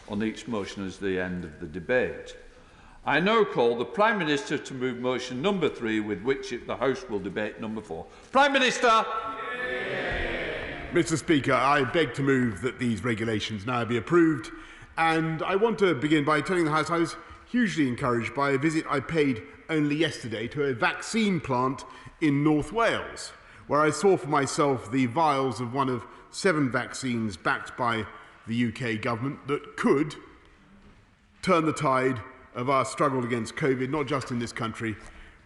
on each motion as the end of the debate. I now call the Prime Minister to move motion number 3, with which the House will debate number 4. Prime Minister! Mr. Speaker, I beg to move that these regulations now be approved, and I want to begin by telling the House I was hugely encouraged by a visit I paid only yesterday to a vaccine plant in North Wales, where I saw for myself the vials of one of 7 vaccines backed by the UK government that could turn the tide of our struggle against COVID, not just in this country,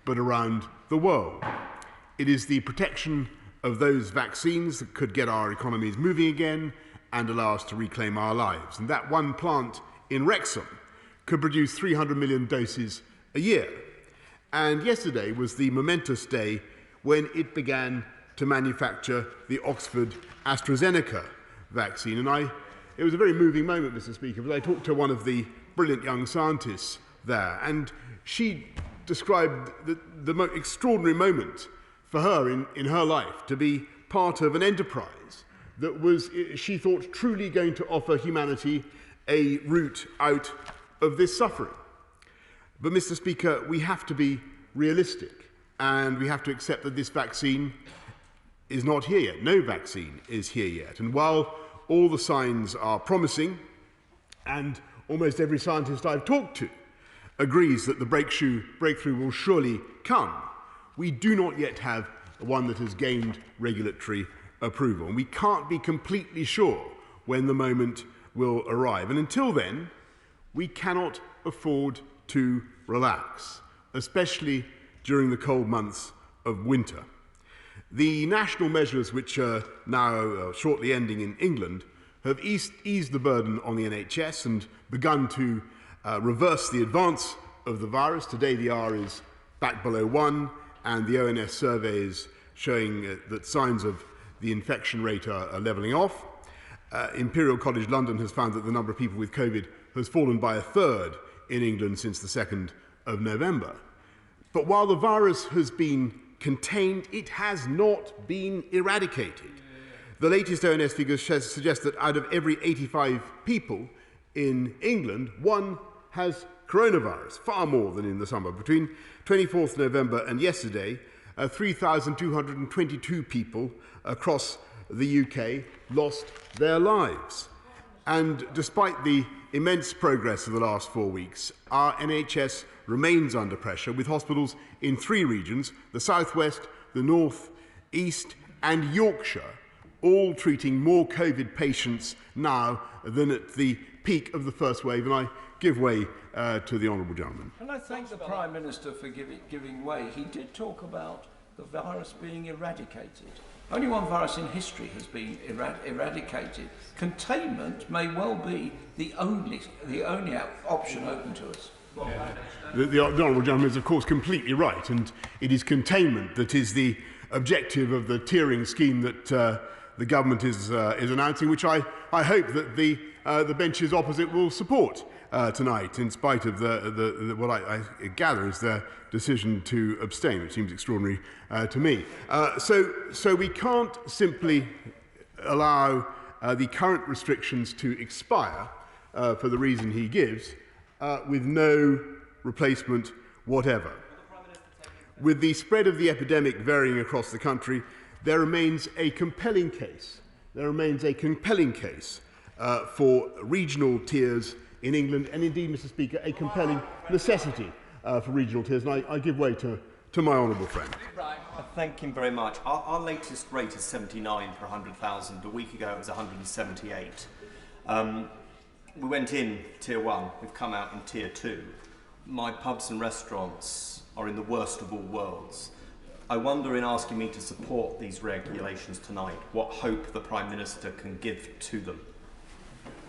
but around the world. It is the protection of those vaccines that could get our economies moving again and allow us to reclaim our lives. And that one plant in Wrexham could produce 300 million doses a year. And yesterday was the momentous day when it began to manufacture the Oxford AstraZeneca vaccine. And it was a very moving moment, Mr. Speaker, because I talked to one of the brilliant young scientists there, and she described the most extraordinary moment for her in her life to be part of an enterprise that was, she thought, truly going to offer humanity a route out of this suffering. But, Mr. Speaker, we have to be realistic, and we have to accept that this vaccine is not here yet. No vaccine is here yet. And while all the signs are promising, and almost every scientist I've talked to agrees that the breakthrough will surely come, we do not yet have one that has gained regulatory approval. And we can't be completely sure when the moment will arrive. And until then, we cannot afford to relax, especially during the cold months of winter. The national measures, which are now shortly ending in England, have eased the burden on the NHS and begun to reverse the advance of the virus. Today the R is back below 1, and the ONS survey is showing that signs of the infection rate are levelling off. Imperial College London has found that the number of people with COVID has fallen by a third in England since the 2nd of November. But while the virus has been contained, it has not been eradicated. The latest ONS figures suggest that out of every 85 people in England, 1 has coronavirus, far more than in the summer. Between 24th November and yesterday, 3,222 people across the UK lost their lives. And despite the immense progress of the last 4 weeks, our NHS remains under pressure, with hospitals in 3 regions, the South West, the North, East and Yorkshire, all treating more COVID patients now than at the peak of the first wave. And I give way to the honourable gentleman. And I thank the Prime Minister for giving way. He did talk about the virus being eradicated. Only one virus in history has been eradicated. Containment may well be the only option open to us. The honourable gentleman is, of course, completely right, and it is containment that is the objective of the tiering scheme that the government is announcing, which I hope that the benches opposite will support tonight, in spite of what I gather is their decision to abstain, which seems extraordinary to me. So we can't simply allow the current restrictions to expire for the reason he gives, with no replacement whatever. With the spread of the epidemic varying across the country, there remains a compelling case. For regional tiers in England, and indeed, Mr. Speaker, a compelling necessity for regional tiers. And I give way to my honourable friend. Thank him very much. Our latest rate is 79 per 100,000. A week ago it was 178. We went in tier 1, we've come out in tier 2. My pubs and restaurants are in the worst of all worlds. I wonder, in asking me to support these regulations tonight, what hope the Prime Minister can give to them.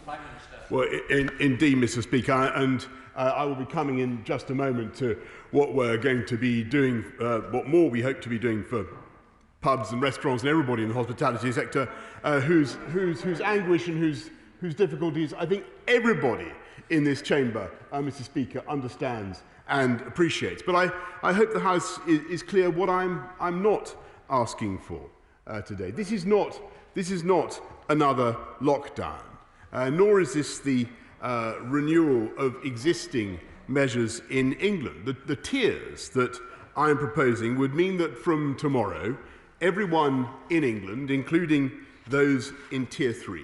Prime Minister. Well, indeed, Mr. Speaker, and I will be coming in just a moment to what we're going to be doing, what more we hope to be doing for pubs and restaurants and everybody in the hospitality sector, whose anguish and whose difficulties I think everybody in this chamber, Mr. Speaker, understands and appreciates. But I hope the House is clear what I'm not asking for today. This is not another lockdown, nor is this the renewal of existing measures in England. The tiers that I am proposing would mean that from tomorrow, everyone in England, including those in Tier 3,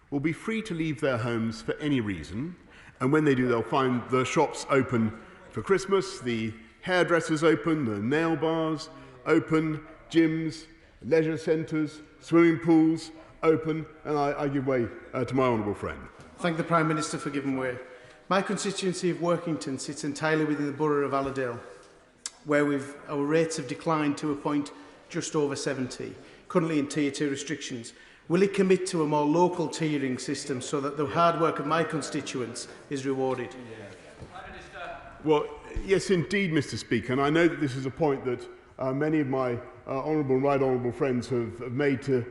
will be free to leave their homes for any reason, and when they do, they'll find the shops open for Christmas, the hairdressers open, the nail bars open, gyms, leisure centres, swimming pools open, and I give way to my honourable friend. Thank the Prime Minister for giving way. My constituency of Workington sits entirely within the borough of Allerdale, where our rates have declined to a point just over 70, currently in Tier 2 restrictions. Will it commit to a more local tiering system so that the hard work of my constituents is rewarded? Well, yes, indeed, Mr. Speaker, and I know that this is a point that many of my honourable and right honourable friends have made to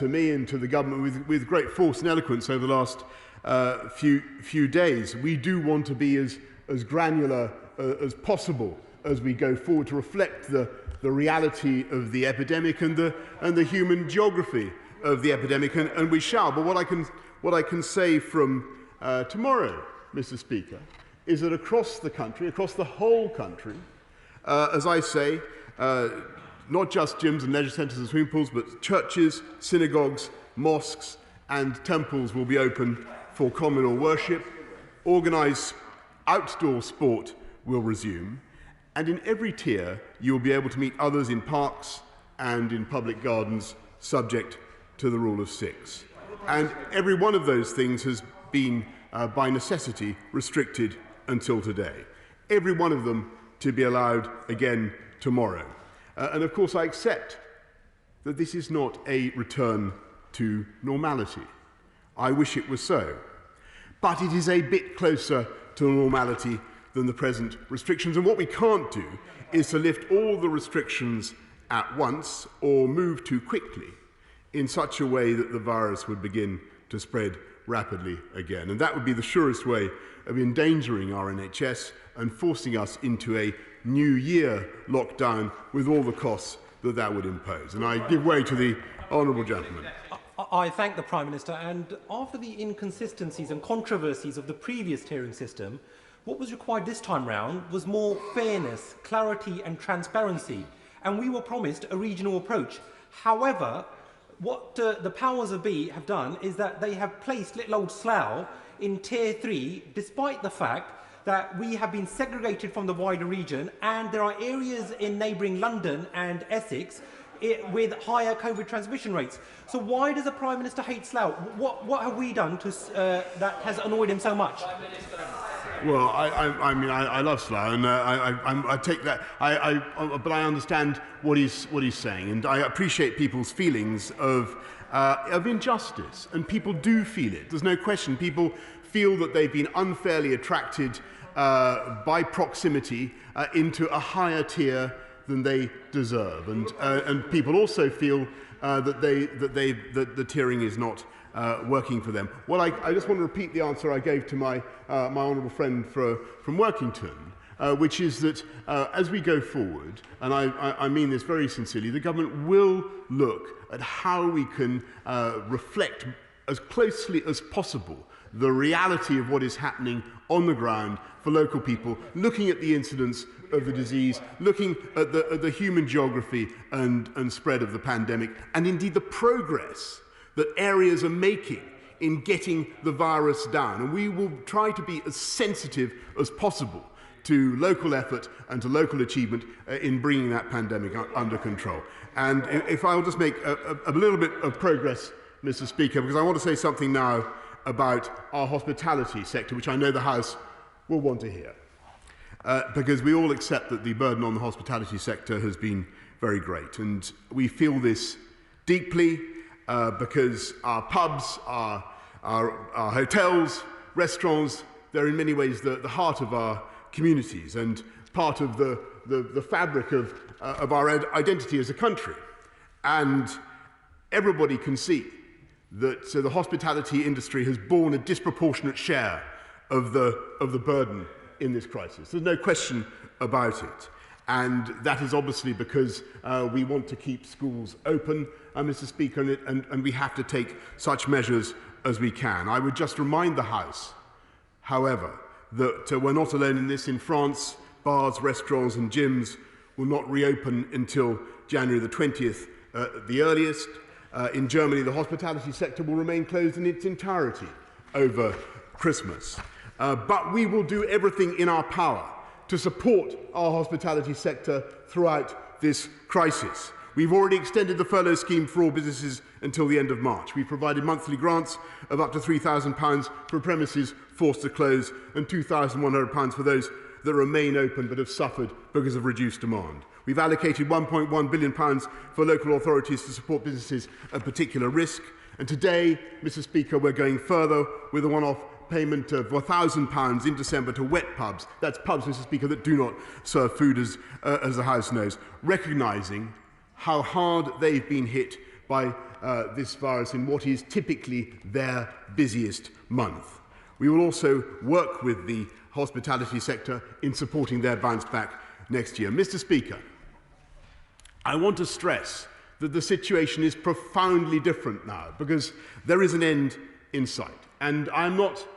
me and to the government with great force and eloquence over the last few days. We do want to be as granular as possible as we go forward to reflect the reality of the epidemic and the human geography of the epidemic, and we shall. But what I can say from tomorrow, Mr. Speaker, is that across the country, across the whole country, as I say, not just gyms and leisure centres and swimming pools, but churches, synagogues, mosques and temples will be open for communal worship. Organised outdoor sport will resume. And in every tier, you will be able to meet others in parks and in public gardens, subject to the rule of 6. And every one of those things has been, by necessity, restricted until today. Every one of them to be allowed again tomorrow. And of course, I accept that this is not a return to normality. I wish it was so. But it is a bit closer to normality than the present restrictions. And what we can't do is to lift all the restrictions at once or move too quickly in such a way that the virus would begin to spread rapidly again. And that would be the surest way of endangering our NHS and forcing us into a New Year lockdown with all the costs that that would impose. And I give way to the honourable gentleman. I thank the Prime Minister, and after the inconsistencies and controversies of the previous tiering system, what was required this time round was more fairness, clarity and transparency, and we were promised a regional approach. However, what the powers that be have done is that they have placed little old Slough in Tier 3, despite the fact that we have been segregated from the wider region, and there are areas in neighbouring London and Essex with higher COVID transmission rates. So why does the Prime Minister hate Slough? What have we done that has annoyed him so much? Well, I mean, I love Slough, and I take that. But I understand what he's saying, and I appreciate people's feelings of injustice, and people do feel it. There's no question. People feel that they've been unfairly attracted by proximity into a higher tier than they deserve, and people also feel that the tiering is not working for them. Well, I just want to repeat the answer I gave to my honourable friend from Workington, which is that as we go forward, and I mean this very sincerely, the government will look at how we can reflect as closely as possible the reality of what is happening on the ground for local people, looking at the incidence of the disease, looking at the human geography and spread of the pandemic, and indeed the progress that areas are making in getting the virus down. And we will try to be as sensitive as possible to local effort and to local achievement in bringing that pandemic under control. And if I'll just make a little bit of progress, Mr. Speaker, because I want to say something now about our hospitality sector, which I know the House will want to hear. Because we all accept that the burden on the hospitality sector has been very great. And we feel this deeply because our pubs, our hotels, restaurants, they're in many ways the heart of our communities and part of the fabric of our identity as a country. And everybody can see that the hospitality industry has borne a disproportionate share of the burden in this crisis. There's no question about it. And that is obviously because we want to keep schools open, Mr. Speaker, and we have to take such measures as we can. I would just remind the House however, that we're not alone in this. In France, bars, restaurants and gyms will not reopen until January the 20th at the earliest. In Germany, the hospitality sector will remain closed in its entirety over Christmas. But we will do everything in our power to support our hospitality sector throughout this crisis. We've already extended the furlough scheme for all businesses until the end of March. We've provided monthly grants of up to £3,000 for premises forced to close and £2,100 for those that remain open but have suffered because of reduced demand. We've allocated £1.1 billion for local authorities to support businesses at particular risk. And today, Mr. Speaker, we're going further with a one-off payment of £1,000 in December to wet pubs. That's pubs, Mr. Speaker, that do not serve food, as the House knows, recognising how hard they've been hit by this virus in what is typically their busiest month. We will also work with the hospitality sector in supporting their bounce back next year. Mr. Speaker, I want to stress that the situation is profoundly different now because there is an end in sight. And I'm not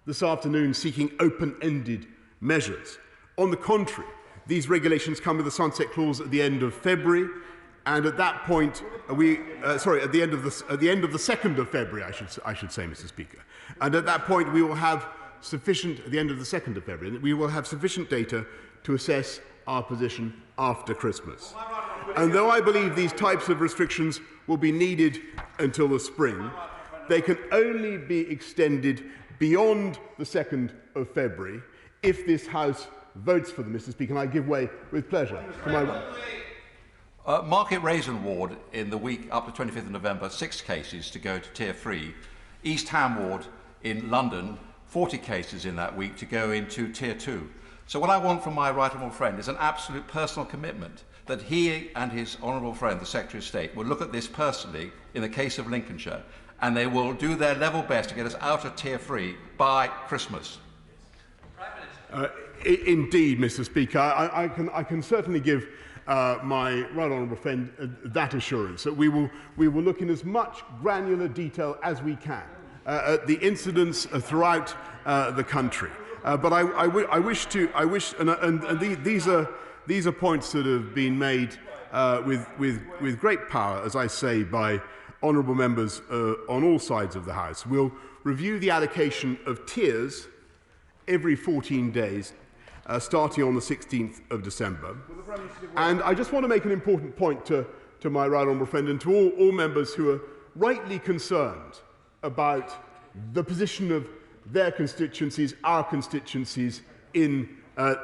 this afternoon seeking open-ended measures. On the contrary, these regulations come with a sunset clause at the end of February, and at that point, at the end of the 2nd of February, I should say, Mr. Speaker. And at that point, we will have sufficient, at the end of the 2nd of February, we will have sufficient data to assess our position after Christmas. And though I believe these types of restrictions will be needed until the spring, they can only be extended beyond the 2nd of February if this House votes for them, Mr. Speaker, and I give way with pleasure to my... Market Raisin Ward in the week up to 25th of November, 6 cases to go to Tier 3. East Ham Ward in London, 40 cases in that week to go into Tier 2. So what I want from my right honourable friend is an absolute personal commitment that he and his honourable friend, the Secretary of State, will look at this personally in the case of Lincolnshire, and they will do their level best to get us out of Tier 3 by Christmas. Indeed, Mr. Speaker, I can certainly give my right honourable friend that assurance that we will look in as much granular detail as we can at the incidents throughout the country. But these are points that have been made with great power, as I say, by honourable members on all sides of the House. We'll review the allocation of tiers every 14 days, starting on the 16th of December. And I just want to make an important point to my right honourable friend and to all members who are rightly concerned about the position of their constituencies, our constituencies, in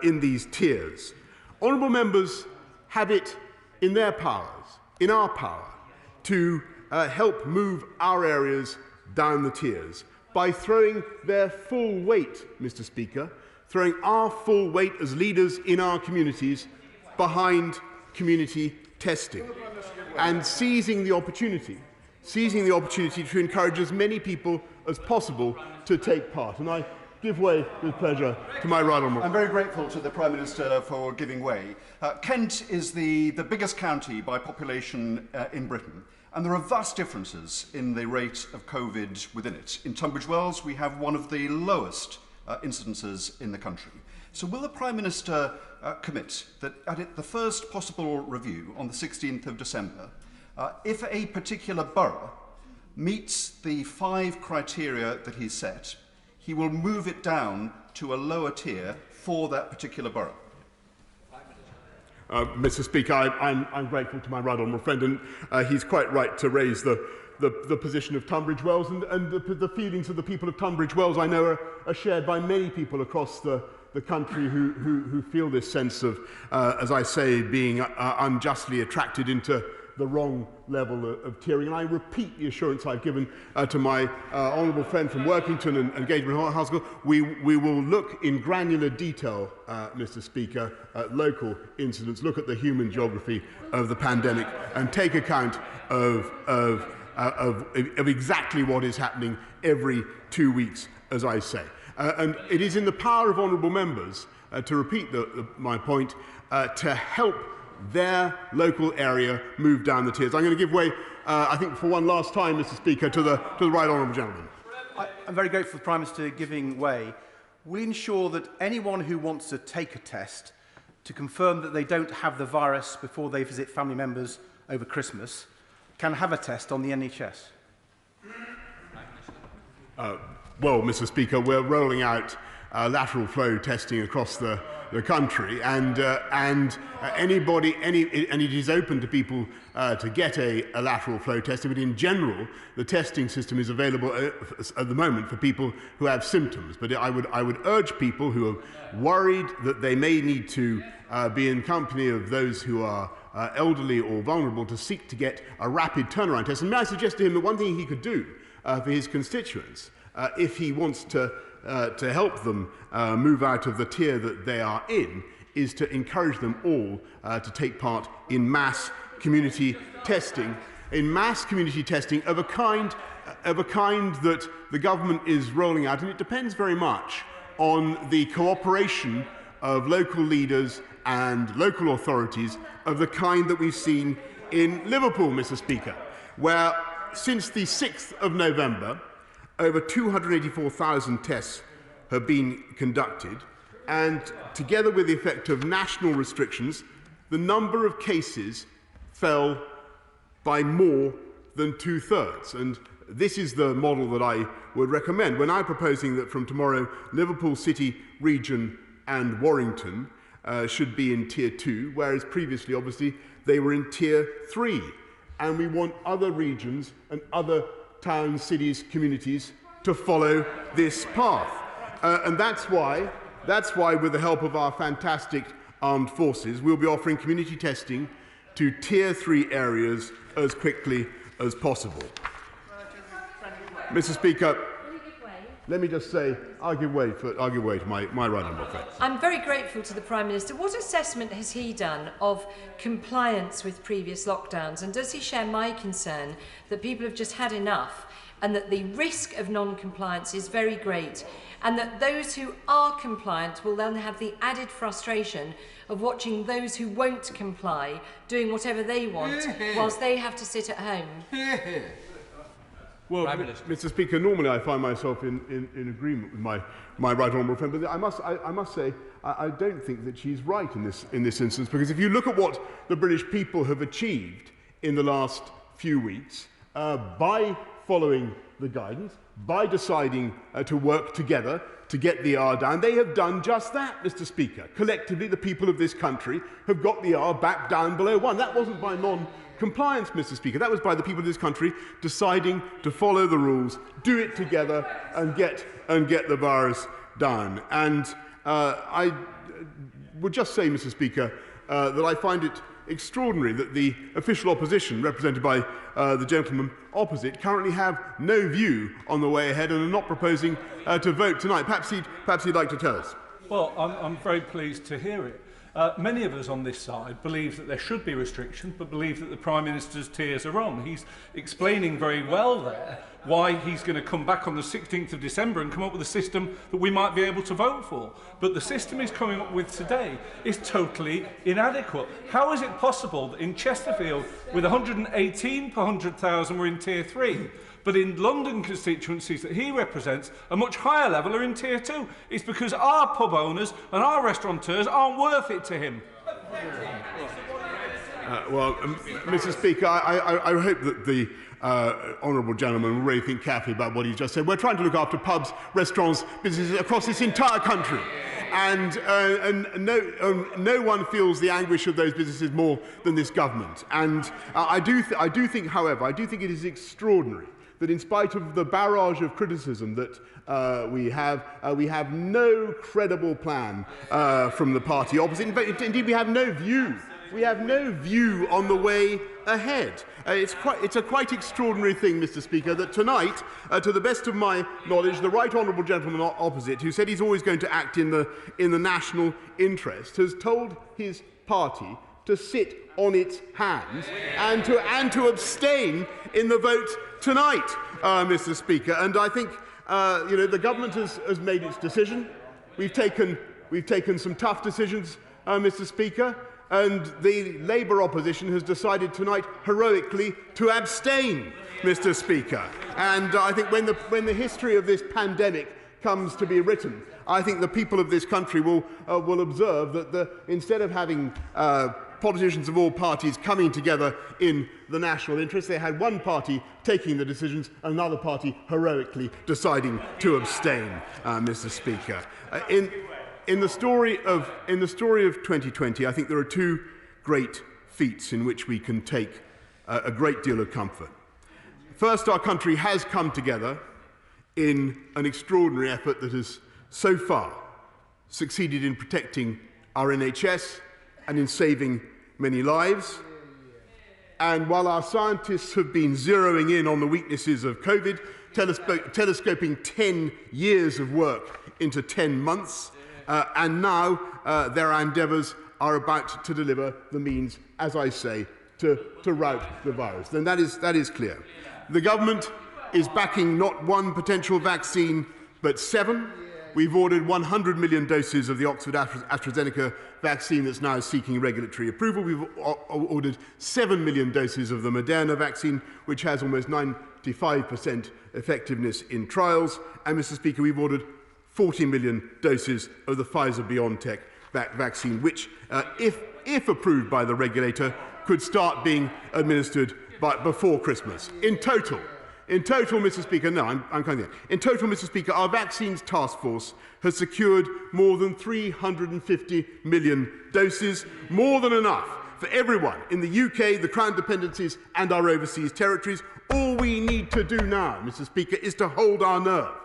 these tiers. Honourable members have it in their powers, in our power, to help move our areas down the tiers by throwing their full weight, Mr. Speaker, throwing our full weight as leaders in our communities behind community testing and seizing the opportunity to encourage as many people as possible to take part. And I give way with pleasure to my right honourable. I'm very grateful to the Prime Minister for giving way. Kent is the biggest county by population in Britain, and there are vast differences in the rate of COVID within it. In Tunbridge Wells, we have one of the lowest incidences in the country. So will the Prime Minister commit that at the first possible review on the 16th of December, if a particular borough meets the 5 criteria that he's set, he will move it down to a lower tier for that particular borough? Mr. Speaker, I'm grateful to my right honourable friend, and he's quite right to raise the position of Tunbridge Wells, and the feelings of the people of Tunbridge Wells, I know, are shared by many people across the country who feel this sense of, as I say, being unjustly attracted into the wrong level of tiering. And I repeat the assurance I've given to my honourable friend from Workington and Gainsborough House. We will look in granular detail, Mr. Speaker, at local incidents, look at the human geography of the pandemic, and take account of exactly what is happening every 2 weeks, as I say. And it is in the power of honourable members, to repeat my point, to help their local area move down the tiers. I'm going to give way, I think, for one last time, Mr. Speaker, to the right honourable gentleman. I'm very grateful for the Prime Minister giving way. will ensure that anyone who wants to take a test to confirm that they don't have the virus before they visit family members over Christmas can have a test on the NHS? Well, Mr. Speaker, we're rolling out lateral flow testing across the country, and it is open to people to get a lateral flow test. But in general, the testing system is available at the moment for people who have symptoms. But I would urge people who are worried that they may need to be in company of those who are elderly or vulnerable to seek to get a rapid turnaround test. And may I suggest to him that one thing he could do for his constituents, if he wants to help them move out of the tier that they are in, is to encourage them all to take part in mass community testing, of a kind that the government is rolling out, and it depends very much on the cooperation of local leaders and local authorities of the kind that we've seen in Liverpool, Mr. Speaker, where since the 6th of November, over 284,000 tests have been conducted, and together with the effect of national restrictions, the number of cases fell by more than 2/3. And this is the model that I would recommend. We're now proposing that from tomorrow, Liverpool City, Region and Warrington should be in Tier 2, whereas previously, obviously, they were in Tier 3. And we want other regions and other towns, cities, communities to follow this path. And that's why, with the help of our fantastic armed forces, we'll be offering community testing to Tier 3 areas as quickly as possible. Mr. Speaker, let me just say, I'll give way to my right honourable friend. I'm very grateful to the Prime Minister. What assessment has he done of compliance with previous lockdowns? And does he share my concern that people have just had enough and that the risk of non-compliance is very great, and that those who are compliant will then have the added frustration of watching those who won't comply doing whatever they want whilst they have to sit at home? Well, Mr. Speaker, normally I find myself in agreement with my right honourable friend, but I must say I don't think that she's right in this instance, because if you look at what the British people have achieved in the last few weeks by following the guidance, by deciding to work together to get the R down, they have done just that, Mr. Speaker. Collectively, the people of this country have got the R back down below 1. That wasn't by non-compliance, Mr. Speaker. That was by the people of this country deciding to follow the rules, do it together, and get the virus down. And I would just say, Mr. Speaker, that I find it extraordinary that the official opposition, represented by the gentleman opposite, currently have no view on the way ahead and are not proposing to vote tonight. Perhaps he'd like to tell us. Well, I'm very pleased to hear it. Many of us on this side believe that there should be restrictions, but believe that the Prime Minister's tiers are wrong. He's explaining very well there why he's going to come back on the 16th of December and come up with a system that we might be able to vote for. But the system he's coming up with today is totally inadequate. How is it possible that in Chesterfield, with 118 per 100,000, we're in Tier 3, but in London constituencies that he represents, a much higher level are in Tier 2? It's because our pub owners and our restaurateurs aren't worth it to him. Mr. Speaker, I hope that the honourable gentleman will really think carefully about what he's just said. We're trying to look after pubs, restaurants, businesses across this entire country. And no one feels the anguish of those businesses more than this government. And I do think, however, it is extraordinary that in spite of the barrage of criticism that we have no credible plan from the party opposite. Indeed, we have no view. We have no view on the way ahead. It's a quite extraordinary thing, Mr. Speaker, that tonight, to the best of my knowledge, the right honourable gentleman opposite, who said he's always going to act in the national interest, has told his party to sit on its hands and to abstain in the vote tonight, Mr. Speaker. And I think the government has made its decision. We've taken some tough decisions, Mr. Speaker. And the Labour opposition has decided tonight heroically to abstain, Mr. Speaker. And I think when the history of this pandemic comes to be written, I think the people of this country will observe that instead of having politicians of all parties coming together in the national interest, they had one party taking the decisions, another party heroically deciding to abstain, Mr. Speaker. In the story of 2020, I think there are two great feats in which we can take a great deal of comfort. First, our country has come together in an extraordinary effort that has so far succeeded in protecting our NHS and in saving many lives. And while our scientists have been zeroing in on the weaknesses of COVID, telescoping 10 years of work into 10 months, and now their endeavours are about to deliver the means, as I say, to rout the virus. Then that is clear. The government is backing not one potential vaccine, but 7. We've ordered 100 million doses of the Oxford AstraZeneca vaccine that's now seeking regulatory approval. We've ordered 7 million doses of the Moderna vaccine, which has almost 95% effectiveness in trials. And, Mr. Speaker, we've ordered 40 million doses of the Pfizer-BioNTech vaccine, which, if approved by the regulator, could start being administered before Christmas. In total, Mr. Speaker, no, I'm coming there. In total, Mr. Speaker, our vaccines task force has secured more than 350 million doses, more than enough for everyone in the UK, the Crown dependencies and our overseas territories. All we need to do now, Mr. Speaker, is to hold our nerve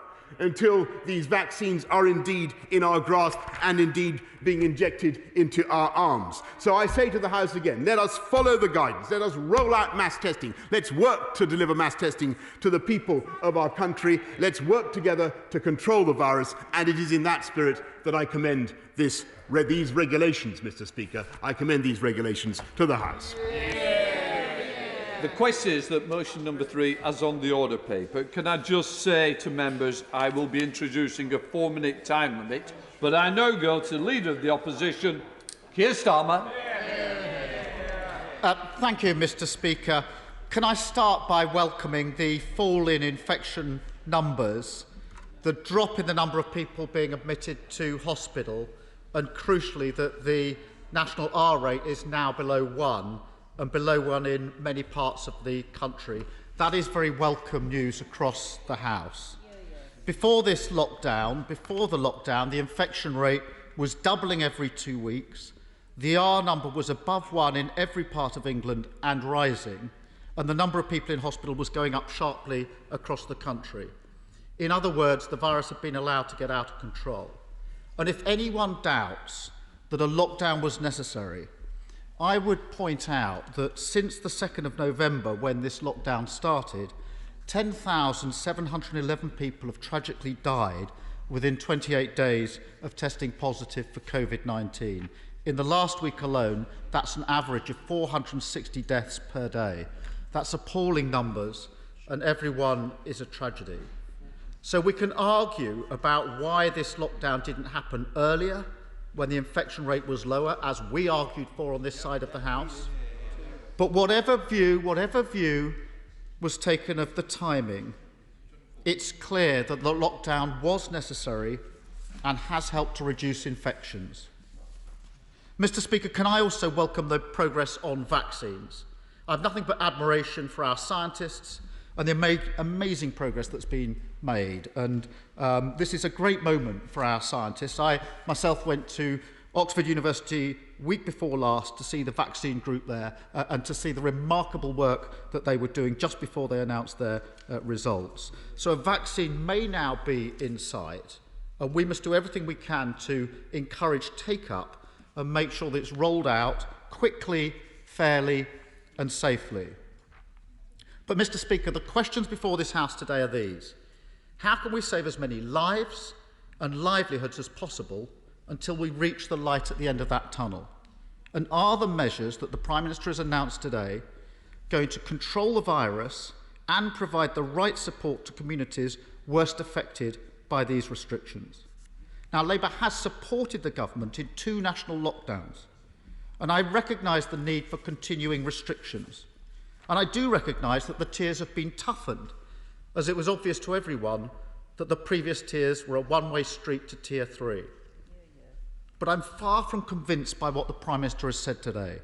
until these vaccines are indeed in our grasp and indeed being injected into our arms. So I say to the House again, let us follow the guidance, let us roll out mass testing, let's work to deliver mass testing to the people of our country, let's work together to control the virus, and it is in that spirit that I commend these regulations, Mr. Speaker. I commend these regulations to the House. The question is that motion number 3 is on the order paper. Can I just say to members I will be introducing a 4-minute time limit, but I now go to the Leader of the Opposition, Keir Starmer. Thank you, Mr. Speaker. Can I start by welcoming the fall in infection numbers, the drop in the number of people being admitted to hospital, and crucially that the national R rate is now below 1, and below 1 in many parts of the country. That is very welcome news across the House. Before the lockdown, the infection rate was doubling every 2 weeks. The R number was above 1 in every part of England and rising, and the number of people in hospital was going up sharply across the country. In other words, the virus had been allowed to get out of control. And if anyone doubts that a lockdown was necessary, I would point out that since the 2nd of November, when this lockdown started, 10,711 people have tragically died within 28 days of testing positive for COVID-19. In the last week alone, that's an average of 460 deaths per day. That's appalling numbers, and every one is a tragedy. So we can argue about why this lockdown didn't happen earlier, when the infection rate was lower, as we argued for on this side of the House. But whatever view was taken of the timing, it's clear that the lockdown was necessary and has helped to reduce infections. Mr. Speaker, can I also welcome the progress on vaccines? I have nothing but admiration for our scientists and the amazing progress that's been made. And this is a great moment for our scientists. I myself went to Oxford University week before last to see the vaccine group there and to see the remarkable work that they were doing just before they announced their results. So a vaccine may now be in sight, and we must do everything we can to encourage take-up and make sure that it's rolled out quickly, fairly and safely. But, Mr. Speaker, the questions before this House today are these. How can we save as many lives and livelihoods as possible until we reach the light at the end of that tunnel? And are the measures that the Prime Minister has announced today going to control the virus and provide the right support to communities worst affected by these restrictions? Now, Labour has supported the government in 2 national lockdowns, and I recognise the need for continuing restrictions. And I do recognise that the tiers have been toughened, as it was obvious to everyone that the previous tiers were a one-way street to Tier 3. But I'm far from convinced by what the Prime Minister has said today.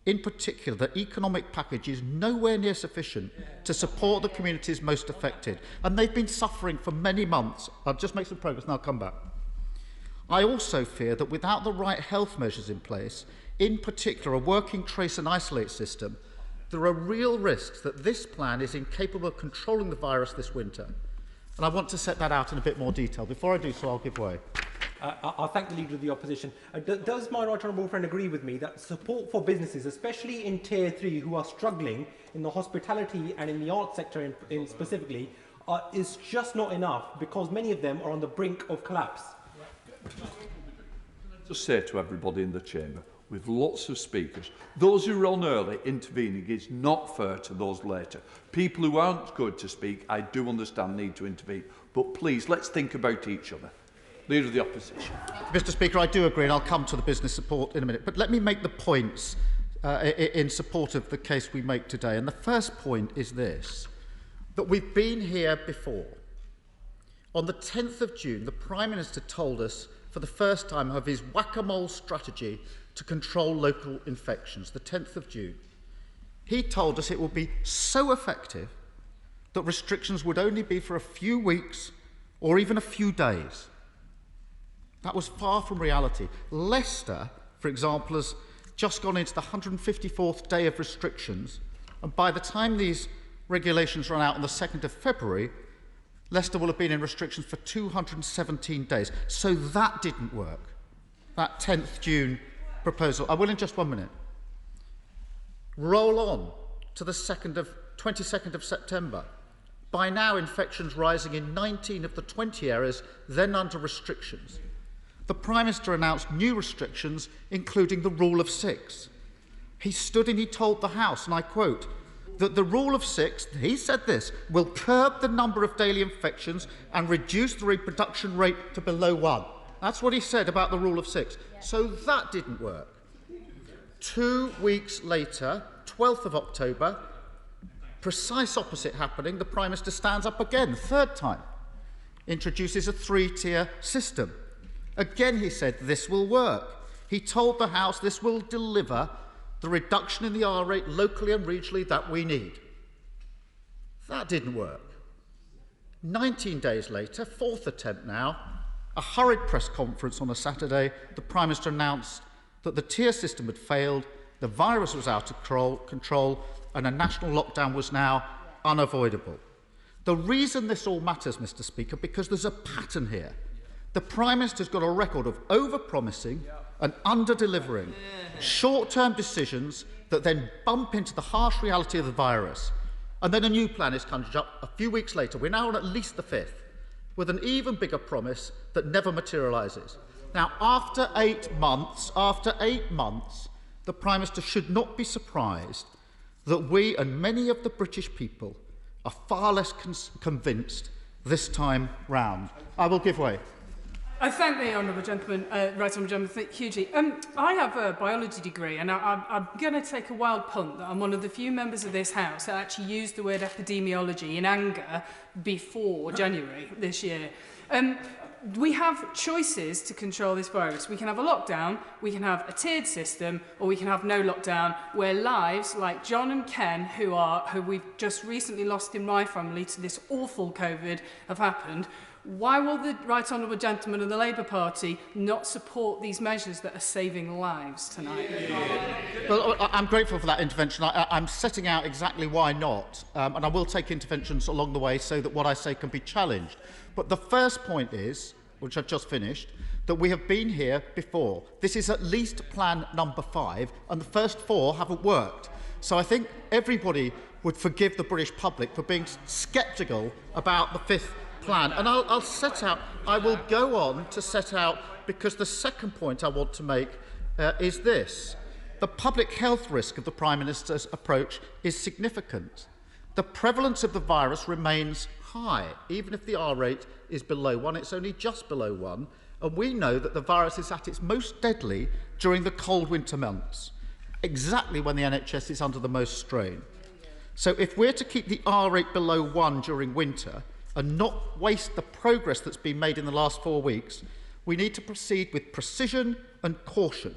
In particular, the economic package is nowhere near sufficient to support the communities most affected, and they've been suffering for many months. I'll just make some progress and I'll come back. I also fear that without the right health measures in place, in particular a working trace and isolate system, there are real risks that this plan is incapable of controlling the virus this winter. And I want to set that out in a bit more detail. Before I do so, I'll give way. I'll thank the Leader of the Opposition. Does my right honourable friend agree with me that support for businesses, especially in Tier 3, who are struggling in the hospitality and in the arts sector in specifically, is just not enough because many of them are on the brink of collapse? Just say to everybody in the chamber, with lots of speakers, those who are on early intervening is not fair to those later. People who aren't good to speak, I do understand, need to intervene. But please, let's think about each other. Leader of the Opposition. Mr. Speaker, I do agree, and I'll come to the business support in a minute. But let me make the points in support of the case we make today. And the first point is this, that we've been here before. On the 10th of June, the Prime Minister told us for the first time of his whack-a-mole strategy to control local infections, the 10th of June. He told us it would be so effective that restrictions would only be for a few weeks or even a few days. That was far from reality. Leicester, for example, has just gone into the 154th day of restrictions, and by the time these regulations run out on the 2nd of February, Leicester will have been in restrictions for 217 days. So that didn't work, that 10th June proposal. I will in just 1 minute. Roll on to the 22nd of September. By now, infections rising in 19 of the 20 areas then under restrictions. The Prime Minister announced new restrictions, including the rule of 6. He stood and he told the House, and I quote, that the rule of 6, he said this, will curb the number of daily infections and reduce the reproduction rate to below 1. That's what he said about the rule of 6. So that didn't work. 2 weeks later, 12th of October, precise opposite happening, the Prime Minister stands up again, third time, introduces a 3-tier system. Again, he said this will work. He told the House this will deliver the reduction in the R rate locally and regionally that we need. That didn't work. 19 days later, fourth attempt now, a hurried press conference on a Saturday, the Prime Minister announced that the tier system had failed, the virus was out of control, and a national lockdown was now unavoidable. The reason this all matters, Mr. Speaker, because there's a pattern here. The Prime Minister's got a record of over-promising and under-delivering short-term decisions that then bump into the harsh reality of the virus. And then a new plan is conjured up a few weeks later. We're now on at least the 5th, with an even bigger promise that never materialises. Now, after 8 months, the Prime Minister should not be surprised that we and many of the British people are far less convinced this time round. I will give way. I thank the Honourable Gentleman, hugely. I have a biology degree, and I'm going to take a wild punt that I'm one of the few members of this House that actually used the word epidemiology in anger before January this year. We have choices to control this virus. We can have a lockdown, we can have a tiered system, or we can have no lockdown, where lives like John and Ken, who we've just recently lost in my family to this awful COVID, have happened. Why will the Right Honourable Gentleman and the Labour Party not support these measures that are saving lives tonight? Well, I'm grateful for that intervention. I'm setting out exactly why not, and I will take interventions along the way so that what I say can be challenged. But the first point is, which I've just finished, that we have been here before. This is at least plan number 5, and the first 4 haven't worked. So I think everybody would forgive the British public for being sceptical about the 5th plan. And I'll set out, I will go on to set out, because the second point I want to make is this. The public health risk of the Prime Minister's approach is significant. The prevalence of the virus remains high, even if the R rate is below 1, it's only just below 1, and we know that the virus is at its most deadly during the cold winter months, exactly when the NHS is under the most strain. So if we're to keep the R rate below 1 during winter, and not waste the progress that's been made in the last 4 weeks, we need to proceed with precision and caution.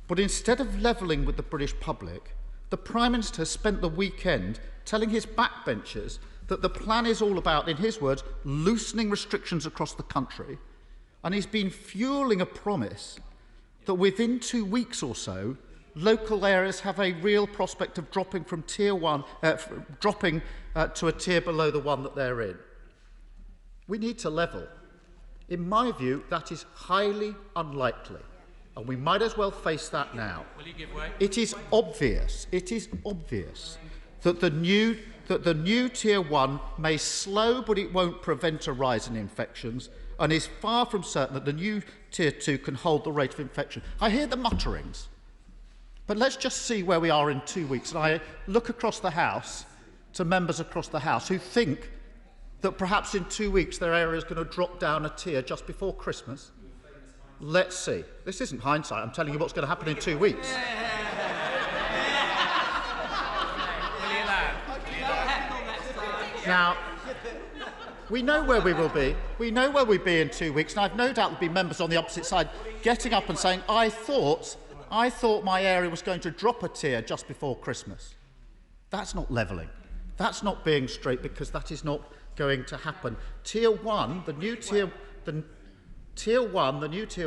But instead of levelling with the British public, the Prime Minister has spent the weekend telling his backbenchers that the plan is all about, in his words, loosening restrictions across the country, and he's been fuelling a promise that within 2 weeks or so, local areas have a real prospect of dropping from tier 1, to a tier below the one that they're in. We need to level. In my view, that is highly unlikely, and we might as well face that now. Will you give way? It is obvious that the new tier 1 may slow, but it won't prevent a rise in infections, and is far from certain that the new tier 2 can hold the rate of infection. I hear the mutterings. But let's just see where we are in 2 weeks. And I look across the House to members across the House who think that perhaps in 2 weeks their area is going to drop down a tier just before Christmas. Let's see. This isn't hindsight. I'm telling you what's going to happen in 2 weeks. Now, we know where we will be. We know where we'll be in 2 weeks. And I've no doubt there'll be members on the opposite side getting up and saying, I thought my area was going to drop a tier just before Christmas. That's not levelling. That's not being straight, because that is not going to happen. Tier 1, the new tier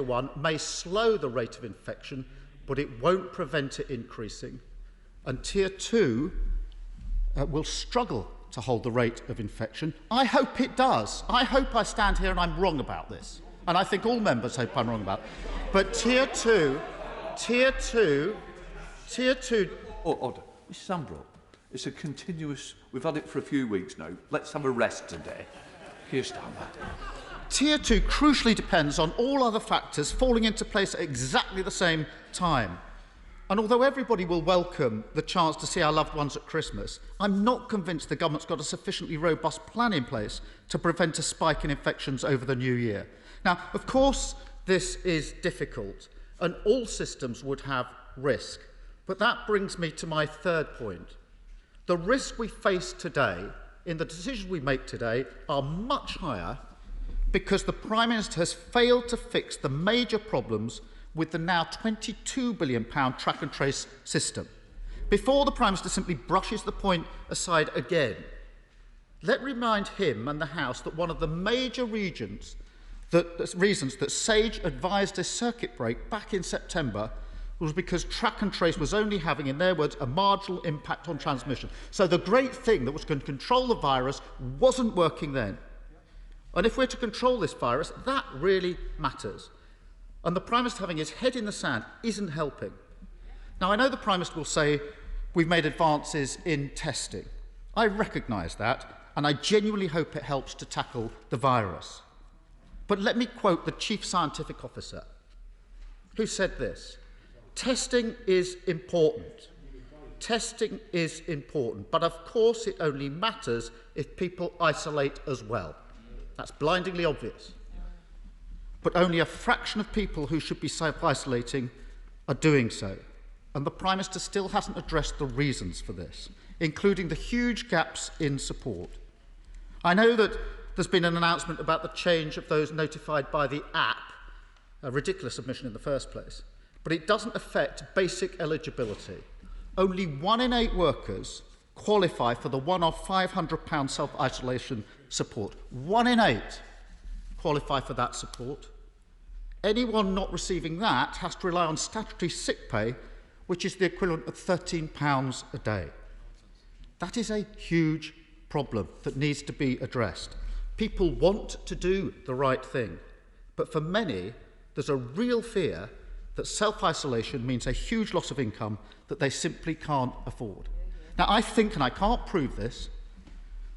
1 may slow the rate of infection, but it won't prevent it increasing. And tier 2 will struggle to hold the rate of infection. I hope it does. I hope I stand here and I'm wrong about this. And I think all members hope I'm wrong about it. But tier 2... Order. Mrs. Ambro, it's a continuous... We've had it for a few weeks now. Let's have a rest today. Keir Starmer. Tier 2 crucially depends on all other factors falling into place at exactly the same time. And although everybody will welcome the chance to see our loved ones at Christmas, I'm not convinced the government's got a sufficiently robust plan in place to prevent a spike in infections over the new year. Now, of course, this is difficult, and all systems would have risk. But that brings me to my third point. The risks we face today, in the decisions we make today, are much higher because the Prime Minister has failed to fix the major problems with the now £22 billion track and trace system. Before the Prime Minister simply brushes the point aside again, let me remind him and the House that one of the major reasons that SAGE advised a circuit break back in September was because track and trace was only having, in their words, a marginal impact on transmission. So the great thing that was going to control the virus wasn't working then. And if we're to control this virus, that really matters. And the Prime Minister having his head in the sand isn't helping. Now, I know the Prime Minister will say we've made advances in testing. I recognise that, and I genuinely hope it helps to tackle the virus. But let me quote the Chief Scientific Officer, who said this: testing is important. Testing is important, but of course it only matters if people isolate as well. That's blindingly obvious. But only a fraction of people who should be self-isolating are doing so. And the Prime Minister still hasn't addressed the reasons for this, including the huge gaps in support. I know that there's been an announcement about the change of those notified by the app, a ridiculous submission in the first place, but it doesn't affect basic eligibility. Only 1 in 8 workers qualify for the one-off £500 self-isolation support. 1 in 8 qualify for that support. Anyone not receiving that has to rely on statutory sick pay, which is the equivalent of £13 a day. That is a huge problem that needs to be addressed. People want to do the right thing, but for many, there's a real fear that self-isolation means a huge loss of income that they simply can't afford. Now, I think, and I can't prove this,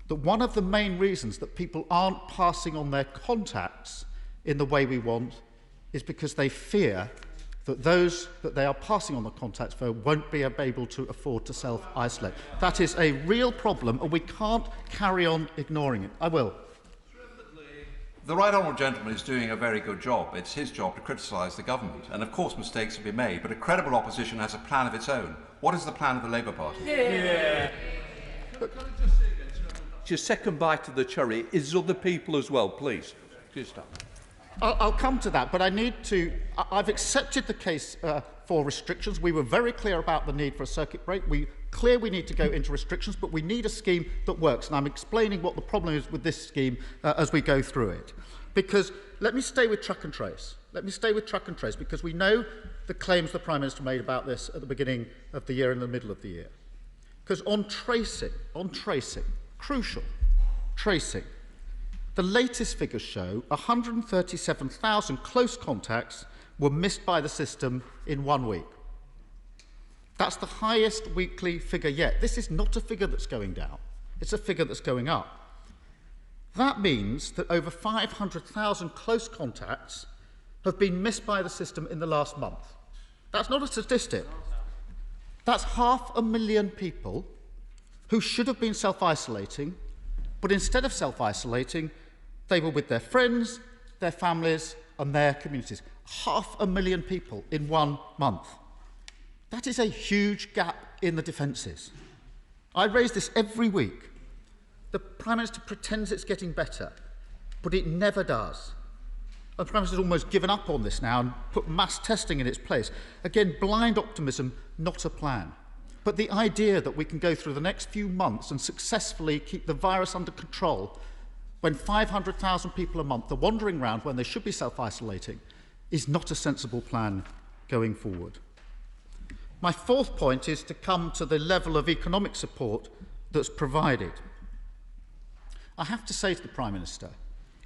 that one of the main reasons that people aren't passing on their contacts in the way we want is because they fear that those that they are passing on the contacts for won't be able to afford to self-isolate. That is a real problem, and we can't carry on ignoring it. I will. The Right Honourable Gentleman is doing a very good job. It's his job to criticise the government. And of course mistakes will be made, but a credible opposition has a plan of its own. What is the plan of the Labour Party? Yeah. your second bite of the cherry is other people as well, please. Keir Starmer. I'll come to that, but I need to... I've accepted the case for restrictions. We were very clear about the need for a circuit break. We need to go into restrictions, but we need a scheme that works. And I'm explaining what the problem is with this scheme as we go through it. Because let me stay with track and trace. Because we know the claims the Prime Minister made about this at the beginning of the year and the middle of the year. Because on tracing, crucial, tracing, the latest figures show 137,000 close contacts were missed by the system in 1 week. That's the highest weekly figure yet. This is not a figure that's going down. It's a figure that's going up. That means that over 500,000 close contacts have been missed by the system in the last month. That's not a statistic. That's 500,000 people who should have been self-isolating, but instead of self-isolating, they were with their friends, their families, and their communities. 500,000 people in 1 month. That is a huge gap in the defences. I raise this every week. The Prime Minister pretends it's getting better, but it never does. The Prime Minister has almost given up on this now and put mass testing in its place. Again, blind optimism, not a plan. But the idea that we can go through the next few months and successfully keep the virus under control when 500,000 people a month are wandering around when they should be self-isolating is not a sensible plan going forward. My fourth point is to come to the level of economic support that's provided. I have to say to the Prime Minister,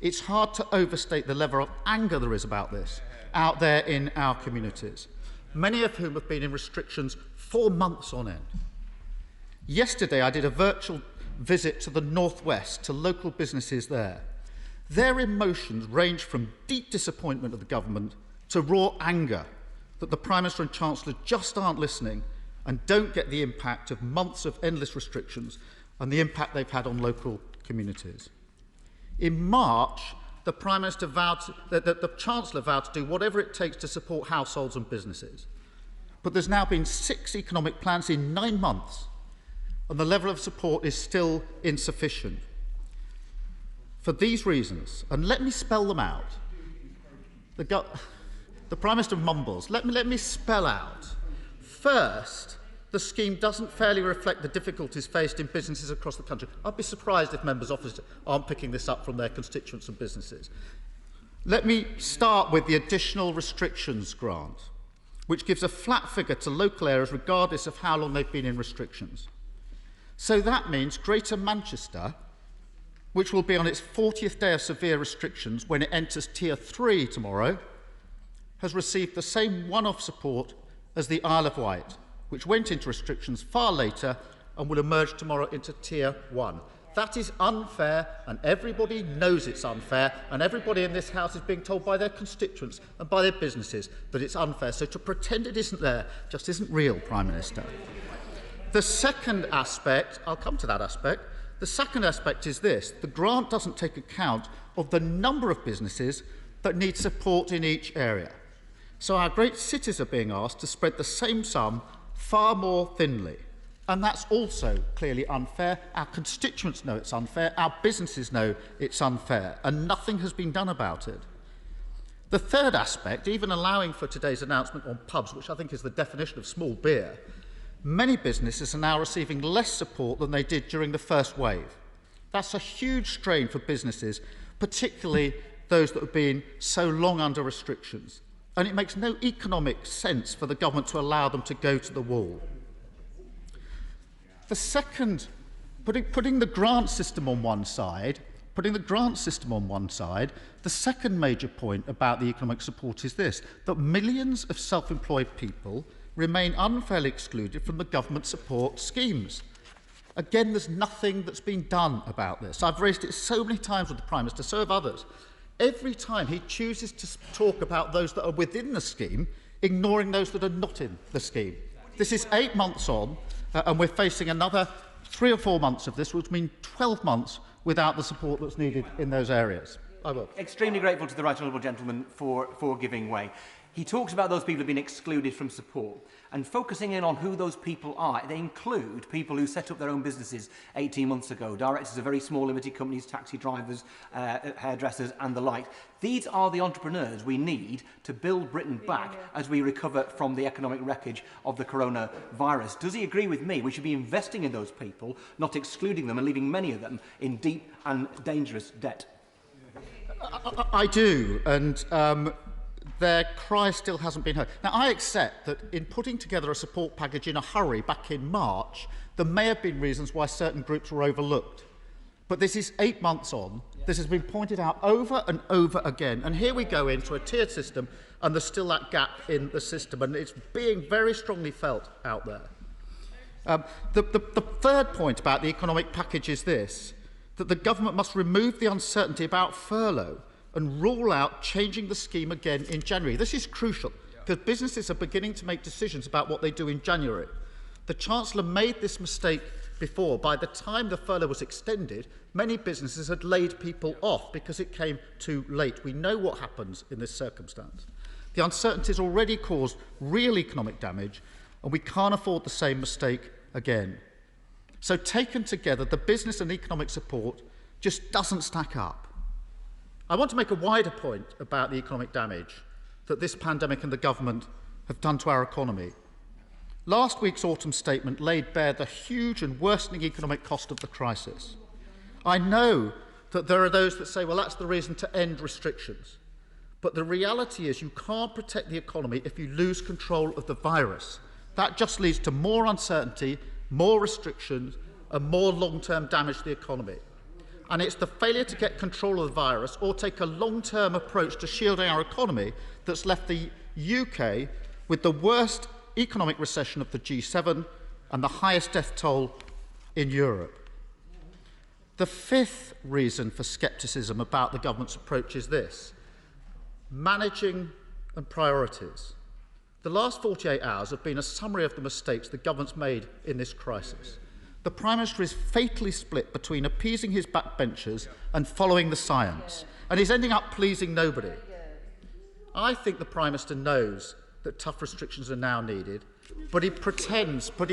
it's hard to overstate the level of anger there is about this out there in our communities, many of whom have been in restrictions for months on end. Yesterday, I did a virtual visit to the northwest, to local businesses there. Their emotions range from deep disappointment of the government to raw anger that the Prime Minister and Chancellor just aren't listening and don't get the impact of months of endless restrictions and the impact they've had on local communities. In March, the Prime Minister vowed the Chancellor vowed to do whatever it takes to support households and businesses. But there's now been 6 economic plans in 9 months, and the level of support is still insufficient. For these reasons, and let me spell them out, the Prime Minister mumbles. Let me spell out. First, the scheme doesn't fairly reflect the difficulties faced in businesses across the country. I'd be surprised if members' offices aren't picking this up from their constituents and businesses. Let me start with the additional restrictions grant, which gives a flat figure to local areas regardless of how long they've been in restrictions. So that means Greater Manchester, which will be on its 40th day of severe restrictions when it enters Tier 3 tomorrow, has received the same one-off support as the Isle of Wight, which went into restrictions far later and will emerge tomorrow into Tier 1. That is unfair, and everybody knows it's unfair, and everybody in this House is being told by their constituents and by their businesses that it's unfair. So to pretend it isn't there just isn't real, Prime Minister. The second aspect, I'll come to that aspect, the second aspect is this. The grant doesn't take account of the number of businesses that need support in each area. So our great cities are being asked to spread the same sum far more thinly. And that's also clearly unfair. Our constituents know it's unfair. Our businesses know it's unfair. And nothing has been done about it. The third aspect, even allowing for today's announcement on pubs, which I think is the definition of small beer, many businesses are now receiving less support than they did during the first wave. That's a huge strain for businesses, particularly those that have been so long under restrictions. And it makes no economic sense for the government to allow them to go to the wall. The second, putting the grant system on one side, the second major point about the economic support is this, that millions of self-employed people remain unfairly excluded from the government support schemes. Again, there's nothing that's been done about this. I've raised it so many times with the Prime Minister, so have others. Every time he chooses to talk about those that are within the scheme, ignoring those that are not in the scheme. This is 8 months on, and we're facing another 3 or 4 months of this, which means 12 months without the support that's needed in those areas. I will. Extremely grateful to the right honourable gentleman for giving way. He talks about those people who have been excluded from support and focusing in on who those people are. They include people who set up their own businesses 18 months ago, directors of very small limited companies, taxi drivers, hairdressers and the like. These are the entrepreneurs we need to build Britain back as we recover from the economic wreckage of the coronavirus. Does he agree with me? We should be investing in those people, not excluding them and leaving many of them in deep and dangerous debt. I do, and their cry still hasn't been heard. Now, I accept that in putting together a support package in a hurry back in March, there may have been reasons why certain groups were overlooked. But this is 8 months on. This has been pointed out over and over again. And here we go into a tiered system, and there's still that gap in the system, and it's being very strongly felt out there. The third point about the economic package is this, that the government must remove the uncertainty about furlough and rule out changing the scheme again in January. This is crucial, because businesses are beginning to make decisions about what they do in January. The Chancellor made this mistake before. By the time the furlough was extended, many businesses had laid people off because it came too late. We know what happens in this circumstance. The uncertainty has already caused real economic damage, and we can't afford the same mistake again. So taken together, the business and economic support just doesn't stack up. I want to make a wider point about the economic damage that this pandemic and the government have done to our economy. Last week's autumn statement laid bare the huge and worsening economic cost of the crisis. I know that there are those that say, well, that's the reason to end restrictions. But the reality is you can't protect the economy if you lose control of the virus. That just leads to more uncertainty, more restrictions, and more long-term damage to the economy. And it's the failure to get control of the virus or take a long-term approach to shielding our economy that's left the UK with the worst economic recession of the G7 and the highest death toll in Europe. The fifth reason for scepticism about the government's approach is this: managing and priorities. The last 48 hours have been a summary of the mistakes the government's made in this crisis. The Prime Minister is fatally split between appeasing his backbenchers and following the science, and he's ending up pleasing nobody. I think the Prime Minister knows that tough restrictions are now needed, but he pretends that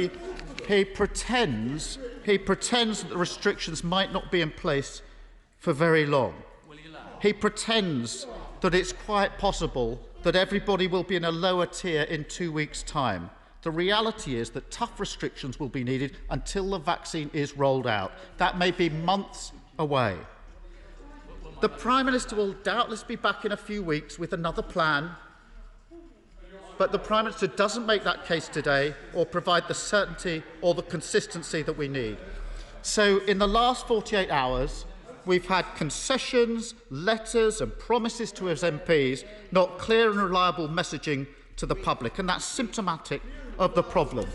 the restrictions might not be in place for very long. He pretends that it's quite possible that everybody will be in a lower tier in 2 weeks' time. The reality is that tough restrictions will be needed until the vaccine is rolled out. That may be months away. The Prime Minister will doubtless be back in a few weeks with another plan, but the Prime Minister doesn't make that case today or provide the certainty or the consistency that we need. So in the last 48 hours, we've had concessions, letters and promises to his MPs, not clear and reliable messaging to the public, and that's symptomatic of the problem.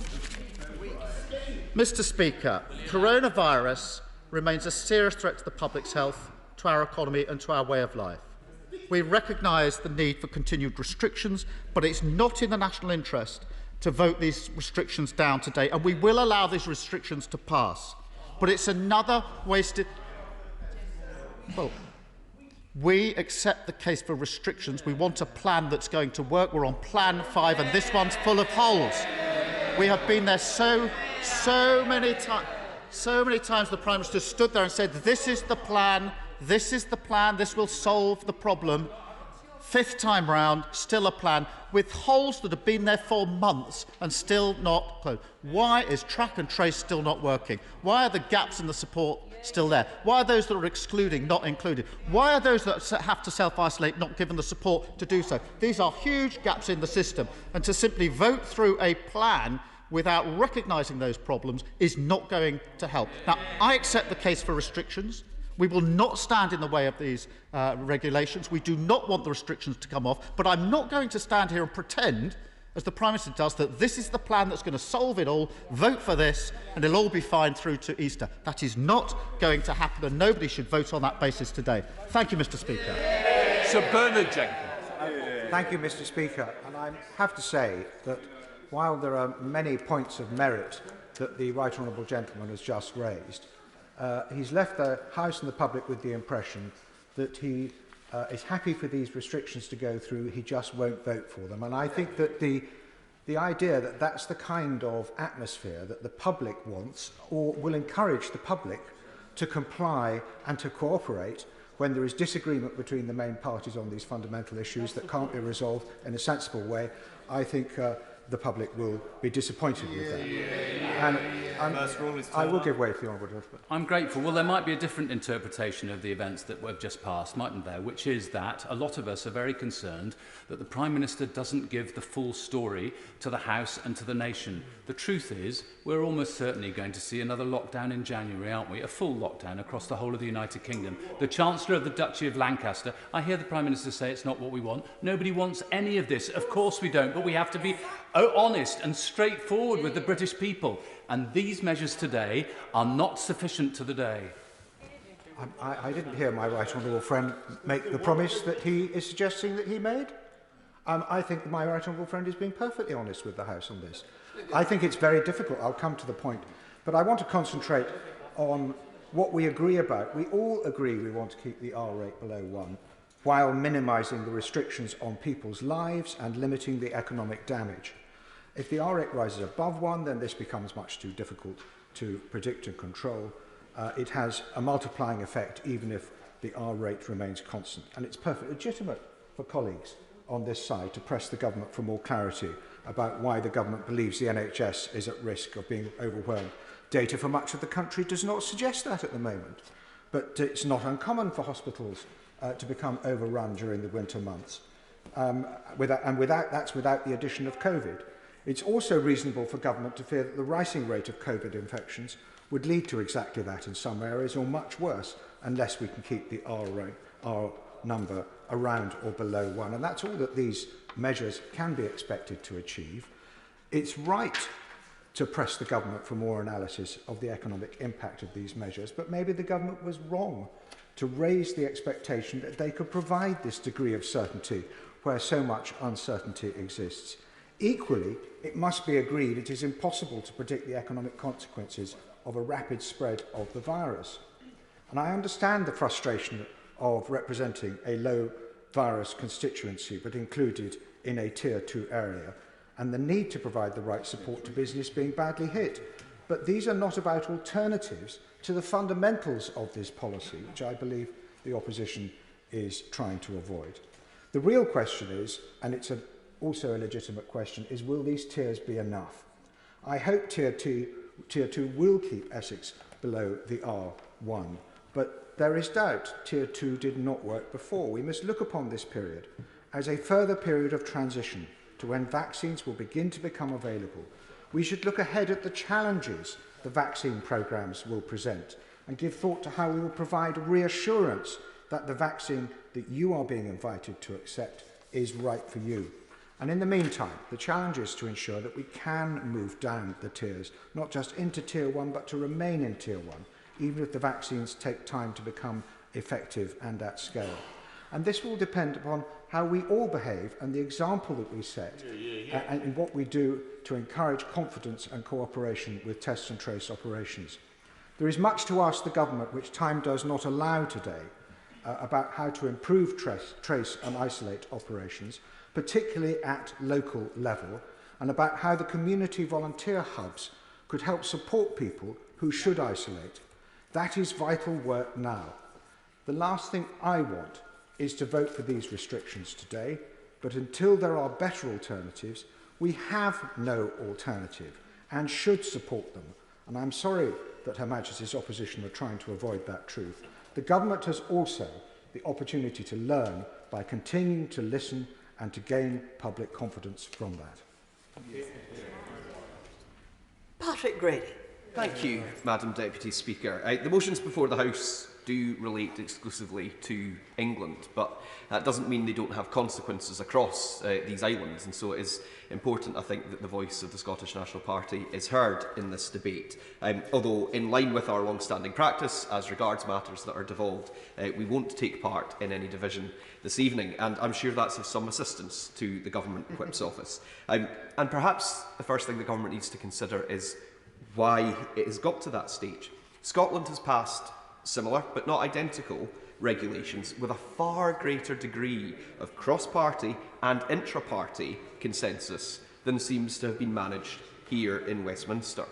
Mr. Speaker, coronavirus remains a serious threat to the public's health, to our economy and to our way of life. We recognise the need for continued restrictions, but it's not in the national interest to vote these restrictions down today, and we will allow these restrictions to pass. But it's another wasted... Well, we accept the case for restrictions. We want a plan that's going to work. We're on Plan 5, and this one's full of holes. We have been there so many times. So many times the Prime Minister stood there and said, this is the plan, this is the plan, this will solve the problem. Fifth time round, still a plan, with holes that have been there for months and still not closed. Why is track and trace still not working? Why are the gaps in the support still there? Why are those that are excluding not included? Why are those that have to self-isolate not given the support to do so? These are huge gaps in the system, and to simply vote through a plan without recognising those problems is not going to help. Now, I accept the case for restrictions. We will not stand in the way of these regulations. We do not want the restrictions to come off, but I'm not going to stand here and pretend, as the Prime Minister does, that this is the plan that's going to solve it all, vote for this, and it'll all be fine through to Easter. That is not going to happen, and nobody should vote on that basis today. Thank you, Mr. Speaker. Sir Bernard Jenkins. Thank you, Mr. Speaker. And I have to say that while there are many points of merit that the Right Honourable Gentleman has just raised, he's left the House and the public with the impression that he is happy for these restrictions to go through. He just won't vote for them. And I think that the idea that that's the kind of atmosphere that the public wants, or will encourage the public to comply and to cooperate when there is disagreement between the main parties on these fundamental issues that can't be resolved in a sensible way, I think the public will be disappointed with that. And I will give way to the Honourable Gentleman. I'm grateful. Well, there might be a different interpretation of the events that we've just passed, mightn't there? Which is that a lot of us are very concerned that the Prime Minister doesn't give the full story to the House and to the nation. The truth is, we're almost certainly going to see another lockdown in January, aren't we? A full lockdown across the whole of the United Kingdom. The Chancellor of the Duchy of Lancaster, I hear the Prime Minister say it's not what we want. Nobody wants any of this. Of course we don't, but we have to be honest and straightforward with the British people. And these measures today are not sufficient to the day. I didn't hear my right honourable friend make the promise that he is suggesting that he made. I think my right honourable friend is being perfectly honest with the House on this. I think it's very difficult. I'll come to the point. But I want to concentrate on what we agree about. We all agree we want to keep the R rate below 1 while minimising the restrictions on people's lives and limiting the economic damage. If the R rate rises above 1, then this becomes much too difficult to predict and control. It has a multiplying effect even if the R rate remains constant. And it's perfectly legitimate for colleagues on this side to press the government for more clarity about why the government believes the NHS is at risk of being overwhelmed. Data for much of the country does not suggest that at the moment. But it's not uncommon for hospitals to become overrun during the winter months. That's without the addition of COVID. It's also reasonable for government to fear that the rising rate of COVID infections would lead to exactly that in some areas, or much worse, unless we can keep the R number around or below 1. And that's all that these measures can be expected to achieve. It's right to press the government for more analysis of the economic impact of these measures, but maybe the government was wrong to raise the expectation that they could provide this degree of certainty where so much uncertainty exists. Equally, it must be agreed it is impossible to predict the economic consequences of a rapid spread of the virus. And I understand the frustration of representing a low virus constituency but included in a tier 2 area, and the need to provide the right support to business being badly hit. But these are not about alternatives to the fundamentals of this policy, which I believe the opposition is trying to avoid. The real question is, and it's also a legitimate question, is will these tiers be enough? I hope tier 2 will keep Essex below the R1, but there is doubt. Tier 2 did not work before. We must look upon this period as a further period of transition to when vaccines will begin to become available. We should look ahead at the challenges the vaccine programmes will present and give thought to how we will provide reassurance that the vaccine that you are being invited to accept is right for you. And in the meantime, the challenge is to ensure that we can move down the tiers, not just into tier 1, but to remain in tier 1, even if the vaccines take time to become effective and at scale. And this will depend upon how we all behave and the example that we set and what we do to encourage confidence and cooperation with test and trace operations. There is much to ask the government, which time does not allow today, about how to improve trace and isolate operations, particularly at local level, and about how the community volunteer hubs could help support people who should isolate. That is vital work now. The last thing I want is to vote for these restrictions today, but until there are better alternatives, we have no alternative and should support them. And I'm sorry that Her Majesty's opposition are trying to avoid that truth. The government has also the opportunity to learn by continuing to listen and to gain public confidence from that. Patrick Grady. Thank you, Madam Deputy Speaker. The motions before the House do relate exclusively to England, but that doesn't mean they don't have consequences across these islands, and so it is important, I think, that the voice of the Scottish National Party is heard in this debate. Although, in line with our long-standing practice, as regards matters that are devolved, we won't take part in any division this evening, and I'm sure that's of some assistance to the Government Whip's office. And perhaps the first thing the Government needs to consider is why it has got to that stage. Scotland has passed similar, but not identical, regulations with a far greater degree of cross-party and intra-party consensus than seems to have been managed here in Westminster.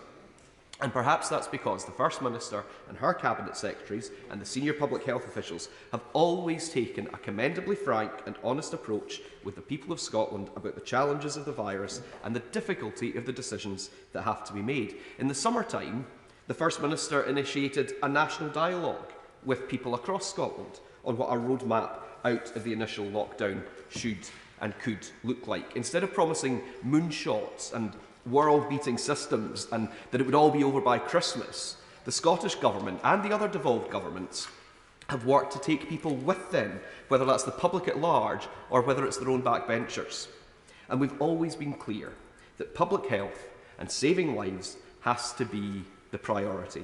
And perhaps that's because the First Minister and her Cabinet Secretaries and the senior public health officials have always taken a commendably frank and honest approach with the people of Scotland about the challenges of the virus and the difficulty of the decisions that have to be made. In the summertime, the First Minister initiated a national dialogue with people across Scotland on what a roadmap out of the initial lockdown should and could look like. Instead of promising moonshots and world-beating systems and that it would all be over by Christmas, the Scottish Government and the other devolved governments have worked to take people with them, whether that's the public at large or whether it's their own backbenchers. And we've always been clear that public health and saving lives has to be the priority.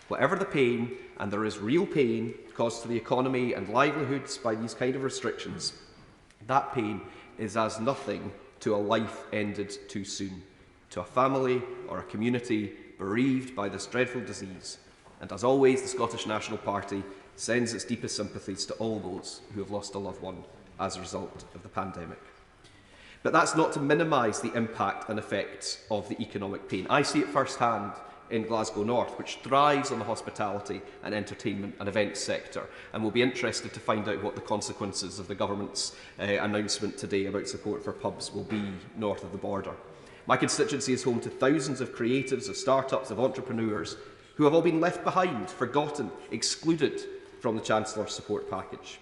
Whatever the pain, and there is real pain caused to the economy and livelihoods by these kind of restrictions, that pain is as nothing to a life ended too soon, to a family or a community bereaved by this dreadful disease. And as always, the Scottish National Party sends its deepest sympathies to all those who have lost a loved one as a result of the pandemic. But that's not to minimise the impact and effects of the economic pain. I see it firsthand in Glasgow North, which thrives on the hospitality and entertainment and events sector, and will be interested to find out what the consequences of the government's announcement today about support for pubs will be north of the border. My constituency is home to thousands of creatives, of start-ups, of entrepreneurs who have all been left behind, forgotten, excluded from the Chancellor's support package.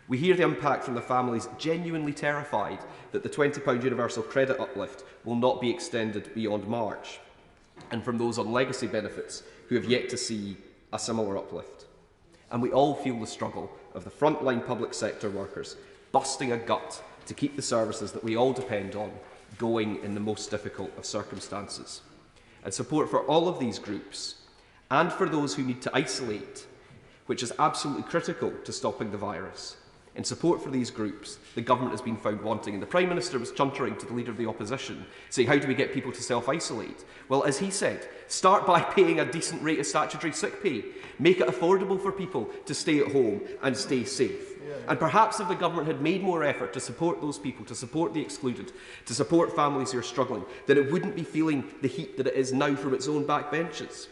We hear the impact from the families genuinely terrified that the £20 universal credit uplift will not be extended beyond March, and from those on legacy benefits who have yet to see a similar uplift. And we all feel the struggle of the frontline public sector workers busting a gut to keep the services that we all depend on going in the most difficult of circumstances. And support for all of these groups, and for those who need to isolate, which is absolutely critical to stopping the virus. In support for these groups, the government has been found wanting, and the Prime Minister was chuntering to the Leader of the Opposition, saying, how do we get people to self-isolate? Well, as he said, start by paying a decent rate of statutory sick pay. Make it affordable for people to stay at home and stay safe. And perhaps if the government had made more effort to support those people, to support the excluded, to support families who are struggling, then it wouldn't be feeling the heat that it is now from its own backbenches.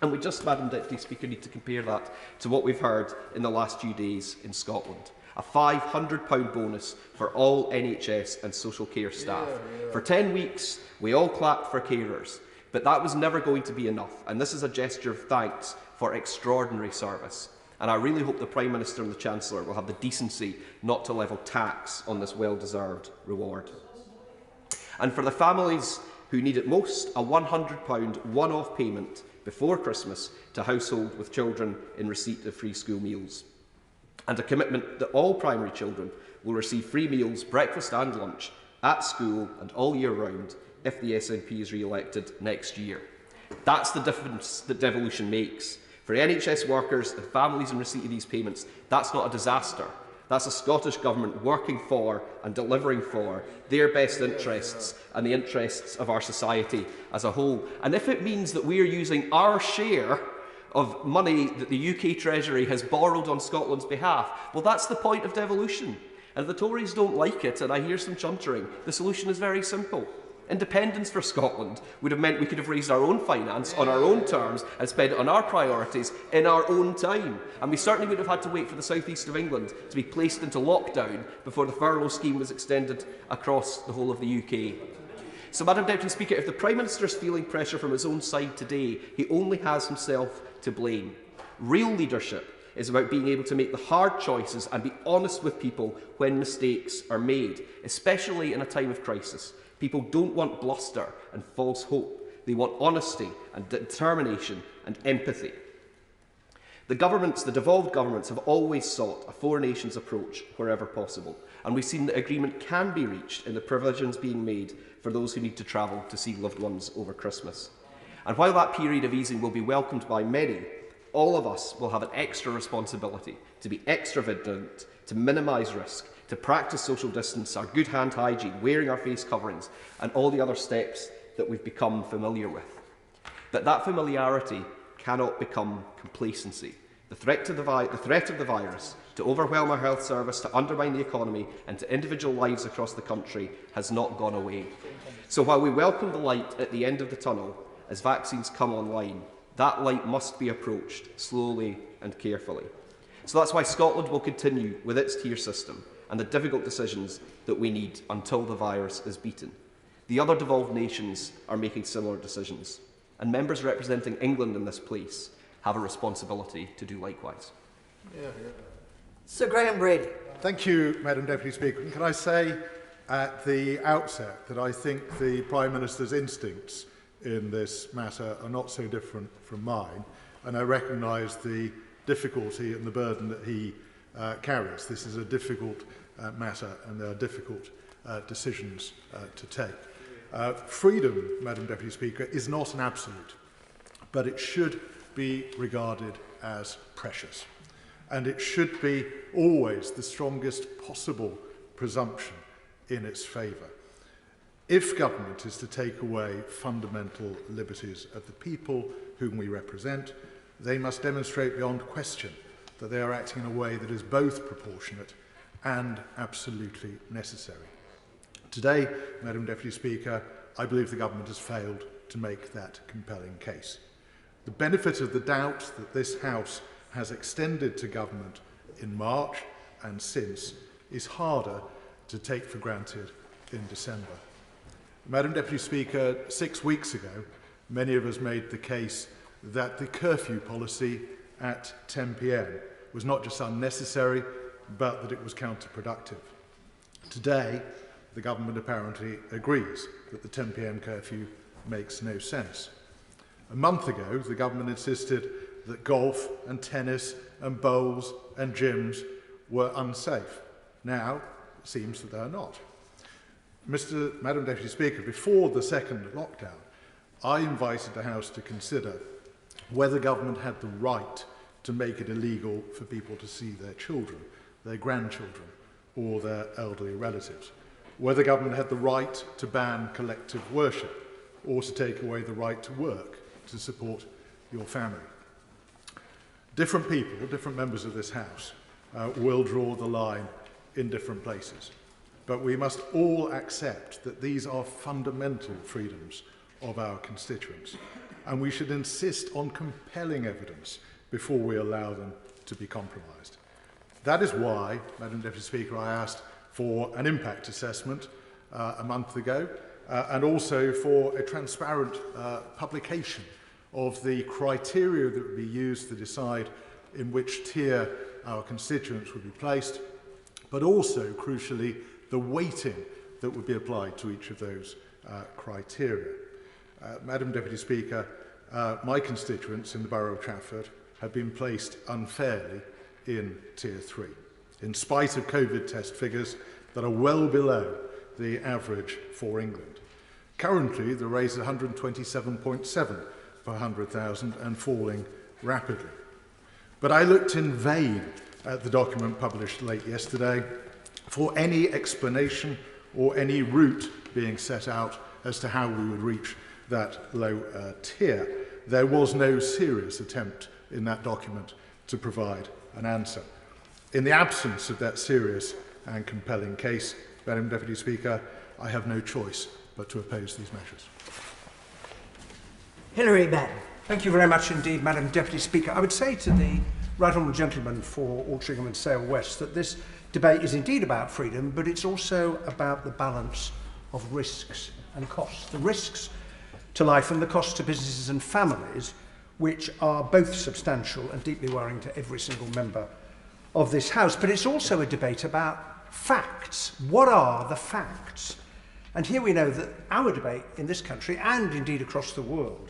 And we just, Madam Deputy Speaker, need to compare that to what we've heard in the last few days in Scotland. A £500 bonus for all NHS and social care staff. For 10 weeks, we all clapped for carers, but that was never going to be enough, and this is a gesture of thanks for extraordinary service. And I really hope the Prime Minister and the Chancellor will have the decency not to level tax on this well-deserved reward. And for the families who need it most, a £100 one-off payment before Christmas to households with children in receipt of free school meals. And a commitment that all primary children will receive free meals, breakfast and lunch, at school and all year round if the SNP is re-elected next year. That's the difference that devolution makes. For NHS workers and families in receipt of these payments, that's not a disaster. That's a Scottish Government working for and delivering for their best interests and the interests of our society as a whole. And if it means that we are using our share of money that the UK Treasury has borrowed on Scotland's behalf, well, that's the point of devolution. And if the Tories don't like it, and I hear some chuntering, the solution is very simple. Independence for Scotland would have meant we could have raised our own finance on our own terms and spent it on our priorities in our own time. And we certainly would have had to wait for the south east of England to be placed into lockdown before the furlough scheme was extended across the whole of the UK. So, Madam Deputy Speaker, if the Prime Minister is feeling pressure from his own side today, he only has himself to blame. Real leadership is about being able to make the hard choices and be honest with people when mistakes are made, especially in a time of crisis. People don't want bluster and false hope. They want honesty and determination and empathy. The devolved governments have always sought a four nations approach wherever possible, and we've seen that agreement can be reached in the provisions being made for those who need to travel to see loved ones over Christmas. And while that period of easing will be welcomed by many, all of us will have an extra responsibility to be extra vigilant, to minimise risk, to practice social distance, our good hand hygiene, wearing our face coverings, and all the other steps that we've become familiar with. But that familiarity cannot become complacency. The threat of the virus to overwhelm our health service, to undermine the economy and to individual lives across the country has not gone away. So while we welcome the light at the end of the tunnel as vaccines come online, that light must be approached slowly and carefully. So that's why Scotland will continue with its tier system and the difficult decisions that we need until the virus is beaten. The other devolved nations are making similar decisions, and members representing England in this place have a responsibility to do likewise. Sir Graham Brady. Thank you, Madam Deputy Speaker. And can I say at the outset that I think the Prime Minister's instincts in this matter are not so different from mine, and I recognise the difficulty and the burden that he carries. This is a difficult matter, and there are difficult decisions to take. Freedom, Madam Deputy Speaker, is not an absolute, but it should be regarded as precious. And it should be always the strongest possible presumption in its favour. If government is to take away fundamental liberties of the people whom we represent, they must demonstrate beyond question that they are acting in a way that is both proportionate and absolutely necessary. Today, Madam Deputy Speaker, I believe the government has failed to make that compelling case. The benefit of the doubt that this House has extended to government in March and since is harder to take for granted in December. Madam Deputy Speaker, 6 weeks ago, many of us made the case that the curfew policy at 10 p.m. was not just unnecessary, but that it was counterproductive. Today, the government apparently agrees that the 10 p.m. curfew makes no sense. A month ago, the government insisted that golf and tennis and bowls and gyms were unsafe. Now, it seems that they are not. Madam Deputy Speaker, before the second lockdown, I invited the House to consider whether government had the right to make it illegal for people to see their children, their grandchildren, or their elderly relatives. Whether government had the right to ban collective worship, or to take away the right to work, to support your family. Different people, different members of this House, will draw the line in different places. But we must all accept that these are fundamental freedoms of our constituents, and we should insist on compelling evidence before we allow them to be compromised. That is why, Madam Deputy Speaker, I asked for an impact assessment a month ago, and also for a transparent publication of the criteria that would be used to decide in which tier our constituents would be placed, but also, crucially, the weighting that would be applied to each of those criteria. Madam Deputy Speaker, my constituents in the Borough of Trafford have been placed unfairly in Tier 3, in spite of COVID test figures that are well below the average for England. Currently, the rate is 127.7 per 100,000 and falling rapidly. But I looked in vain at the document published late yesterday for any explanation or any route being set out as to how we would reach that low tier. There was no serious attempt in that document to provide an answer. In the absence of that serious and compelling case, Madam Deputy Speaker, I have no choice but to oppose these measures. Hilary Benn. Thank you very much indeed, Madam Deputy Speaker. I would say to the right honourable gentleman for Altrincham and Sale West that this debate is indeed about freedom, but it's also about the balance of risks and costs. The risks to life and the costs to businesses and families, which are both substantial and deeply worrying to every single member of this House. But it's also a debate about facts. What are the facts? And here we know that our debate in this country, and indeed across the world,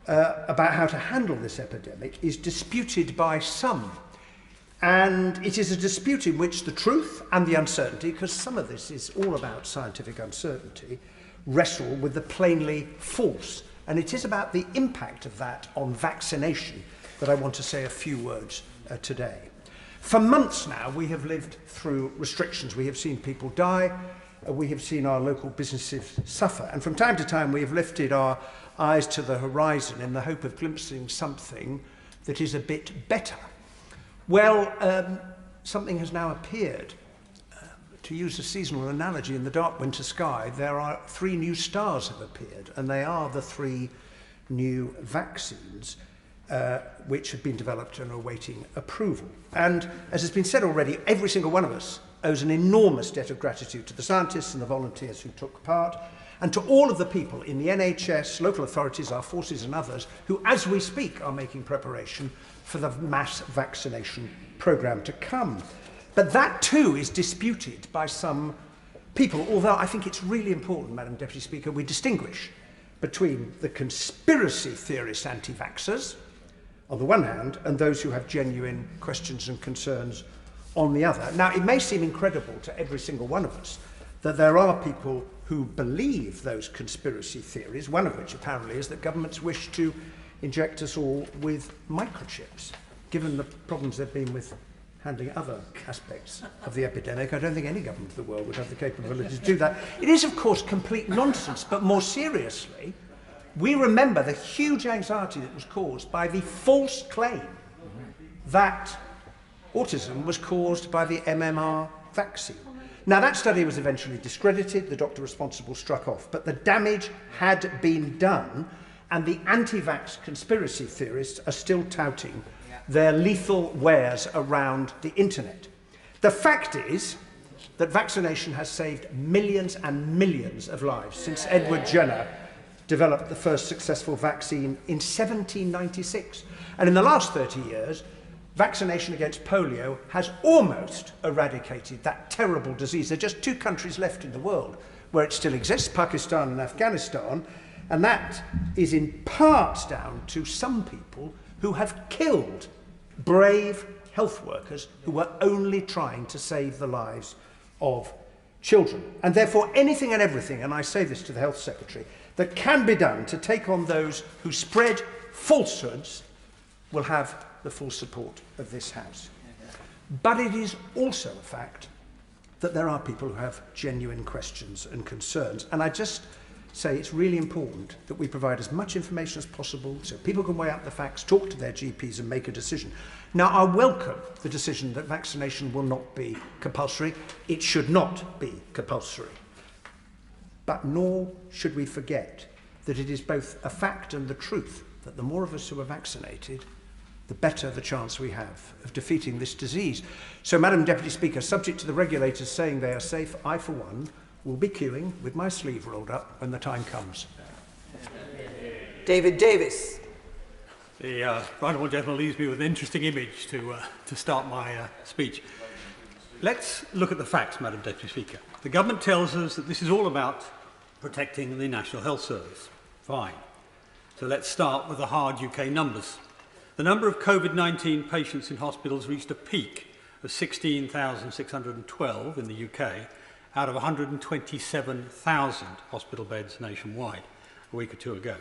about how to handle this epidemic is disputed by some. And it is a dispute in which the truth and the uncertainty, because some of this is all about scientific uncertainty, wrestle with the plainly false. And it is about the impact of that on vaccination that I want to say a few words today. For months now, we have lived through restrictions. We have seen people die. We have seen our local businesses suffer. And from time to time, we have lifted our eyes to the horizon in the hope of glimpsing something that is a bit better. Well, something has now appeared. To use a seasonal analogy, in the dark winter sky, there are 3 new stars have appeared, and they are the 3 new vaccines which have been developed and are awaiting approval. And as has been said already, every single one of us owes an enormous debt of gratitude to the scientists and the volunteers who took part, and to all of the people in the NHS, local authorities, our forces and others, who, as we speak, are making preparation for the mass vaccination programme to come. But that too is disputed by some people, although I think it's really important, Madam Deputy Speaker, we distinguish between the conspiracy theorist anti-vaxxers on the one hand and those who have genuine questions and concerns on the other. Now, it may seem incredible to every single one of us that there are people who believe those conspiracy theories, one of which apparently is that governments wish to inject us all with microchips. Given the problems there have been with handling other aspects of the epidemic, I don't think any government of the world would have the capability to do that. It is, of course, complete nonsense, but more seriously, we remember the huge anxiety that was caused by the false claim that autism was caused by the MMR vaccine. Now, that study was eventually discredited, the doctor responsible struck off, but the damage had been done, and the anti-vax conspiracy theorists are still touting their lethal wares around the internet. The fact is that vaccination has saved millions and millions of lives since Edward Jenner developed the first successful vaccine in 1796. And in the last 30 years, vaccination against polio has almost eradicated that terrible disease. There are just 2 countries left in the world where it still exists, Pakistan and Afghanistan, and that is in part down to some people who have killed brave health workers who were only trying to save the lives of children. And therefore anything and everything, and I say this to the Health Secretary, that can be done to take on those who spread falsehoods will have the full support of this House. But it is also a fact that there are people who have genuine questions and concerns, and I just say it's really important that we provide as much information as possible so people can weigh up the facts, talk to their GPs and make a decision. Now, I welcome the decision that vaccination will not be compulsory. It should not be compulsory. But nor should we forget that it is both a fact and the truth that the more of us who are vaccinated, the better the chance we have of defeating this disease. So, Madam Deputy Speaker, subject to the regulators saying they are safe, I, for one, will be queuing with my sleeve rolled up when the time comes. David Davis. The right honourable gentleman leaves me with an interesting image to start my speech. Let's look at the facts, Madam Deputy Speaker. The government tells us that this is all about protecting the National Health Service. Fine. So let's start with the hard UK numbers. The number of COVID-19 patients in hospitals reached a peak of 16,612 in the UK out of 127,000 hospital beds nationwide a week or 2 ago.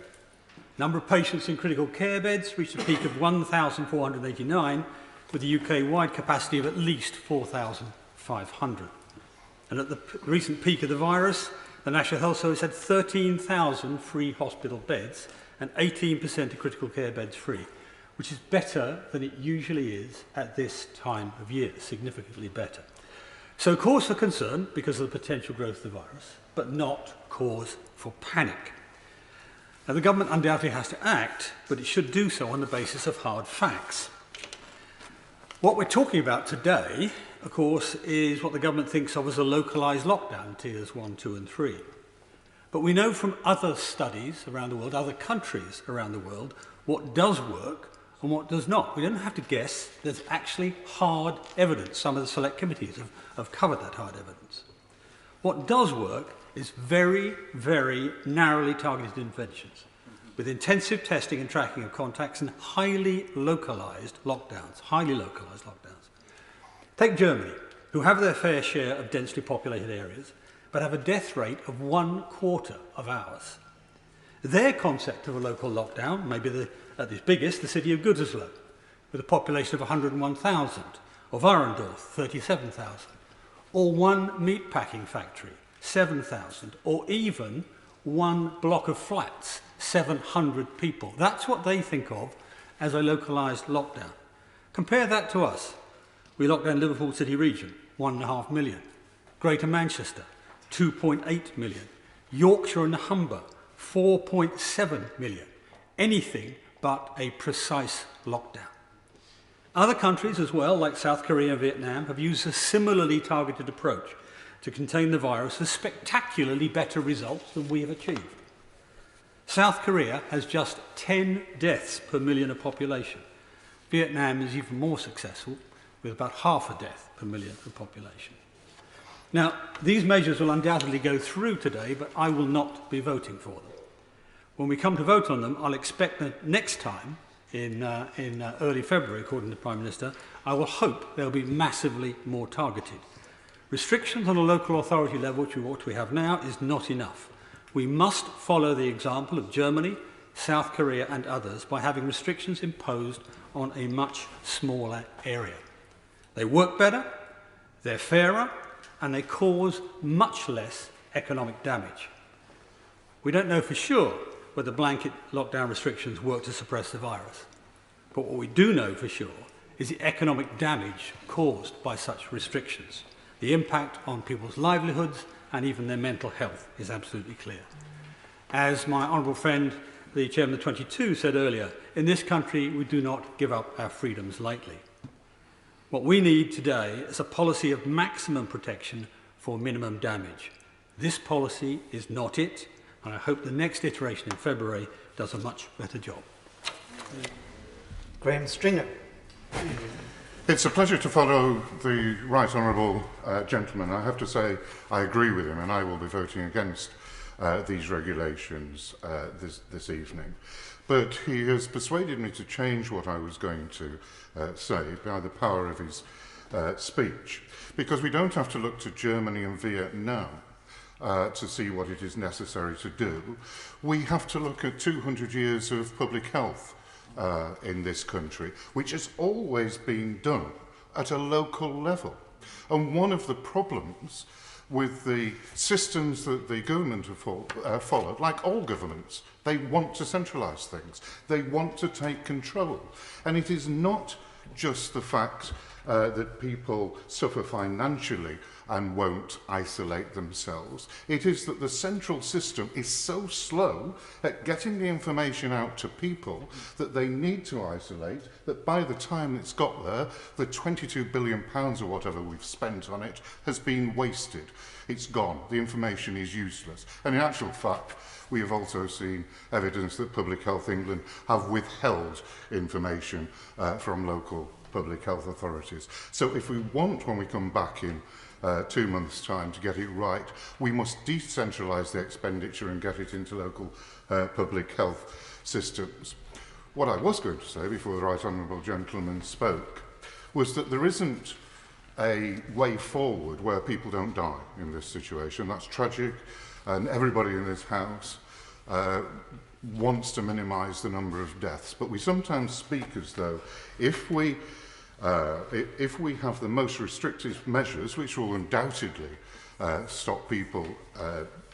Number of patients in critical care beds reached a peak of 1,489 with a UK-wide capacity of at least 4,500. And at the recent peak of the virus, the National Health Service had 13,000 free hospital beds and 18% of critical care beds free, which is better than it usually is at this time of year, significantly better. So cause for concern because of the potential growth of the virus, but not cause for panic. Now, the government undoubtedly has to act, but it should do so on the basis of hard facts. What we're talking about today, of course, is what the government thinks of as a localised lockdown, tiers 1, 2 and 3. But we know from other studies around the world, other countries around the world, what does work and what does not. We don't have to guess. There's actually hard evidence. Some of the select committees have covered that hard evidence. What does work is very, very narrowly targeted interventions with intensive testing and tracking of contacts and highly localised lockdowns. Take Germany, who have their fair share of densely populated areas, but have a death rate of 1/4 of ours. Their concept of a local lockdown may be at its biggest, the city of Gütersloh, with a population of 101,000, or Warendorf, 37,000, or one meatpacking factory, 7,000, or even one block of flats, 700 people. That's what they think of as a localised lockdown. Compare that to us. We locked down Liverpool City region, 1.5 million. Greater Manchester, 2.8 million. Yorkshire and Humber, 4.7 million. Anything but a precise lockdown. Other countries as well, like South Korea and Vietnam, have used a similarly targeted approach to contain the virus with spectacularly better results than we have achieved. South Korea has just 10 deaths per million of population. Vietnam is even more successful, with about half a death per million of population. Now, these measures will undoubtedly go through today, but I will not be voting for them. When we come to vote on them, I'll expect that next time, in early February, according to the Prime Minister, I will hope they'll be massively more targeted. Restrictions on a local authority level, which we have now, is not enough. We must follow the example of Germany, South Korea and others by having restrictions imposed on a much smaller area. They work better, they're fairer, and they cause much less economic damage. We don't know for sure whether blanket lockdown restrictions work to suppress the virus. But what we do know for sure is the economic damage caused by such restrictions. The impact on people's livelihoods and even their mental health is absolutely clear. As my honourable friend, the chairman of the 22, said earlier, in this country we do not give up our freedoms lightly. What we need today is a policy of maximum protection for minimum damage. This policy is not it, and I hope the next iteration in February does a much better job. Graham Stringer. It's a pleasure to follow the right honourable gentleman. I have to say I agree with him, and I will be voting against these regulations this evening. But he has persuaded me to change what I was going to say by the power of his speech, because we don't have to look to Germany and Vietnam to see what it is necessary to do. We have to look at 200 years of public health in this country, which has always been done at a local level. And one of the problems with the systems that the government have followed, like all governments, they want to centralise things. They want to take control. And it is not just the fact that people suffer financially and won't isolate themselves. It is that the central system is so slow at getting the information out to people that they need to isolate, that by the time it's got there, the £22 billion or whatever we've spent on it has been wasted. It's gone. The information is useless. And in actual fact, we have also seen evidence that Public Health England have withheld information from local public health authorities. So if we want, when we come back in 2 months' time, to get it right, we must decentralise the expenditure and get it into local public health systems. What I was going to say before the right honourable gentleman spoke was that there isn't a way forward where people don't die in this situation. That's tragic, and everybody in this House wants to minimise the number of deaths. But we sometimes speak as though if we have the most restrictive measures, which will undoubtedly stop people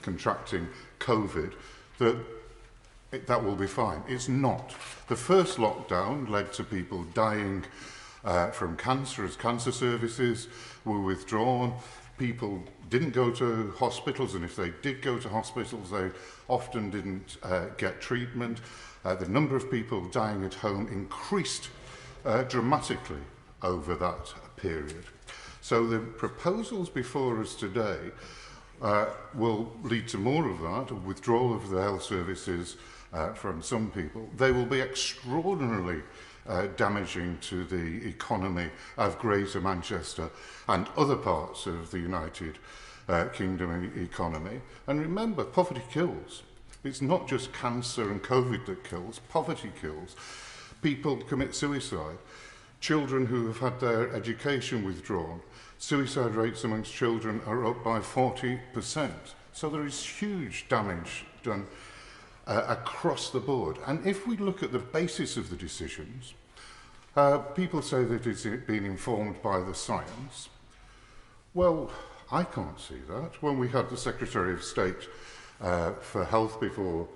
contracting COVID, that will be fine. It's not. The first lockdown led to people dying from cancer as cancer services were withdrawn. People didn't go to hospitals, and if they did go to hospitals, they often didn't get treatment. The number of people dying at home increased dramatically over that period. So the proposals before us today will lead to more of that, a withdrawal of the health services from some people. They will be extraordinarily damaging to the economy of Greater Manchester and other parts of the United Kingdom economy. And remember, poverty kills. It's not just cancer and COVID that kills, poverty kills. People commit suicide. Children who have had their education withdrawn, suicide rates amongst children are up by 40%. So there is huge damage done across the board. And if we look at the basis of the decisions, people say that it's been informed by the science. Well, I can't see that. When we had the Secretary of State for Health before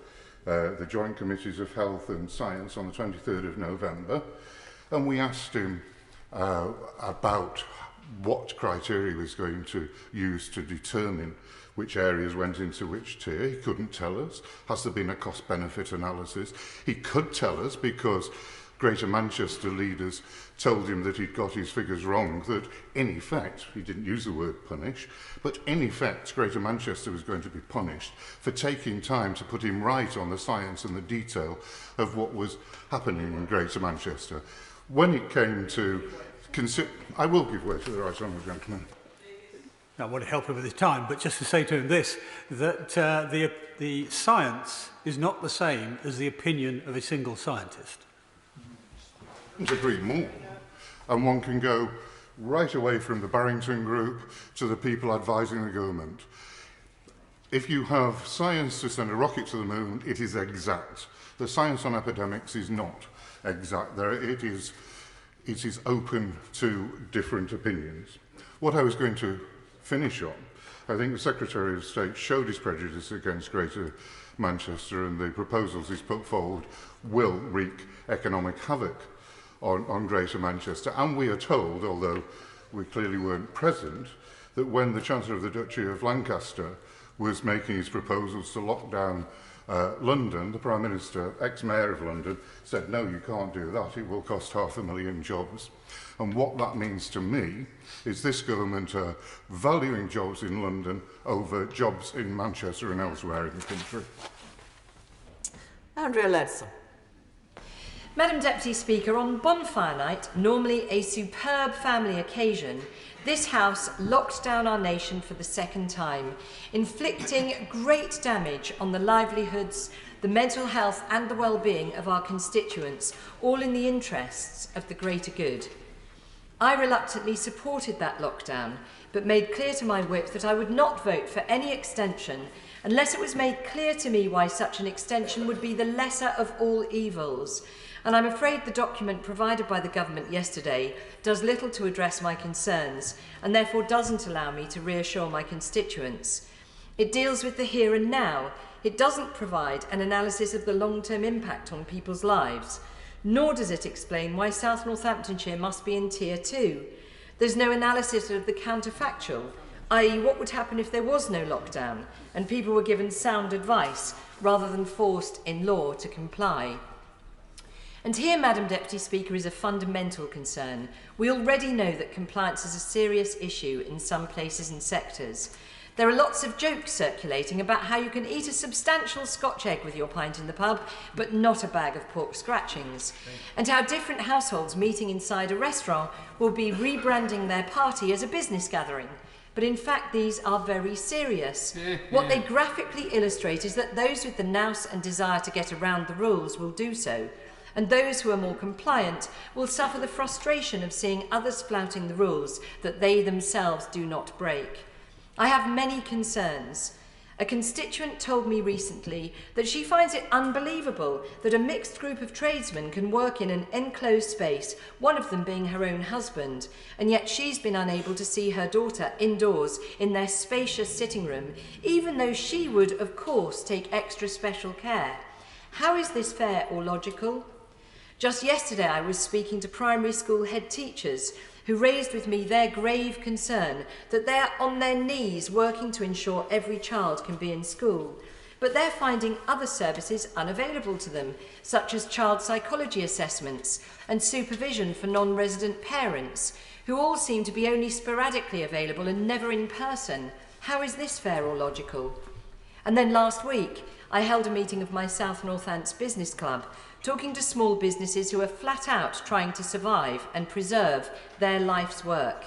the Joint Committees of Health and Science on the 23rd of November, and we asked him about what criteria he was going to use to determine which areas went into which tier. He couldn't tell us. Has there been a cost-benefit analysis? He could tell us because Greater Manchester leaders told him that he'd got his figures wrong, that in effect, he didn't use the word punish, but in effect, Greater Manchester was going to be punished for taking time to put him right on the science and the detail of what was happening in Greater Manchester. When it came to I will give way to the right honourable gentleman. I want to help him with his time, but just to say to him this, that the science is not the same as the opinion of a single scientist. I couldn't agree more. And one can go right away from the Barrington Group to the people advising the government. If you have science to send a rocket to the moon, it is exact. The science on epidemics is not exact. It is open to different opinions. What I was going to finish on, I think the Secretary of State showed his prejudice against Greater Manchester, and the proposals he's put forward will wreak economic havoc on Greater Manchester. And we are told, although we clearly weren't present, that when the Chancellor of the Duchy of Lancaster was making his proposals to lock down London, the Prime Minister, ex-Mayor of London, said, no, you can't do that, it will cost 500,000 jobs. And what that means to me is this government are valuing jobs in London over jobs in Manchester and elsewhere in the country. Andrea Leadsom. Madam Deputy Speaker, on Bonfire Night, normally a superb family occasion, this House locked down our nation for the second time, inflicting great damage on the livelihoods, the mental health and the well-being of our constituents, all in the interests of the greater good. I reluctantly supported that lockdown, but made clear to my whip that I would not vote for any extension unless it was made clear to me why such an extension would be the lesser of all evils. And I'm afraid the document provided by the government yesterday does little to address my concerns and therefore doesn't allow me to reassure my constituents. It deals with the here and now. It doesn't provide an analysis of the long-term impact on people's lives, nor does it explain why South Northamptonshire must be in Tier 2. There's no analysis of the counterfactual, i.e. what would happen if there was no lockdown and people were given sound advice rather than forced in law to comply. And here, Madam Deputy Speaker, is a fundamental concern. We already know that compliance is a serious issue in some places and sectors. There are lots of jokes circulating about how you can eat a substantial Scotch egg with your pint in the pub, but not a bag of pork scratchings. And how different households meeting inside a restaurant will be rebranding their party as a business gathering. But in fact, these are very serious. What they graphically illustrate is that those with the nous and desire to get around the rules will do so, and those who are more compliant will suffer the frustration of seeing others flouting the rules that they themselves do not break. I have many concerns. A constituent told me recently that she finds it unbelievable that a mixed group of tradesmen can work in an enclosed space, one of them being her own husband, and yet she's been unable to see her daughter indoors in their spacious sitting room, even though she would, of course, take extra special care. How is this fair or logical? Just yesterday I was speaking to primary school head teachers who raised with me their grave concern that they are on their knees working to ensure every child can be in school, but they're finding other services unavailable to them, such as child psychology assessments and supervision for non-resident parents, who all seem to be only sporadically available and never in person. How is this fair or logical? And then last week, I held a meeting of my South Northants Business Club, talking to small businesses who are flat out trying to survive and preserve their life's work.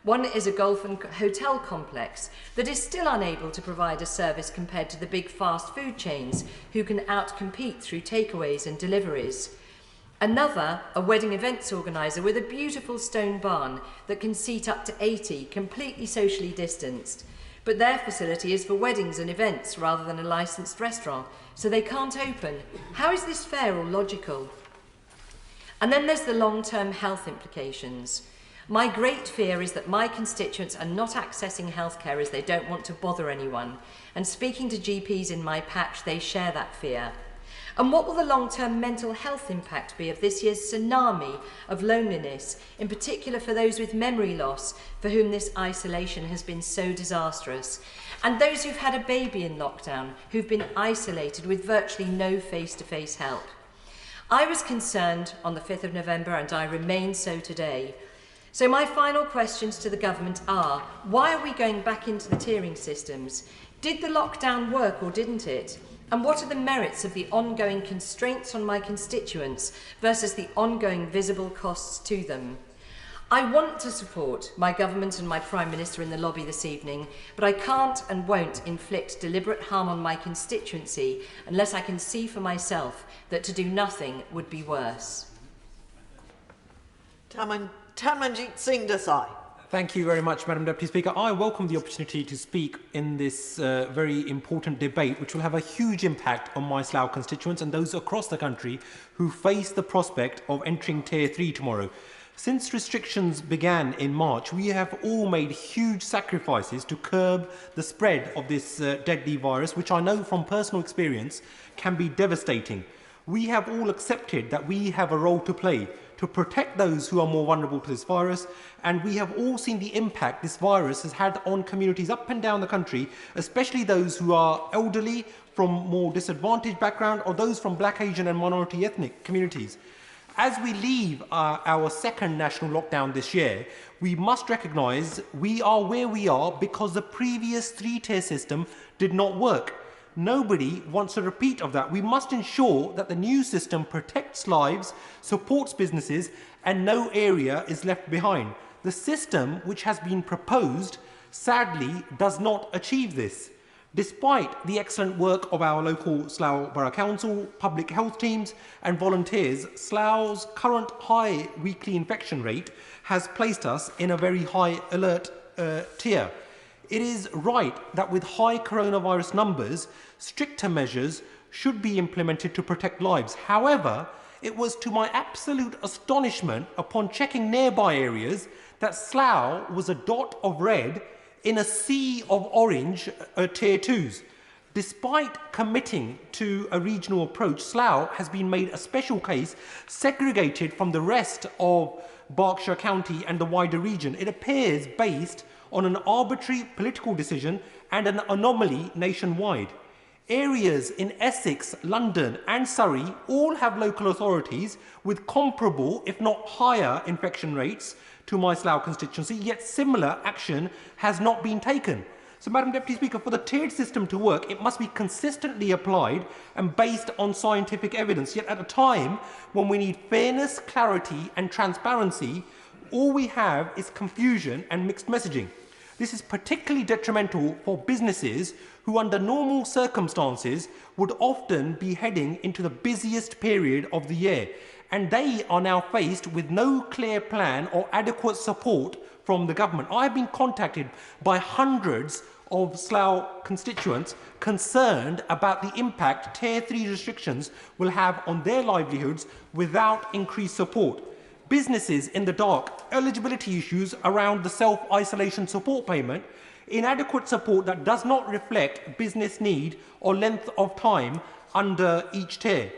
One is a golf and hotel complex that is still unable to provide a service compared to the big fast food chains who can outcompete through takeaways and deliveries. Another, a wedding events organiser with a beautiful stone barn that can seat up to 80, completely socially distanced. But their facility is for weddings and events rather than a licensed restaurant, so they can't open. How is this fair or logical? And then there's the long-term health implications. My great fear is that my constituents are not accessing healthcare as they don't want to bother anyone, and speaking to GPs in my patch, they share that fear. And what will the long-term mental health impact be of this year's tsunami of loneliness, in particular for those with memory loss, for whom this isolation has been so disastrous, and those who've had a baby in lockdown, who've been isolated with virtually no face-to-face help? I was concerned on the 5th of November, and I remain so today. So my final questions to the government are, why are we going back into the tiering systems? Did the lockdown work or didn't it? And what are the merits of the ongoing constraints on my constituents versus the ongoing visible costs to them? I want to support my government and my Prime Minister in the lobby this evening, but I can't and won't inflict deliberate harm on my constituency unless I can see for myself that to do nothing would be worse. Tanmanjeet Singh Desai. Thank you very much, Madam Deputy Speaker. I welcome the opportunity to speak in this very important debate, which will have a huge impact on my Slough constituents and those across the country who face the prospect of entering Tier 3 tomorrow. Since restrictions began in March, we have all made huge sacrifices to curb the spread of this deadly virus, which I know from personal experience can be devastating. We have all accepted that we have a role to play to protect those who are more vulnerable to this virus, and we have all seen the impact this virus has had on communities up and down the country, especially those who are elderly, from more disadvantaged background, or those from Black, Asian and minority ethnic communities. As we leave our second national lockdown this year, we must recognise we are where we are because the previous three-tier system did not work. Nobody wants a repeat of that. We must ensure that the new system protects lives, supports businesses, and no area is left behind. The system which has been proposed, sadly, does not achieve this. Despite the excellent work of our local Slough Borough Council, public health teams and volunteers, Slough's current high weekly infection rate has placed us in a very high alert tier. It is right that with high coronavirus numbers, stricter measures should be implemented to protect lives. However, it was to my absolute astonishment upon checking nearby areas that Slough was a dot of red in a sea of orange tier 2s. Despite committing to a regional approach, Slough has been made a special case, segregated from the rest of Berkshire County and the wider region. It appears based on an arbitrary political decision and an anomaly nationwide. Areas in Essex, London and Surrey all have local authorities with comparable, if not higher, infection rates to my Slough constituency, yet similar action has not been taken. So, Madam Deputy Speaker, for the tiered system to work, it must be consistently applied and based on scientific evidence. Yet at a time when we need fairness, clarity and transparency, all we have is confusion and mixed messaging. This is particularly detrimental for businesses who under normal circumstances would often be heading into the busiest period of the year, and they are now faced with no clear plan or adequate support from the government. I have been contacted by hundreds of Slough constituents concerned about the impact Tier 3 restrictions will have on their livelihoods without increased support. Businesses in the dark, eligibility issues around the self-isolation support payment, inadequate support that does not reflect business need or length of time under each tier.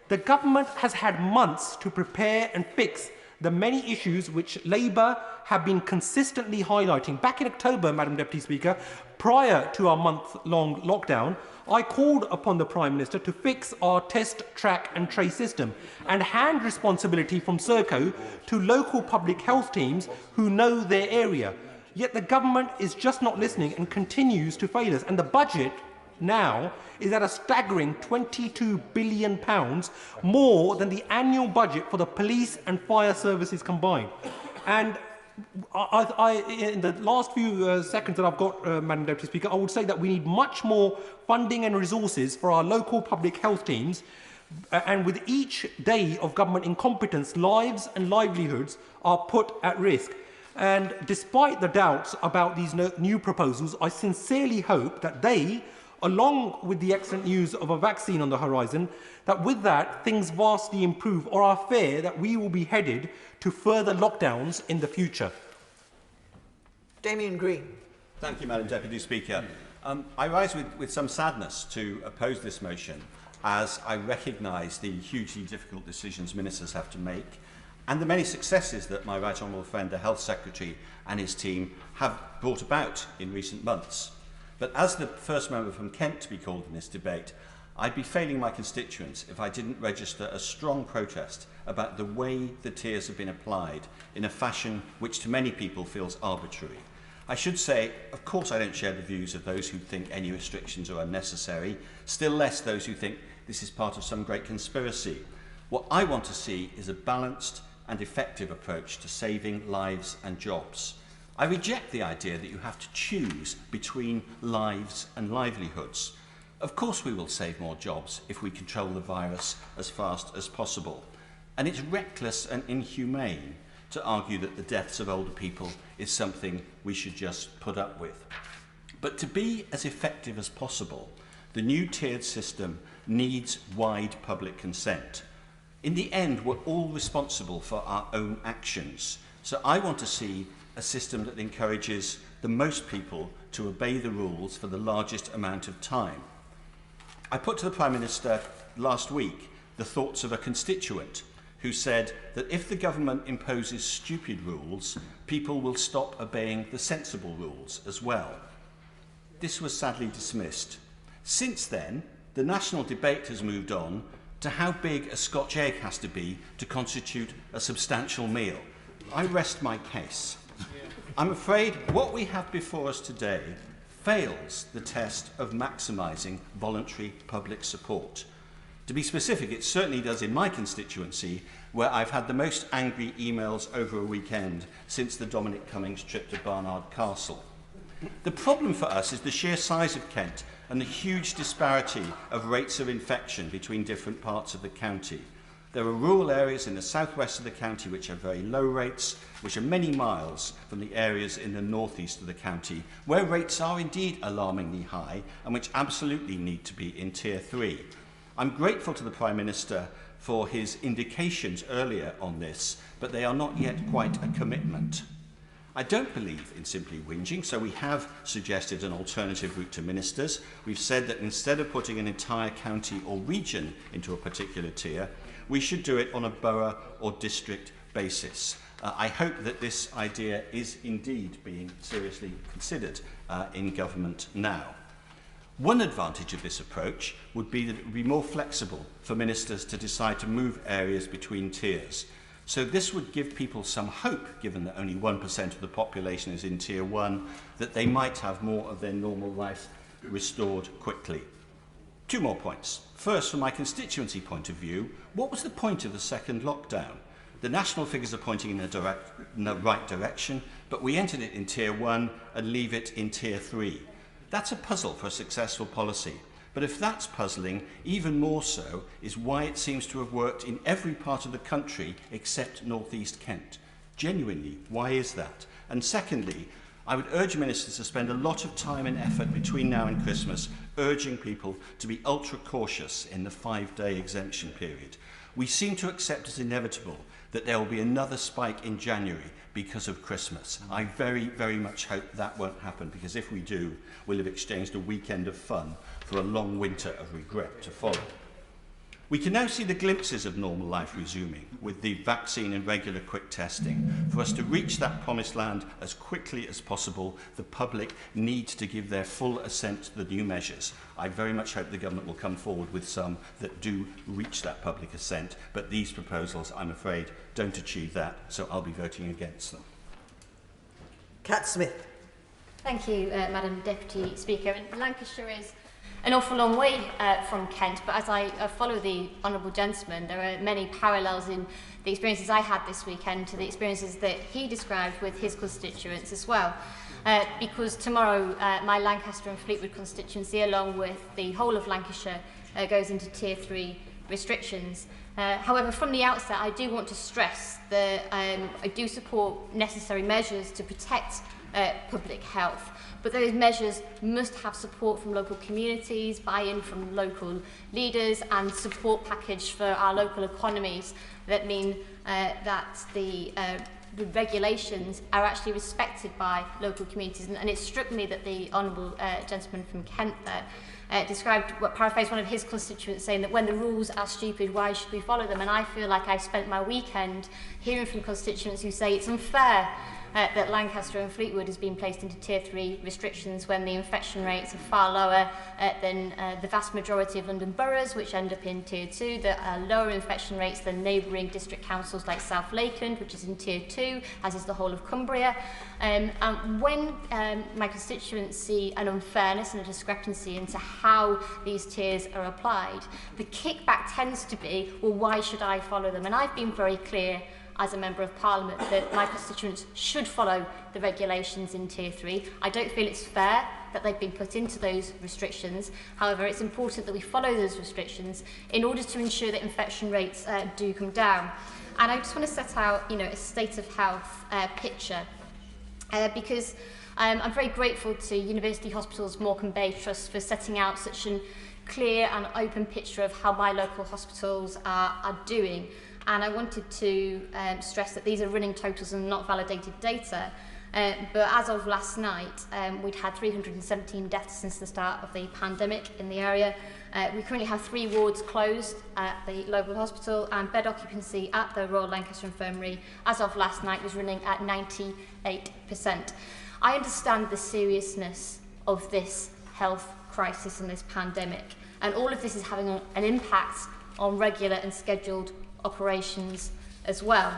The government has had months to prepare and fix the many issues which Labour have been consistently highlighting. Back in October, Madam Deputy Speaker, prior to our month-long lockdown, I called upon the Prime Minister to fix our test, track and trace system and hand responsibility from Serco to local public health teams who know their area. Yet the government is just not listening and continues to fail us. And the budget now is at a staggering £22 billion, more than the annual budget for the police and fire services combined. And in the last few seconds that I've got, Madam Deputy Speaker, I would say that we need much more funding and resources for our local public health teams. And with each day of government incompetence, lives and livelihoods are put at risk. And despite the doubts about these new proposals, I sincerely hope that they, along with the excellent news of a vaccine on the horizon, that with that things vastly improve, or are fair that we will be headed to further lockdowns in the future. Damien Green. Thank you, Madam Deputy Speaker. I rise with some sadness to oppose this motion. as I recognise the hugely difficult decisions ministers have to make and the many successes that my right honourable friend, the Health Secretary and his team have brought about in recent months. But as the first member from Kent to be called in this debate, I'd be failing my constituents if I didn't register a strong protest about the way the tiers have been applied in a fashion which to many people feels arbitrary. I should say, of course I don't share the views of those who think any restrictions are unnecessary, still less those who think this is part of some great conspiracy. What I want to see is a balanced and effective approach to saving lives and jobs. I reject the idea that you have to choose between lives and livelihoods. Of course we will save more jobs if we control the virus as fast as possible. And it's reckless and inhumane to argue that the deaths of older people is something we should just put up with. But to be as effective as possible, the new tiered system needs wide public consent. In the end, we're all responsible for our own actions. So I want to see a system that encourages the most people to obey the rules for the largest amount of time. I put to the Prime Minister last week the thoughts of a constituent who said that if the government imposes stupid rules, people will stop obeying the sensible rules as well. This was sadly dismissed. Since then, the national debate has moved on to how big a Scotch egg has to be to constitute a substantial meal. I rest my case. I'm afraid what we have before us today fails the test of maximising voluntary public support. To be specific, it certainly does in my constituency, where I've had the most angry emails over a weekend since the Dominic Cummings trip to Barnard Castle. The problem for us is the sheer size of Kent and the huge disparity of rates of infection between different parts of the county. There are rural areas in the southwest of the county which have very low rates, which are many miles from the areas in the northeast of the county, where rates are indeed alarmingly high and which absolutely need to be in Tier 3. I'm grateful to the Prime Minister for his indications earlier on this, but they are not yet quite a commitment. I don't believe in simply whinging, so we have suggested an alternative route to ministers. We've said that instead of putting an entire county or region into a particular tier, we should do it on a borough or district basis. I hope that this idea is indeed being seriously considered in government now. One advantage of this approach would be that it would be more flexible for ministers to decide to move areas between tiers. So this would give people some hope, given that only 1% of the population is in Tier 1, that they might have more of their normal life restored quickly. Two more points. First, from my constituency point of view, what was the point of the second lockdown? The national figures are pointing in the right direction, but we entered it in Tier 1 and leave it in Tier 3. That's a puzzle for a successful policy. But if that's puzzling, even more so is why it seems to have worked in every part of the country except North East Kent. Genuinely, why is that? And secondly, I would urge ministers to spend a lot of time and effort between now and Christmas urging people to be ultra cautious in the 5-day exemption period. We seem to accept as inevitable that there will be another spike in January because of Christmas. I very, very much hope that won't happen, because if we do, we'll have exchanged a weekend of fun for a long winter of regret to follow. We can now see the glimpses of normal life resuming with the vaccine and regular quick testing. For us to reach that promised land as quickly as possible, the public need to give their full assent to the new measures. I very much hope the government will come forward with some that do reach that public assent, but these proposals, I'm afraid, don't achieve that, so I'll be voting against them. Cat Smith. Thank you, Madam Deputy Speaker. And Lancashire is an awful long way from Kent, but as I follow the Honourable Gentleman, there are many parallels in the experiences I had this weekend to the experiences that he described with his constituents as well. Because tomorrow my Lancaster and Fleetwood constituency, along with the whole of Lancashire, goes into Tier 3 restrictions. However, from the outset, I do want to stress that I do support necessary measures to protect public health. But those measures must have support from local communities, buy-in from local leaders, and support package for our local economies that mean that the regulations are actually respected by local communities. And it struck me that the Honourable Gentleman from Kent there described, paraphrased one of his constituents saying that when the rules are stupid, why should we follow them? And I feel like I've spent my weekend hearing from constituents who say it's unfair that Lancaster and Fleetwood has been placed into Tier 3 restrictions when the infection rates are far lower than the vast majority of London boroughs, which end up in Tier 2, that are lower infection rates than neighbouring district councils like South Lakeland, which is in Tier 2, as is the whole of Cumbria. And when my constituents see an unfairness and a discrepancy into how these tiers are applied, the kickback tends to be, well, why should I follow them? And I've been very clear as a Member of Parliament that my constituents should follow the regulations in Tier 3. I don't feel it's fair that they've been put into those restrictions. However, it's important that we follow those restrictions in order to ensure that infection rates do come down. And I just want to set out, a state of health picture because I'm very grateful to University Hospitals Morecambe Bay Trust for setting out such a clear and open picture of how my local hospitals are doing. And I wanted to stress that these are running totals and not validated data. But as of last night, we'd had 317 deaths since the start of the pandemic in the area. We currently have 3 wards closed at the local hospital, and bed occupancy at the Royal Lancaster Infirmary as of last night was running at 98%. I understand the seriousness of this health crisis and this pandemic, and all of this is having an impact on regular and scheduled operations as well.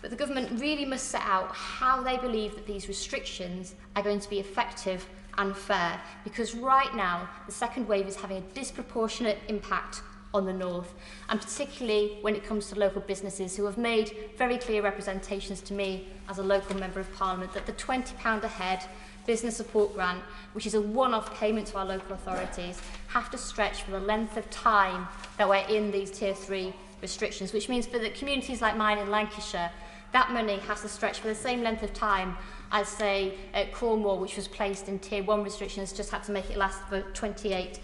But the government really must set out how they believe that these restrictions are going to be effective and fair, because right now the second wave is having a disproportionate impact on the north, and particularly when it comes to local businesses who have made very clear representations to me as a local Member of Parliament that the £20 a head business support grant, which is a one-off payment to our local authorities, have to stretch for the length of time that we're in these Tier 3 restrictions, which means for the communities like mine in Lancashire, that money has to stretch for the same length of time as, say, Cornwall, which was placed in Tier 1 restrictions, just had to make it last for 28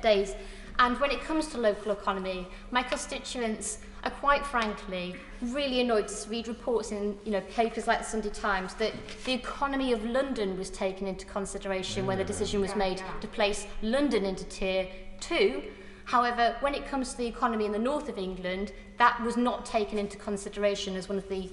days. And when it comes to local economy, my constituents are quite frankly really annoyed to read reports in papers like the Sunday Times that the economy of London was taken into consideration when the decision was made to place London into Tier 2. However, when it comes to the economy in the north of England, that was not taken into consideration as one of the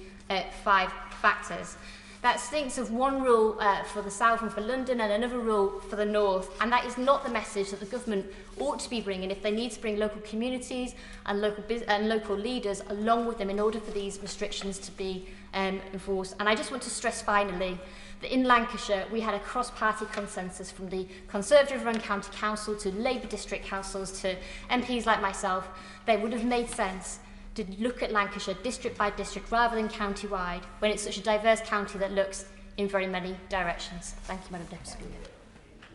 5 factors. That stinks of one rule for the south and for London and another rule for the north, and that is not the message that the government ought to be bringing if they need to bring local communities and local leaders along with them in order for these restrictions to be enforced. And I just want to stress finally that in Lancashire we had a cross-party consensus from the Conservative-run county council to Labour district councils to MPs like myself. They would have made sense to look at Lancashire district by district rather than county-wide when it's such a diverse county that looks in very many directions. Thank you, Madam Deputy Speaker.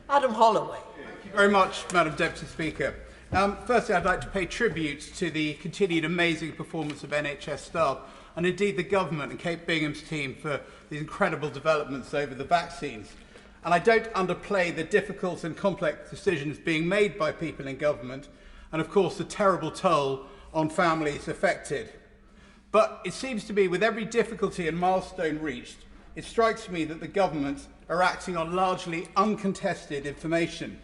Adam Holloway. Thank you very much, Madam Deputy Speaker. Firstly, I'd like to pay tribute to the continued amazing performance of NHS staff and indeed the government and Kate Bingham's team for these incredible developments over the vaccines. And I don't underplay the difficult and complex decisions being made by people in government and, of course, the terrible toll on families affected. But it seems to be with every difficulty and milestone reached, it strikes me that the government are acting on largely uncontested information.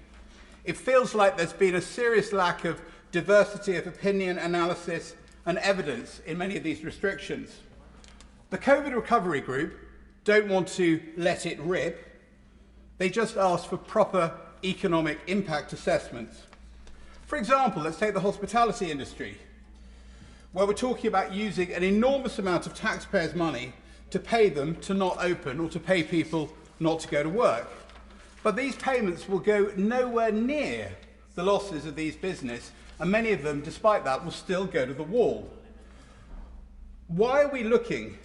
It feels like there's been a serious lack of diversity of opinion, analysis and evidence in many of these restrictions. The COVID Recovery Group don't want to let it rip. They just ask for proper economic impact assessments. For example, let's take the hospitality industry, where we're talking about using an enormous amount of taxpayers' money to pay them to not open or to pay people not to go to work. But these payments will go nowhere near the losses of these businesses, and many of them, despite that, will still go to the wall. Why are we looking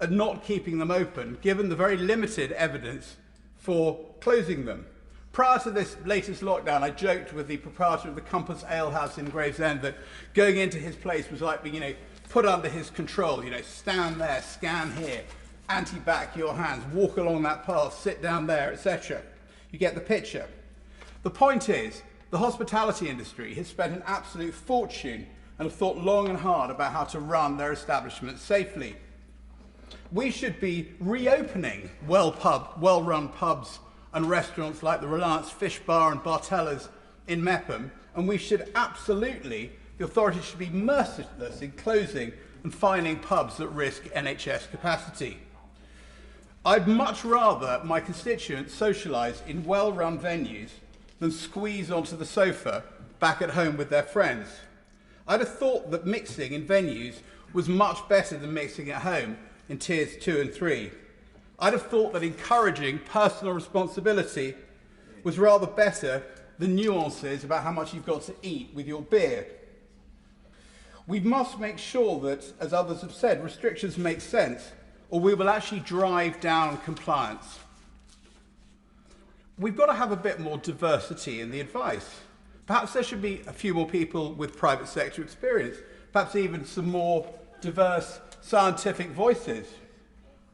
at not keeping them open, given the very limited evidence for closing them? Prior to this latest lockdown, I joked with the proprietor of the Compass Ale House in Gravesend that going into his place was like being, put under his control. Stand there, scan here, anti-back your hands, walk along that path, sit down there, etc. You get the picture. The point is, the hospitality industry has spent an absolute fortune and have thought long and hard about how to run their establishments safely. We should be reopening well-run pubs and restaurants like the Reliance Fish Bar and Bartella's in Mepham, and we should absolutely, the authorities should be merciless in closing and fining pubs that risk NHS capacity. I'd much rather my constituents socialise in well-run venues than squeeze onto the sofa back at home with their friends. I'd have thought that mixing in venues was much better than mixing at home in tiers 2 and 3. I'd have thought that encouraging personal responsibility was rather better than nuances about how much you've got to eat with your beer. We must make sure that, as others have said, restrictions make sense, or we will actually drive down compliance. We've got to have a bit more diversity in the advice. Perhaps there should be a few more people with private sector experience, perhaps even some more diverse scientific voices.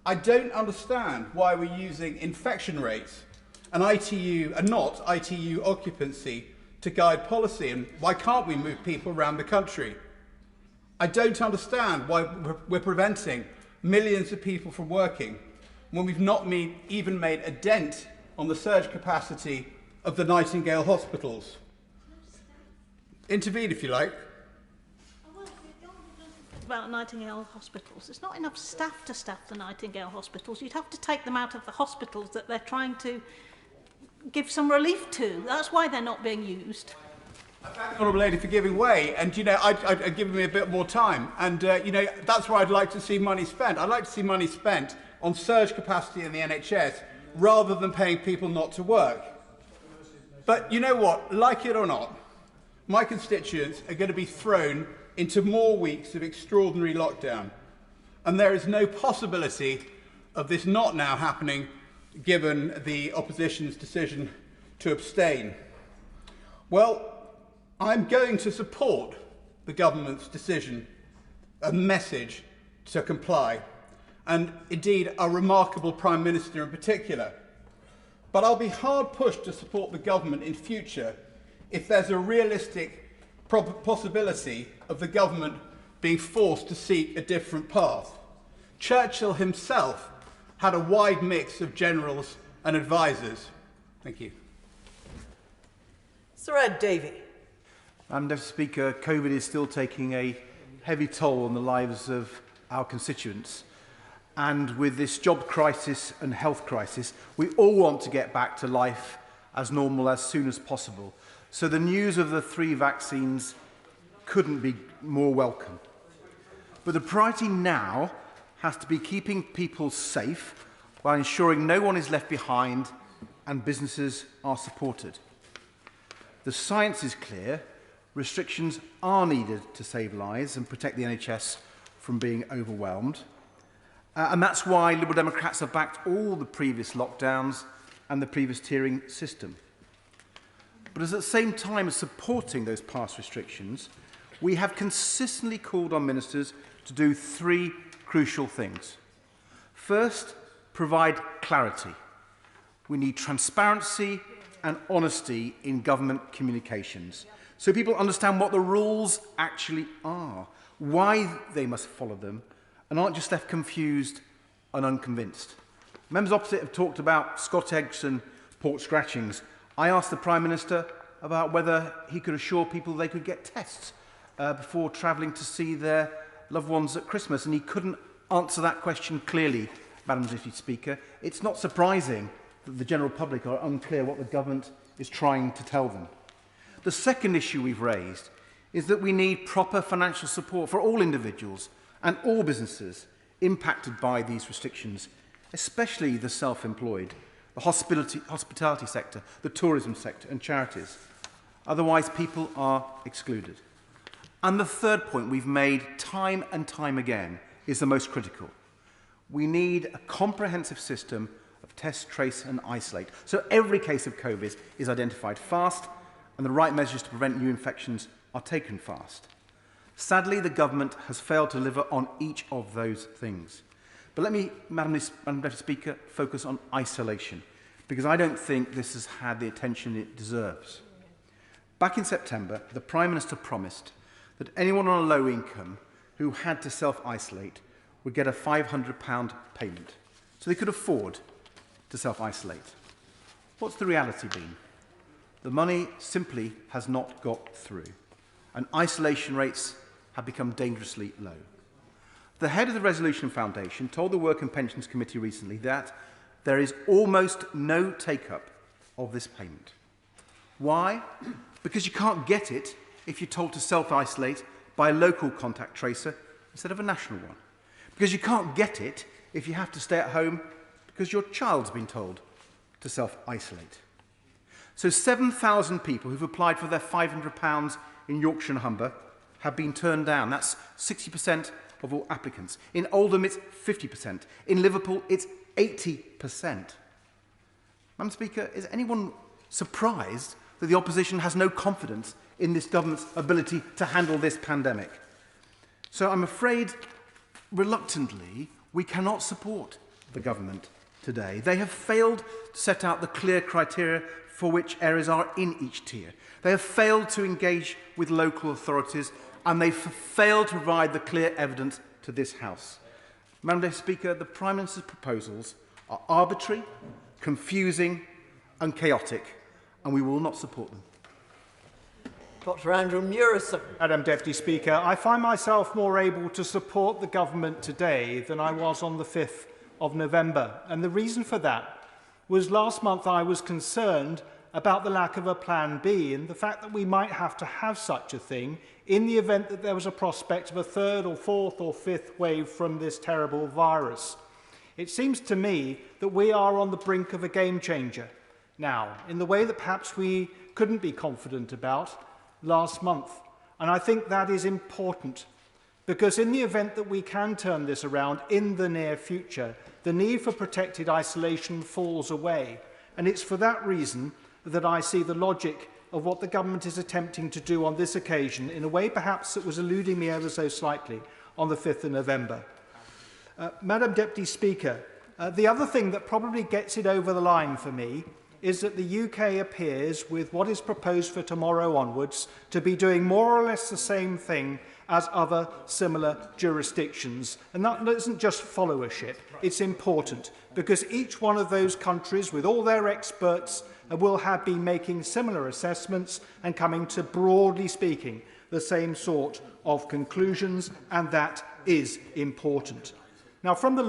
I don't understand why we're using infection rates and ITU and not ITU occupancy to guide policy, and why can't we move people around the country? I don't understand why we're preventing millions of people from working when we've not even made a dent on the surge capacity of the Nightingale hospitals. Intervene if you like. About Nightingale hospitals. There's not enough staff to staff the Nightingale hospitals. You'd have to take them out of the hospitals that they're trying to give some relief to. That's why they're not being used. Honourable Lady for giving way, and I'd given me a bit more time, and that's where I'd like to see money spent. I'd like to see money spent on surge capacity in the NHS rather than paying people not to work. But you know what, like it or not, my constituents are going to be thrown into more weeks of extraordinary lockdown, and there is no possibility of this not now happening given the opposition's decision to abstain. Well, I'm going to support the government's decision and message to comply, and indeed our remarkable Prime Minister in particular. But I'll be hard pushed to support the government in future if there's a realistic possibility of the government being forced to seek a different path. Churchill himself had a wide mix of generals and advisers. Thank you. Sir Ed Davey. Madam Deputy Speaker, COVID is still taking a heavy toll on the lives of our constituents. And with this job crisis and health crisis, we all want to get back to life as normal as soon as possible. So the news of the 3 vaccines couldn't be more welcome. But the priority now has to be keeping people safe while ensuring no one is left behind and businesses are supported. The science is clear. Restrictions are needed to save lives and protect the NHS from being overwhelmed. And that's why Liberal Democrats have backed all the previous lockdowns and the previous tiering system. But at the same time as supporting those past restrictions, we have consistently called on ministers to do 3 crucial things. First, provide clarity. We need transparency and honesty in government communications, so people understand what the rules actually are, why they must follow them, and aren't just left confused and unconvinced. Members opposite have talked about Scotch eggs and pork scratchings. I asked the Prime Minister about whether he could assure people they could get tests before travelling to see their loved ones at Christmas, and he couldn't answer that question clearly, Madam Deputy Speaker. It's not surprising that the general public are unclear what the government is trying to tell them. The second issue we've raised is that we need proper financial support for all individuals and all businesses impacted by these restrictions, especially the self-employed, the hospitality sector, the tourism sector and charities. Otherwise, people are excluded. And the third point we've made time and time again is the most critical. We need a comprehensive system of test, trace and isolate, so every case of COVID is identified fast and the right measures to prevent new infections are taken fast. Sadly, the government has failed to deliver on each of those things. But let me, Madam Deputy Speaker, focus on isolation, because I don't think this has had the attention it deserves. Back in September, the Prime Minister promised that anyone on a low income who had to self-isolate would get a £500 payment, so they could afford to self-isolate. What's the reality been? The money simply has not got through, and isolation rates have become dangerously low. The head of the Resolution Foundation told the Work and Pensions Committee recently that there is almost no take-up of this payment. Why? Because you can't get it if you're told to self-isolate by a local contact tracer instead of a national one. Because you can't get it if you have to stay at home because your child's been told to self-isolate. So 7,000 people who've applied for their £500 in Yorkshire and Humber have been turned down. That's 60% of all applicants. In Oldham, it's 50%. In Liverpool, it's 80%. Madam Speaker, is anyone surprised that the opposition has no confidence in this government's ability to handle this pandemic? So I'm afraid, reluctantly, we cannot support the government today. They have failed to set out the clear criteria for which areas are in each tier. They have failed to engage with local authorities, and they've failed to provide the clear evidence to this House. Madam Speaker, the Prime Minister's proposals are arbitrary, confusing and chaotic, and we will not support them. Dr. Andrew Murison. Madam Deputy Speaker, I find myself more able to support the government today than I was on the 5th of November. And the reason for that was last month I was concerned about the lack of a plan B and the fact that we might have to have such a thing in the event that there was a prospect of a third or fourth or fifth wave from this terrible virus. It seems to me that we are on the brink of a game changer now, in the way that perhaps we couldn't be confident about last month. And I think that is important, because in the event that we can turn this around in the near future, the need for protected isolation falls away. And it's for that reason that I see the logic of what the government is attempting to do on this occasion in a way perhaps that was eluding me ever so slightly on the 5th of November. Madam Deputy Speaker, the other thing that probably gets it over the line for me is that the UK appears, with what is proposed for tomorrow onwards, to be doing more or less the same thing as other similar jurisdictions. And that isn't just followership, it's important, because each one of those countries, with all their experts, will have been making similar assessments and coming to, broadly speaking, the same sort of conclusions, and that is important. Now, from the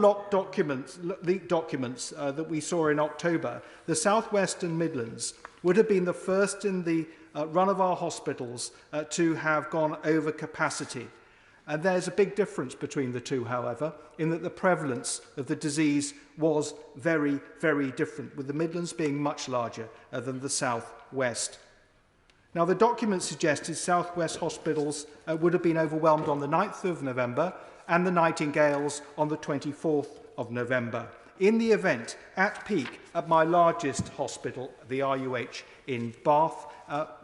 leaked documents that we saw in October, the South West and Midlands would have been the first in the run of our hospitals to have gone over capacity. And there's a big difference between the two, however, in that the prevalence of the disease was very, very different, with the Midlands being much larger than the South West. Now, the document suggested South West hospitals would have been overwhelmed on the 9th of November and the Nightingales on the 24th of November. In the event, at peak, at my largest hospital, the RUH in Bath,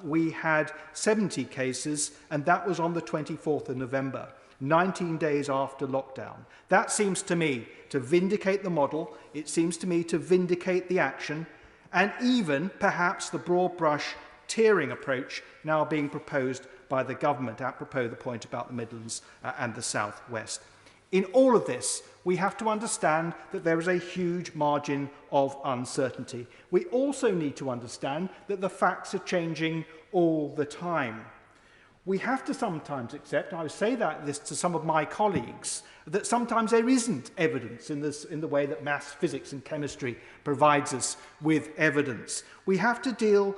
we had 70 cases, and that was on the 24th of November, 19 days after lockdown. That seems to me to vindicate the model, it seems to me to vindicate the action, and even perhaps the broad brush tiering approach now being proposed by the government, apropos the point about the Midlands and the South West. In all of this, we have to understand that there is a huge margin of uncertainty. We also need to understand that the facts are changing all the time. We have to sometimes accept, and I would say this to some of my colleagues, that sometimes there isn't evidence in the way that maths, physics and chemistry provides us with evidence. We have to deal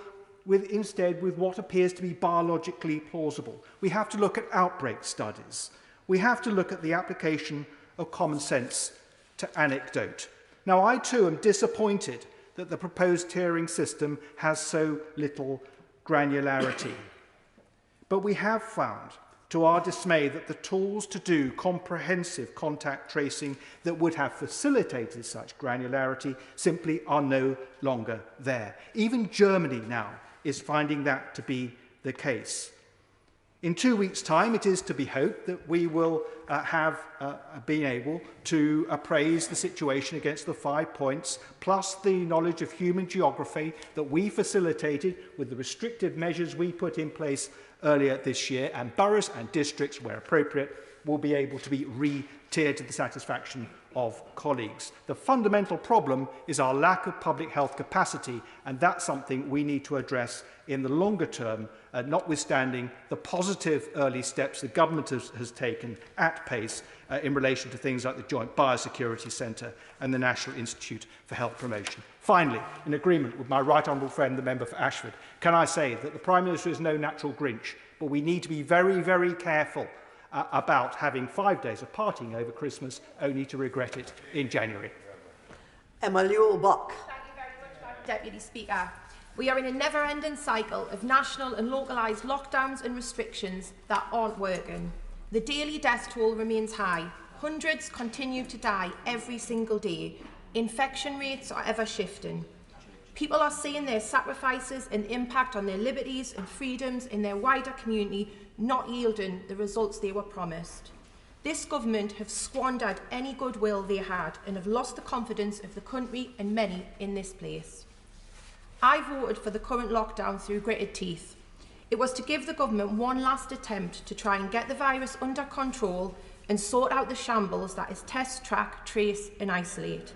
instead with what appears to be biologically plausible. We have to look at outbreak studies. We have to look at the application of common sense to anecdote. Now, I too am disappointed that the proposed tiering system has so little granularity. But we have found, to our dismay, that the tools to do comprehensive contact tracing that would have facilitated such granularity simply are no longer there. Even Germany now is finding that to be the case. In 2 weeks' time, it is to be hoped that we will have been able to appraise the situation against the 5 points, plus the knowledge of human geography that we facilitated with the restrictive measures we put in place earlier this year, and boroughs and districts, where appropriate, will be able to be re-tiered to the satisfaction of colleagues. The fundamental problem is our lack of public health capacity, and that's something we need to address in the longer term, notwithstanding the positive early steps the government has taken at pace in relation to things like the Joint Biosecurity Centre and the National Institute for Health Promotion. Finally, in agreement with my right honourable friend, the member for Ashford, can I say that the Prime Minister is no natural Grinch, but we need to be very, very careful about having 5 days of partying over Christmas, only to regret it in January. Emma Lewell-Buck. Thank you very much, Madam Deputy Speaker. We are in a never-ending cycle of national and localised lockdowns and restrictions that aren't working. The daily death toll remains high. Hundreds continue to die every single day. Infection rates are ever shifting. People are seeing their sacrifices and impact on their liberties and freedoms in their wider community not yielding the results they were promised. This government have squandered any goodwill they had and have lost the confidence of the country and many in this place. I voted for the current lockdown through gritted teeth. It was to give the government one last attempt to try and get the virus under control and sort out the shambles that is test, track, trace and isolate.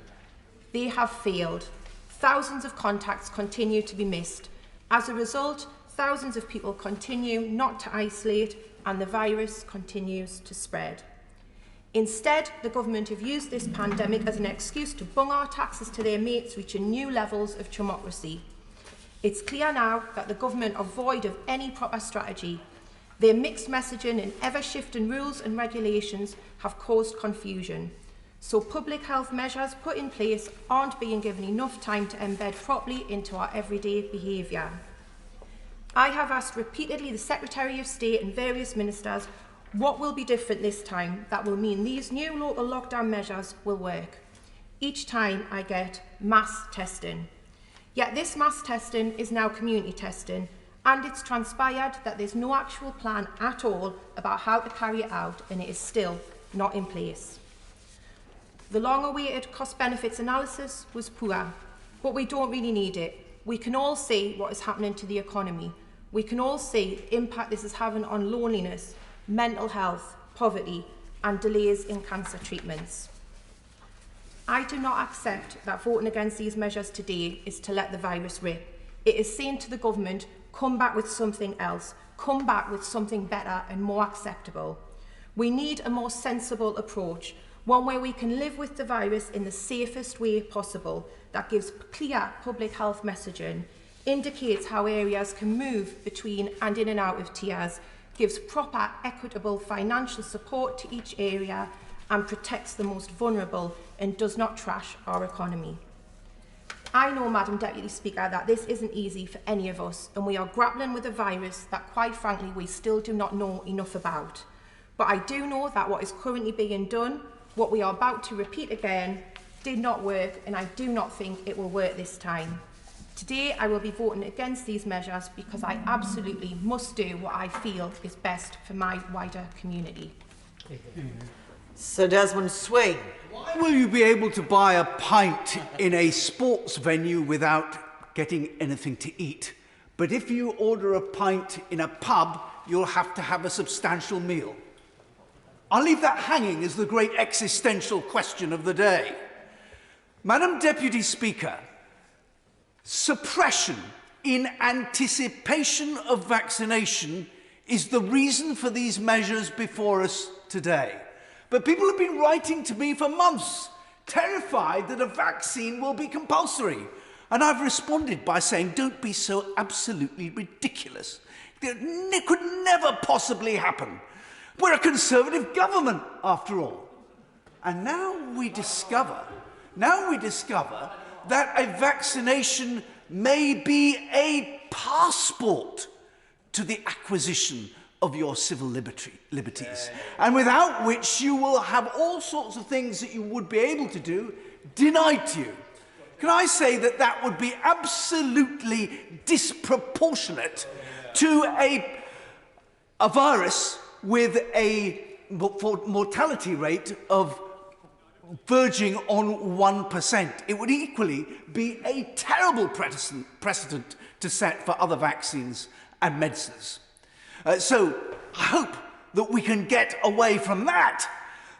They have failed. Thousands of contacts continue to be missed. As a result, thousands of people continue not to isolate and the virus continues to spread. Instead, the government have used this pandemic as an excuse to bung our taxes to their mates, reaching new levels of democracy. It's clear now that the government are void of any proper strategy. Their mixed messaging and ever-shifting rules and regulations have caused confusion. So public health measures put in place aren't being given enough time to embed properly into our everyday behaviour. I have asked repeatedly the Secretary of State and various ministers what will be different this time that will mean these new local lockdown measures will work. Each time I get mass testing. Yet this mass testing is now community testing, and it's transpired that there's no actual plan at all about how to carry it out, and it is still not in place. The long-awaited cost-benefits analysis was poor, but we don't really need it. We can all see what is happening to the economy. We can all see the impact this is having on loneliness, mental health, poverty, and delays in cancer treatments. I do not accept that voting against these measures today is to let the virus rip. It is saying to the government, come back with something else, come back with something better and more acceptable. We need a more sensible approach, one where we can live with the virus in the safest way possible, that gives clear public health messaging, indicates how areas can move between and in and out of tiers, gives proper, equitable financial support to each area, and protects the most vulnerable and does not trash our economy. I know, Madam Deputy Speaker, that this isn't easy for any of us, and we are grappling with a virus that, quite frankly, we still do not know enough about. But I do know that what is currently being done, what we are about to repeat again, did not work, and I do not think it will work this time. Today, I will be voting against these measures because I absolutely must do what I feel is best for my wider community. Sir Desmond Swing. Why will you be able to buy a pint in a sports venue without getting anything to eat? But if you order a pint in a pub, you'll have to have a substantial meal. I'll leave that hanging as the great existential question of the day. Madam Deputy Speaker, suppression in anticipation of vaccination is the reason for these measures before us today. But people have been writing to me for months, terrified that a vaccine will be compulsory. And I've responded by saying, don't be so absolutely ridiculous. It could never possibly happen. We're a Conservative government, after all. And now we discover that a vaccination may be a passport to the acquisition of your civil liberties, and without which you will have all sorts of things that you would be able to do denied to you. Can I say that that would be absolutely disproportionate to a virus with a mortality rate of verging on 1%. It would equally be a terrible precedent to set for other vaccines and medicines. So I hope that we can get away from that.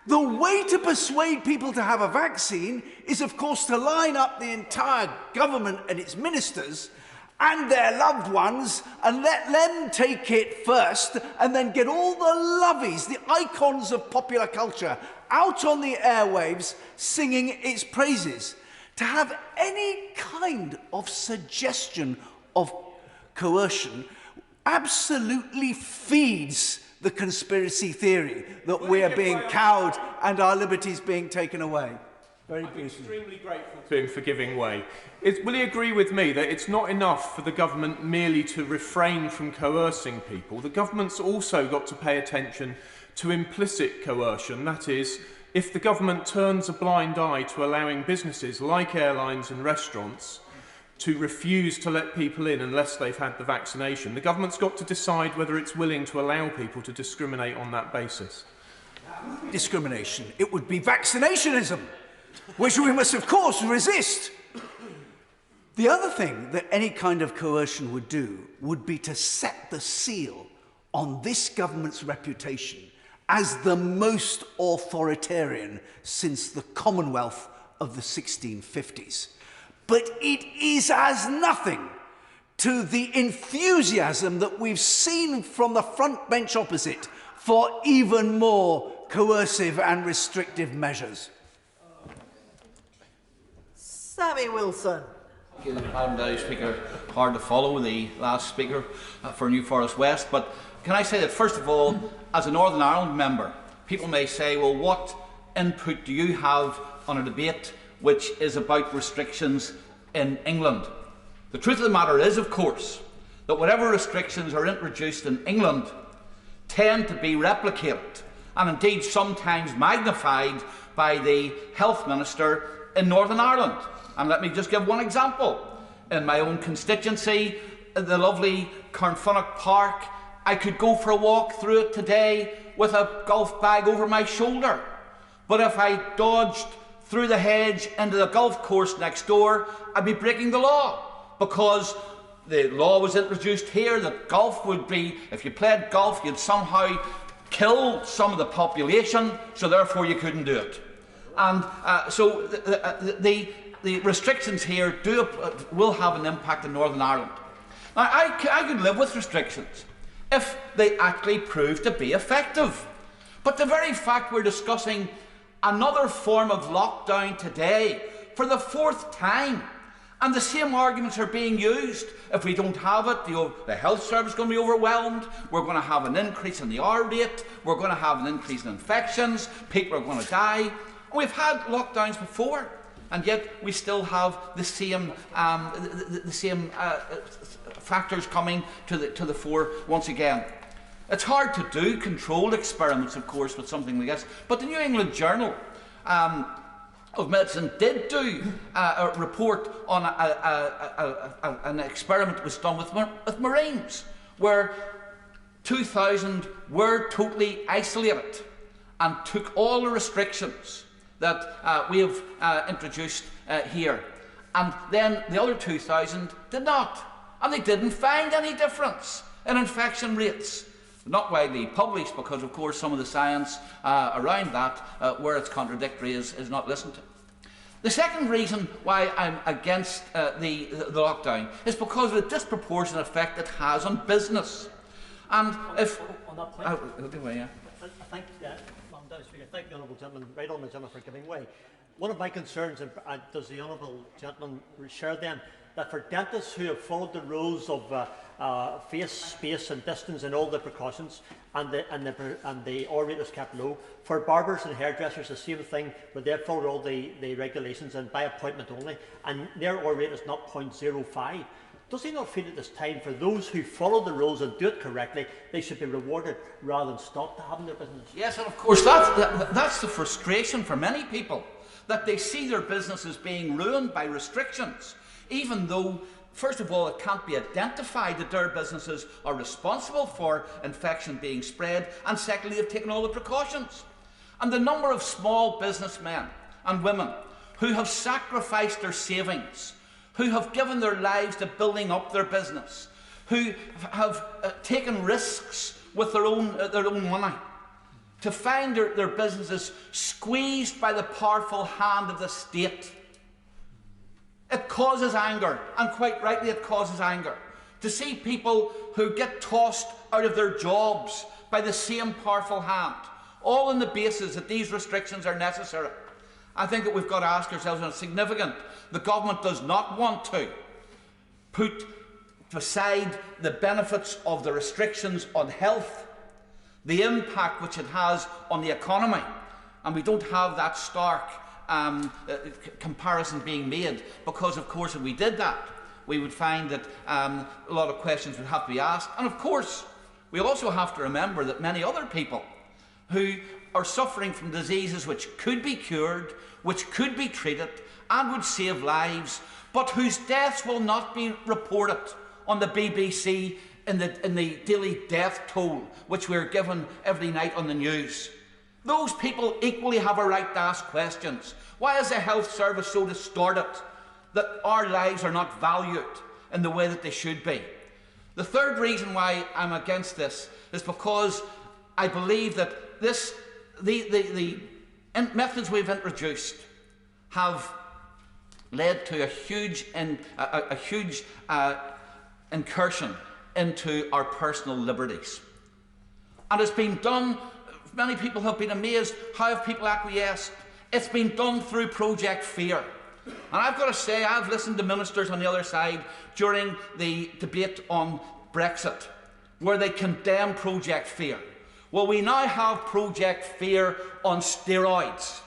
The way to persuade people to have a vaccine is, of course, to line up the entire government and its ministers and their loved ones and let them take it first, and then get all the lovies, the icons of popular culture, out on the airwaves singing its praises. To have any kind of suggestion of coercion absolutely feeds the conspiracy theory that we are being cowed and our liberties being taken away. Very I'm extremely grateful to him for giving way. Will he agree with me that it's not enough for the government merely to refrain from coercing people? The government's also got to pay attention to implicit coercion. That is, if the government turns a blind eye to allowing businesses like airlines and restaurants to refuse to let people in unless they've had the vaccination, the government's got to decide whether it's willing to allow people to discriminate on that basis. Discrimination. It would be vaccinationism, which we must, of course, resist. The other thing that any kind of coercion would do would be to set the seal on this government's reputation as the most authoritarian since the Commonwealth of the 1650s. But it is as nothing to the enthusiasm that we've seen from the front bench opposite for even more coercive and restrictive measures. Sammy Wilson. Thank you, Madam Deputy Speaker. Hard to follow the last speaker for New Forest West, but can I say that, first of all, as a Northern Ireland member, people may say, well, what input do you have on a debate which is about restrictions in England? The truth of the matter is, of course, that whatever restrictions are introduced in England tend to be replicated and indeed sometimes magnified by the Health Minister in Northern Ireland. And let me just give one example. In my own constituency, the lovely Carnfunnock Park, I could go for a walk through it today with a golf bag over my shoulder. But if I dodged through the hedge into the golf course next door, I'd be breaking the law, because the law was introduced here that golf would be, if you played golf, you'd somehow kill some of the population, so therefore you couldn't do it. And so the restrictions here will have an impact in Northern Ireland. Now, I could live with restrictions if they actually prove to be effective. But the very fact we're discussing another form of lockdown today for the 4th time, and the same arguments are being used. If we don't have it, the health service is going to be overwhelmed, we're going to have an increase in the R rate, we're going to have an increase in infections, people are going to die. And we've had lockdowns before, and yet we still have the same factors coming to the fore once again. It's hard to do controlled experiments, of course, with something like this, but the New England Journal of Medicine did do a report on an experiment that was done with Marines, where 2,000 were totally isolated and took all the restrictions that we have introduced here. And then the other 2,000 did not. And they didn't find any difference in infection rates. Not widely published, because of course some of the science around that, where it's contradictory, is not listened to. The second reason why I'm against the lockdown is because of the disproportionate effect it has on business. And if... On that point, I thank the Honourable Gentleman, right on the gentleman, for giving way. One of my concerns, and does the Honourable Gentleman share them, that for dentists who have followed the rules of face, space and distance and all the precautions, and the R rate is kept low, for barbers and hairdressers the same thing, where they've followed all the regulations and by appointment only, and their R rate is not 0.05. Does he not feel at this time, for those who follow the rules and do it correctly, they should be rewarded rather than stopped having their business? Yes, and of course that's the frustration for many people, that they see their businesses being ruined by restrictions, even though, first of all, it can't be identified that their businesses are responsible for infection being spread, and secondly, they've taken all the precautions. And the number of small businessmen and women who have sacrificed their savings, who have given their lives to building up their business, who have taken risks with their own money, to find their businesses squeezed by the powerful hand of the state. It causes anger, and quite rightly it causes anger, to see people who get tossed out of their jobs by the same powerful hand, all on the basis that these restrictions are necessary. I think that we've got to ask ourselves, and it's significant, the government does not want to put beside the benefits of the restrictions on health, the impact which it has on the economy, and we don't have that stark comparison being made, because of course if we did that, we would find that a lot of questions would have to be asked. And of course, we also have to remember that many other people who are suffering from diseases which could be cured, which could be treated, and would save lives, but whose deaths will not be reported on the BBC in the daily death toll which we're given every night on the news. Those people equally have a right to ask questions. Why is the health service so distorted that our lives are not valued in the way that they should be? The third reason why I'm against this is because I believe that the methods we've introduced have led to a huge incursion into our personal liberties. And it's been done, many people have been amazed, how have people acquiesced? It's been done through Project Fear. And I've got to say, I've listened to ministers on the other side during the debate on Brexit, where they condemn Project Fear. Well, we now have Project Fear on steroids.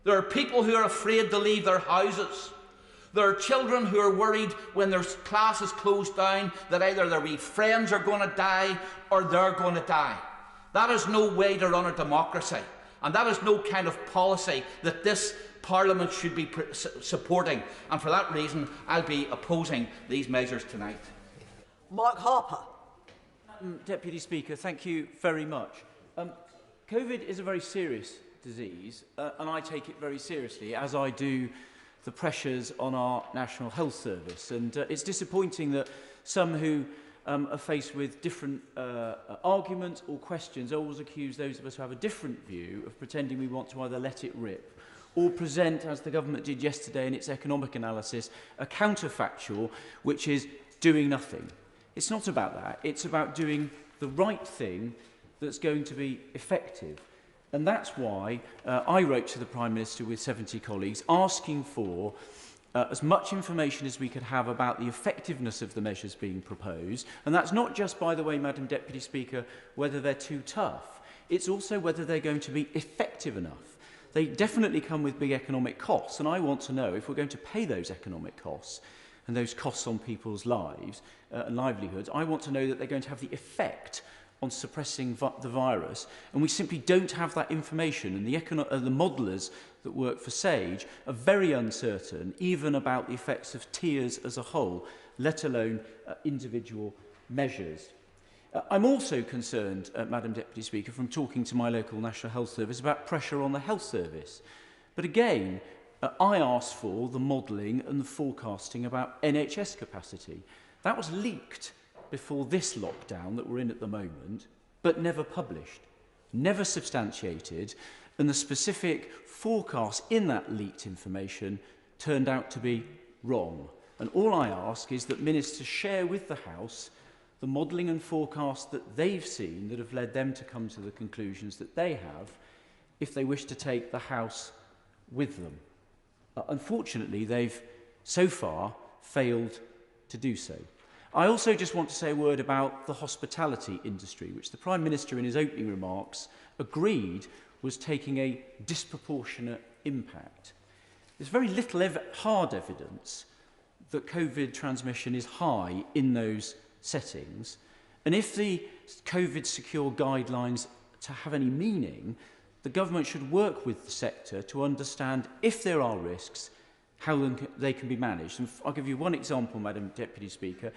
There are people who are afraid to leave their houses. There are children who are worried when their class is closed down that either their wee friends are going to die or they're going to die. That is no way to run a democracy, and that is no kind of policy that this Parliament should be supporting. And for that reason, I'll be opposing these measures tonight. Mark Harper. Deputy Speaker, thank you very much. COVID is a very serious disease, and I take it very seriously, as I do the pressures on our National Health Service. And it's disappointing that some who are faced with different arguments or questions always accuse those of us who have a different view of pretending we want to either let it rip or present, as the government did yesterday in its economic analysis, a counterfactual which is doing nothing. It's not about that. It's about doing the right thing that's going to be effective. And that's why I wrote to the Prime Minister with 70 colleagues asking for as much information as we could have about the effectiveness of the measures being proposed. And that's not just, by the way, Madam Deputy Speaker, whether they're too tough. It's also whether they're going to be effective enough. They definitely come with big economic costs, and I want to know if we're going to pay those economic costs and those costs on people's lives and livelihoods. I want to know that they're going to have the effect on suppressing the virus, and we simply don't have that information, and the modellers that work for SAGE are very uncertain even about the effects of tiers as a whole, let alone individual measures. I'm also concerned, Madam Deputy Speaker, from talking to my local National Health Service about pressure on the health service. But again, I asked for the modelling and the forecasting about NHS capacity. That was leaked before this lockdown that we're in at the moment, but never published, never substantiated, and the specific forecast in that leaked information turned out to be wrong. And all I ask is that ministers share with the House the modelling and forecast that they've seen that have led them to come to the conclusions that they have, if they wish to take the House with them. Unfortunately, they've so far failed to do so. I also just want to say a word about the hospitality industry, which the Prime Minister in his opening remarks agreed was taking a disproportionate impact. There's very little hard evidence that COVID transmission is high in those settings, and if the COVID secure guidelines to have any meaning, the government should work with the sector to understand if there are risks, how they can be managed. And I'll give you one example, Madam Deputy Speaker.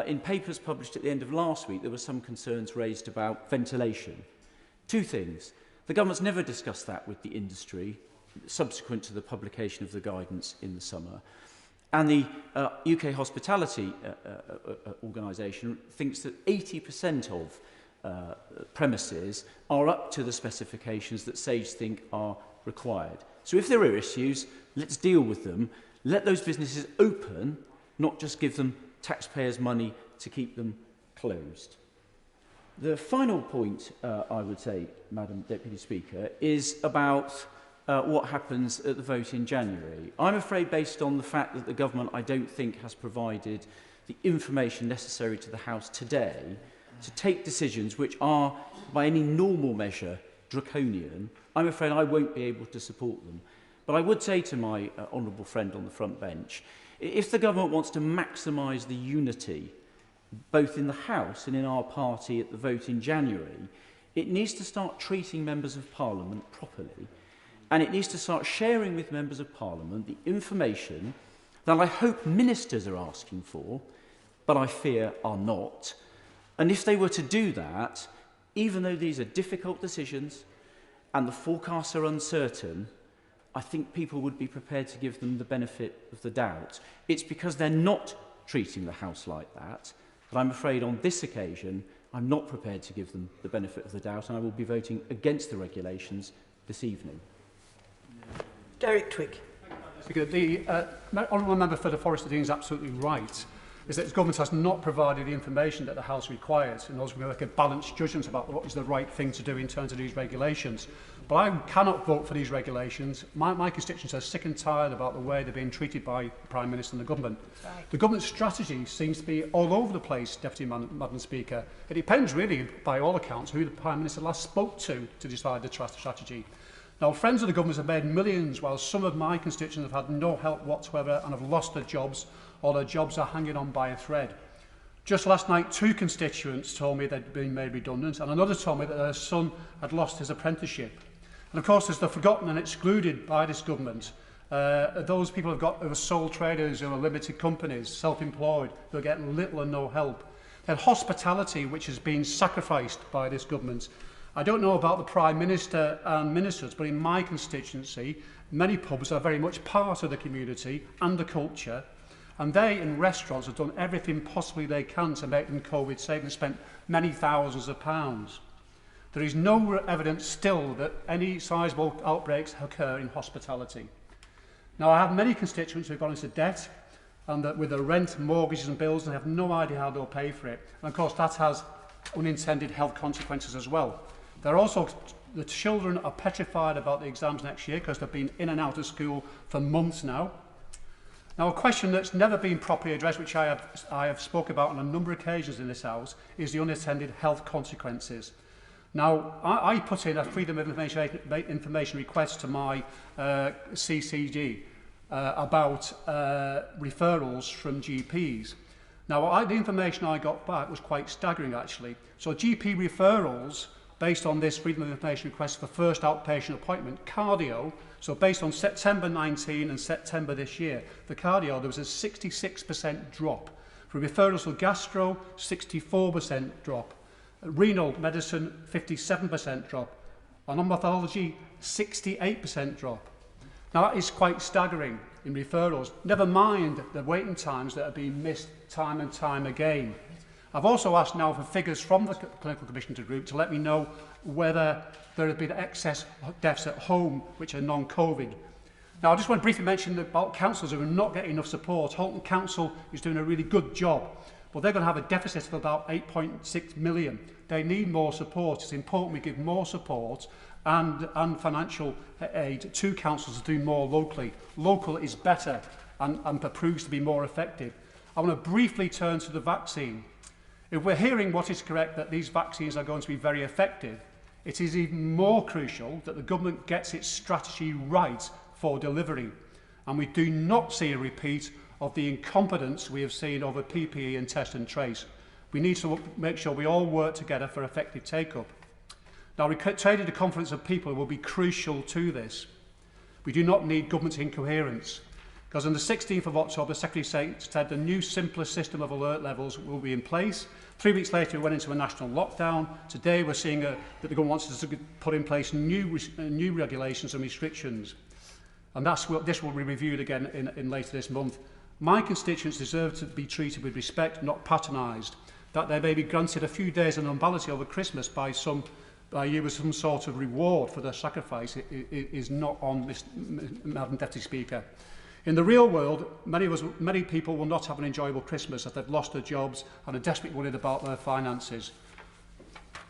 In papers published at the end of last week, there were some concerns raised about ventilation. Two things. The government's never discussed that with the industry, subsequent to the publication of the guidance in the summer. And the UK Hospitality Organisation thinks that 80% of premises are up to the specifications that SAGE think are required. So if there are issues, let's deal with them. Let those businesses open, not just give them taxpayers' money to keep them closed. The final point, I would say, Madam Deputy Speaker, is about what happens at the vote in January. I'm afraid, based on the fact that the government, I don't think, has provided the information necessary to the House today to take decisions which are, by any normal measure, draconian, I'm afraid I won't be able to support them. But I would say to my honourable friend on the front bench, if the government wants to maximise the unity, both in the House and in our party at the vote in January, it needs to start treating members of Parliament properly, and it needs to start sharing with members of Parliament the information that I hope ministers are asking for, but I fear are not. And if they were to do that, even though these are difficult decisions and the forecasts are uncertain, I think people would be prepared to give them the benefit of the doubt. It's because they're not treating the House like that, but I'm afraid on this occasion, I'm not prepared to give them the benefit of the doubt, and I will be voting against the regulations this evening. Derek Twigg. The honourable member for the Forest of Dean is absolutely right, is that the government has not provided the information that the House requires in order to make a balanced judgment about what is the right thing to do in terms of these regulations. But I cannot vote for these regulations. My constituents are sick and tired about the way they're being treated by the Prime Minister and the government. Right. The government's strategy seems to be all over the place, Madam Speaker. It depends really, by all accounts, who the Prime Minister last spoke to decide the strategy. Now, friends of the government have made millions, while some of my constituents have had no help whatsoever and have lost their jobs, or their jobs are hanging on by a thread. Just last night, 2 constituents told me they'd been made redundant, and another told me that their son had lost his apprenticeship. And of course, there's the forgotten and excluded by this government. Those people who are sole traders, who are limited companies, self-employed, who are getting little or no help. Then hospitality, which has been sacrificed by this government. I don't know about the Prime Minister and ministers, but in my constituency, many pubs are very much part of the community and the culture, and they in restaurants have done everything possibly they can to make them COVID safe and spent many thousands of pounds. There is no evidence still that any sizable outbreaks occur in hospitality. Now, I have many constituents who have gone into debt, and that with their rent, mortgages and bills, and have no idea how they'll pay for it. And of course, that has unintended health consequences as well. There are also, the children are petrified about the exams next year because they've been in and out of school for months now. Now, a question that's never been properly addressed, which I have spoken about on a number of occasions in this House, is the unintended health consequences. Now, I put in a Freedom of Information request to my CCG about referrals from GPs. Now, the information I got back was quite staggering, actually. So GP referrals, based on this Freedom of Information request for first outpatient appointment, cardio, so based on September 19 and September this year, the cardio, there was a 66% drop. For referrals for gastro, 64% drop. Renal medicine, 57% drop. On ophthalmology, 68% drop. Now, that is quite staggering in referrals. Never mind the waiting times that are being missed time and time again. I've also asked now for figures from the Clinical Commission Group to let me know whether there have been excess deaths at home which are non-COVID. Now, I just want to briefly mention about councils who are not getting enough support. Halton Council is doing a really good job, but they're going to have a deficit of about 8.6 million. They need more support. It's important we give more support and financial aid to councils to do more locally. Local is better and proves to be more effective. I want to briefly turn to the vaccine. If we're hearing what is correct, that these vaccines are going to be very effective, it is even more crucial that the government gets its strategy right for delivery. And we do not see a repeat of the incompetence we have seen over PPE and test and trace. We need to make sure we all work together for effective take-up. Now, retaining the confidence of people will be crucial to this. We do not need government incoherence, because on the 16th of October, the Secretary said the new simpler system of alert levels will be in place. 3 weeks later, we went into a national lockdown. Today, we're seeing that the government wants us to put in place new regulations and restrictions. And this will be reviewed again in later this month. My constituents deserve to be treated with respect, not patronised. that they may be granted a few days of normality over Christmas by you with some sort of reward for their sacrifice is not on this, Madam Deputy Speaker. In the real world, many people will not have an enjoyable Christmas as they've lost their jobs and are desperately worried about their finances.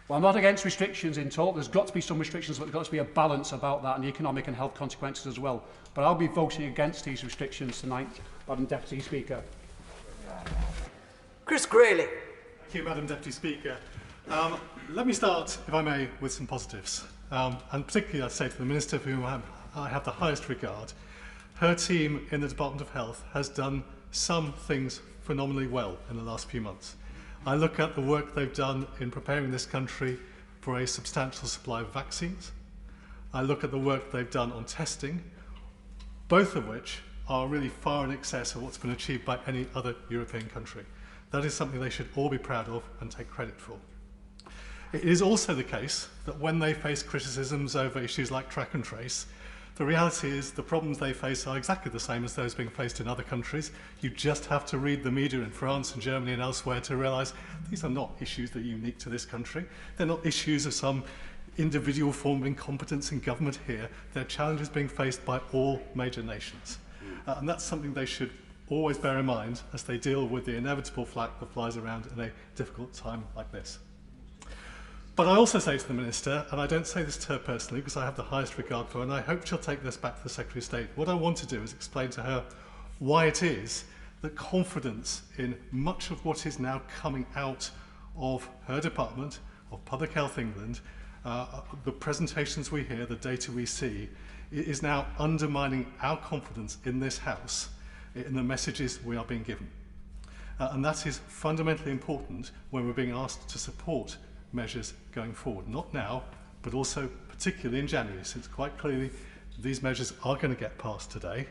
Well, I'm not against restrictions in talk. There's got to be some restrictions, but there's got to be a balance about that and the economic and health consequences as well. But I'll be voting against these restrictions tonight, Madam Deputy Speaker. Chris Grayling. Thank you, Madam Deputy Speaker. Let me start, if I may, with some positives. And particularly I'd say to the Minister, for whom I have the highest regard, her team in the Department of Health has done some things phenomenally well in the last few months. I look at the work they've done in preparing this country for a substantial supply of vaccines. I look at the work they've done on testing, both of which are really far in excess of what's been achieved by any other European country. That is something they should all be proud of and take credit for. It is also the case that when they face criticisms over issues like track and trace, the reality is the problems they face are exactly the same as those being faced in other countries. You just have to read the media in France and Germany and elsewhere to realise these are not issues that are unique to this country. They're not issues of some individual form of incompetence in government here. They're challenges being faced by all major nations. And that's something they should always bear in mind as they deal with the inevitable flak that flies around in a difficult time like this. But I also say to the Minister, and I don't say this to her personally because I have the highest regard for her, and I hope she'll take this back to the Secretary of State. What I want to do is explain to her why it is that confidence in much of what is now coming out of her department, of Public Health England, the presentations we hear, the data we see, is now undermining our confidence in this House, in the messages we are being given. And that is fundamentally important when we're being asked to support measures going forward, not now, but also particularly in January, since quite clearly these measures are going to get passed today.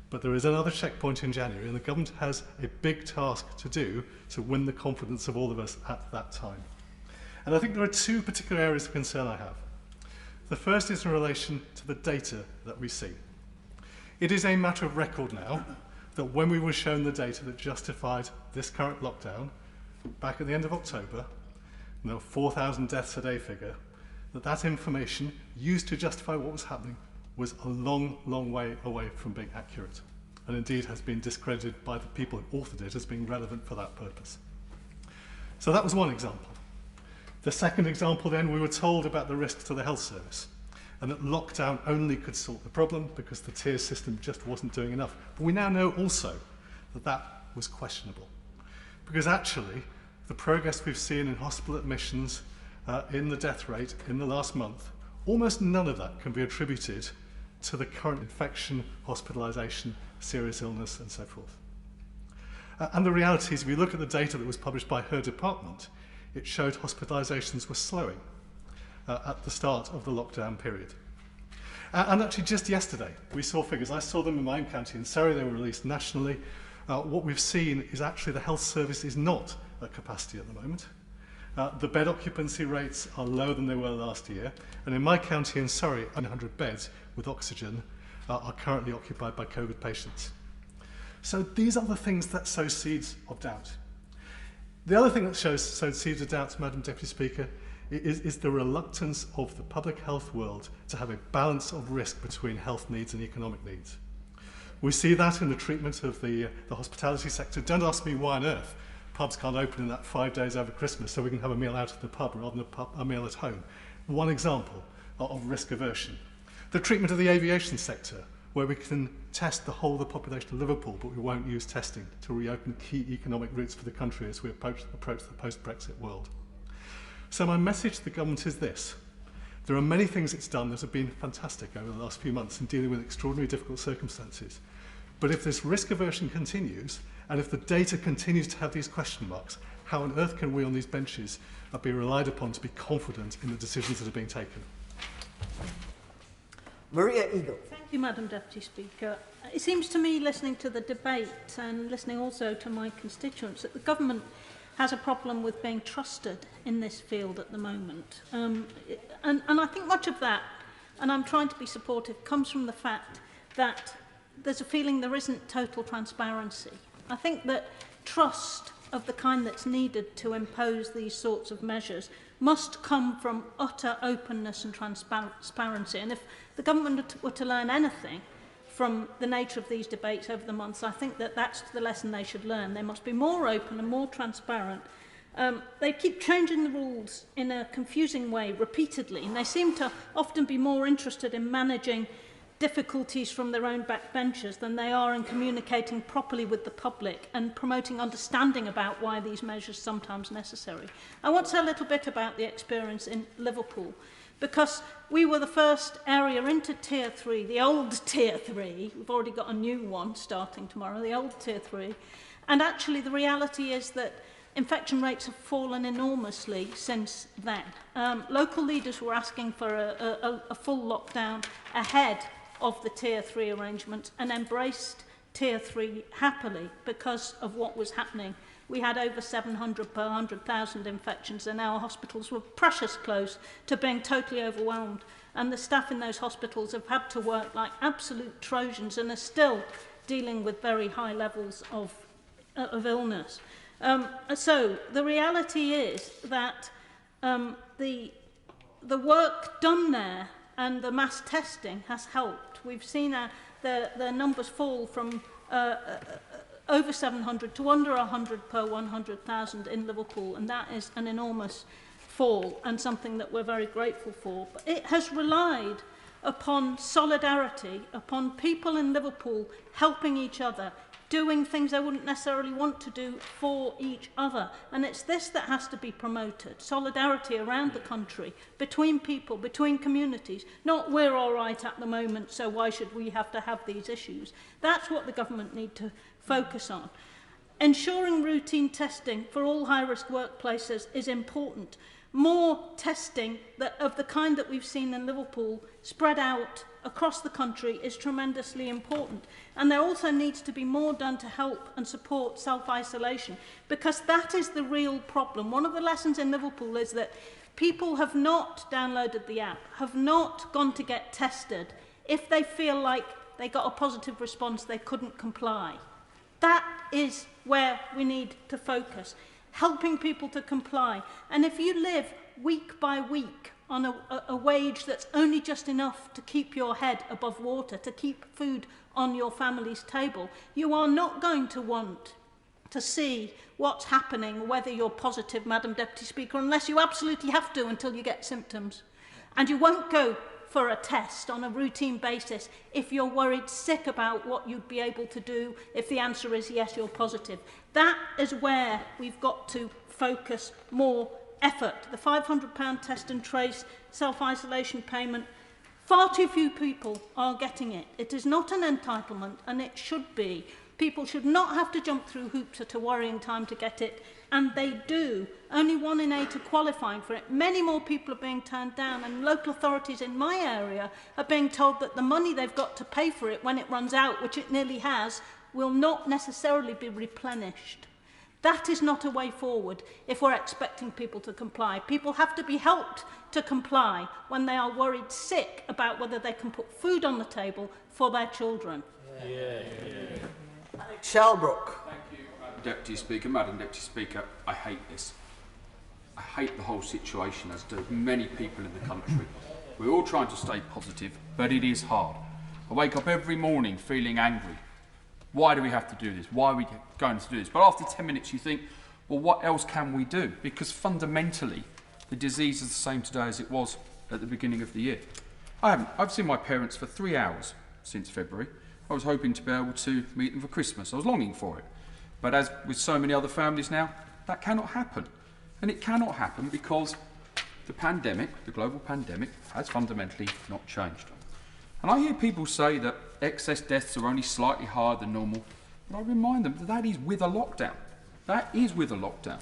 But there is another checkpoint in January, and the government has a big task to do to win the confidence of all of us at that time. And I think there are two particular areas of concern I have. The first is in relation to the data that we see. It is a matter of record now that when we were shown the data that justified this current lockdown, back at the end of October, the 4,000 deaths a day figure, that information used to justify what was happening was a long, long way away from being accurate, and indeed has been discredited by the people who authored it as being relevant for that purpose. So that was one example. The second example then, we were told about the risks to the health service, and that lockdown only could sort the problem because the tier system just wasn't doing enough. But we now know also that that was questionable, because actually the progress we've seen in hospital admissions, in the death rate in the last month, almost none of that can be attributed to the current infection, hospitalisation, serious illness and so forth. And the reality is, if you look at the data that was published by her department, it showed hospitalisations were slowing at the start of the lockdown period. And actually just yesterday, we saw figures. I saw them in my own county in Surrey. They were released nationally. What we've seen is actually the health service is not at capacity at the moment. The bed occupancy rates are lower than they were last year. And in my county in Surrey, 100 beds with oxygen are currently occupied by COVID patients. So these are the things that sow seeds of doubt. The other thing that sowed seeds of doubt, Madam Deputy Speaker, is the reluctance of the public health world to have a balance of risk between health needs and economic needs. We see that in the treatment of the hospitality sector. Don't ask me why on earth pubs can't open in that 5 days over Christmas so we can have a meal out of the pub rather than a meal at home. One example of risk aversion. The treatment of the aviation sector, where we can test the whole of the population of Liverpool, but we won't use testing to reopen key economic routes for the country as we approach the post-Brexit world. So my message to the government is this. There are many things it's done that have been fantastic over the last few months in dealing with extraordinarily difficult circumstances. But if this risk aversion continues, and if the data continues to have these question marks, how on earth can we on these benches be relied upon to be confident in the decisions that are being taken? Maria Eagle. Thank you, Madam Deputy Speaker. It seems to me, listening to the debate and listening also to my constituents, that the government has a problem with being trusted in this field at the moment. And I think much of that, and I'm trying to be supportive, comes from the fact that there's a feeling there isn't total transparency. I think that trust of the kind that's needed to impose these sorts of measures must come from utter openness and transparency. And if the government were to learn anything from the nature of these debates over the months, I think that that's the lesson they should learn. They must be more open and more transparent. They keep changing the rules in a confusing way repeatedly, and they seem to often be more interested in managing difficulties from their own backbenchers than they are in communicating properly with the public and promoting understanding about why these measures are sometimes necessary. I want to say a little bit about the experience in Liverpool, because we were the first area into Tier 3, the old Tier 3. We've already got a new one starting tomorrow, the old Tier 3. And actually the reality is that infection rates have fallen enormously since then. Local leaders were asking for a full lockdown ahead of the Tier 3 arrangement and embraced Tier 3 happily because of what was happening. We had over 700 per 100,000 infections, and our hospitals were precious close to being totally overwhelmed. And the staff in those hospitals have had to work like absolute Trojans and are still dealing with very high levels of illness. So the reality is that the work done there and the mass testing has helped. We've seen the numbers fall from over 700 to under 100 per 100,000 in Liverpool, and that is an enormous fall and something that we're very grateful for. But it has relied upon solidarity, upon people in Liverpool helping each other, doing things they wouldn't necessarily want to do for each other. And it's this that has to be promoted, solidarity around the country, between people, between communities, not we're all right at the moment, so why should we have to have these issues? That's what the government need to focus on. Ensuring routine testing for all high-risk workplaces is important. More testing of the kind that we've seen in Liverpool spread out across the country is tremendously important. And there also needs to be more done to help and support self-isolation, because that is the real problem. One of the lessons in Liverpool is that people have not downloaded the app, have not gone to get tested if they feel like they got a positive response, they couldn't comply. That is where we need to focus, helping people to comply. And if you live week by week on a wage that's only just enough to keep your head above water, to keep food on your family's table, you are not going to want to see what's happening, whether you're positive, Madam Deputy Speaker, unless you absolutely have to until you get symptoms. And you won't go for a test on a routine basis if you're worried sick about what you'd be able to do if the answer is yes, you're positive. That is where we've got to focus more effort. The £500 test and trace self-isolation payment, far too few people are getting it. It is not an entitlement, and it should be. People should not have to jump through hoops at a worrying time to get it, and they do. Only 1 in 8 are qualifying for it. Many more people are being turned down, and local authorities in my area are being told that the money they've got to pay for it when it runs out, which it nearly has, will not necessarily be replenished. That is not a way forward if we're expecting people to comply. People have to be helped to comply when they are worried sick about whether they can put food on the table for their children. Shalbrook. Thank you, Madam Deputy Speaker. Madam Deputy Speaker, I hate this. I hate the whole situation, as do many people in the country. We're all trying to stay positive, but it is hard. I wake up every morning feeling angry. Why do we have to do this? Why are we going to do this? But after 10 minutes you think, well, what else can we do? Because fundamentally, the disease is the same today as it was at the beginning of the year. I've seen my parents for 3 hours since February. I was hoping to be able to meet them for Christmas. I was longing for it. But as with so many other families now, that cannot happen. And it cannot happen because the pandemic, the global pandemic, has fundamentally not changed. And I hear people say that excess deaths are only slightly higher than normal, but I remind them that that is with a lockdown. That is with a lockdown.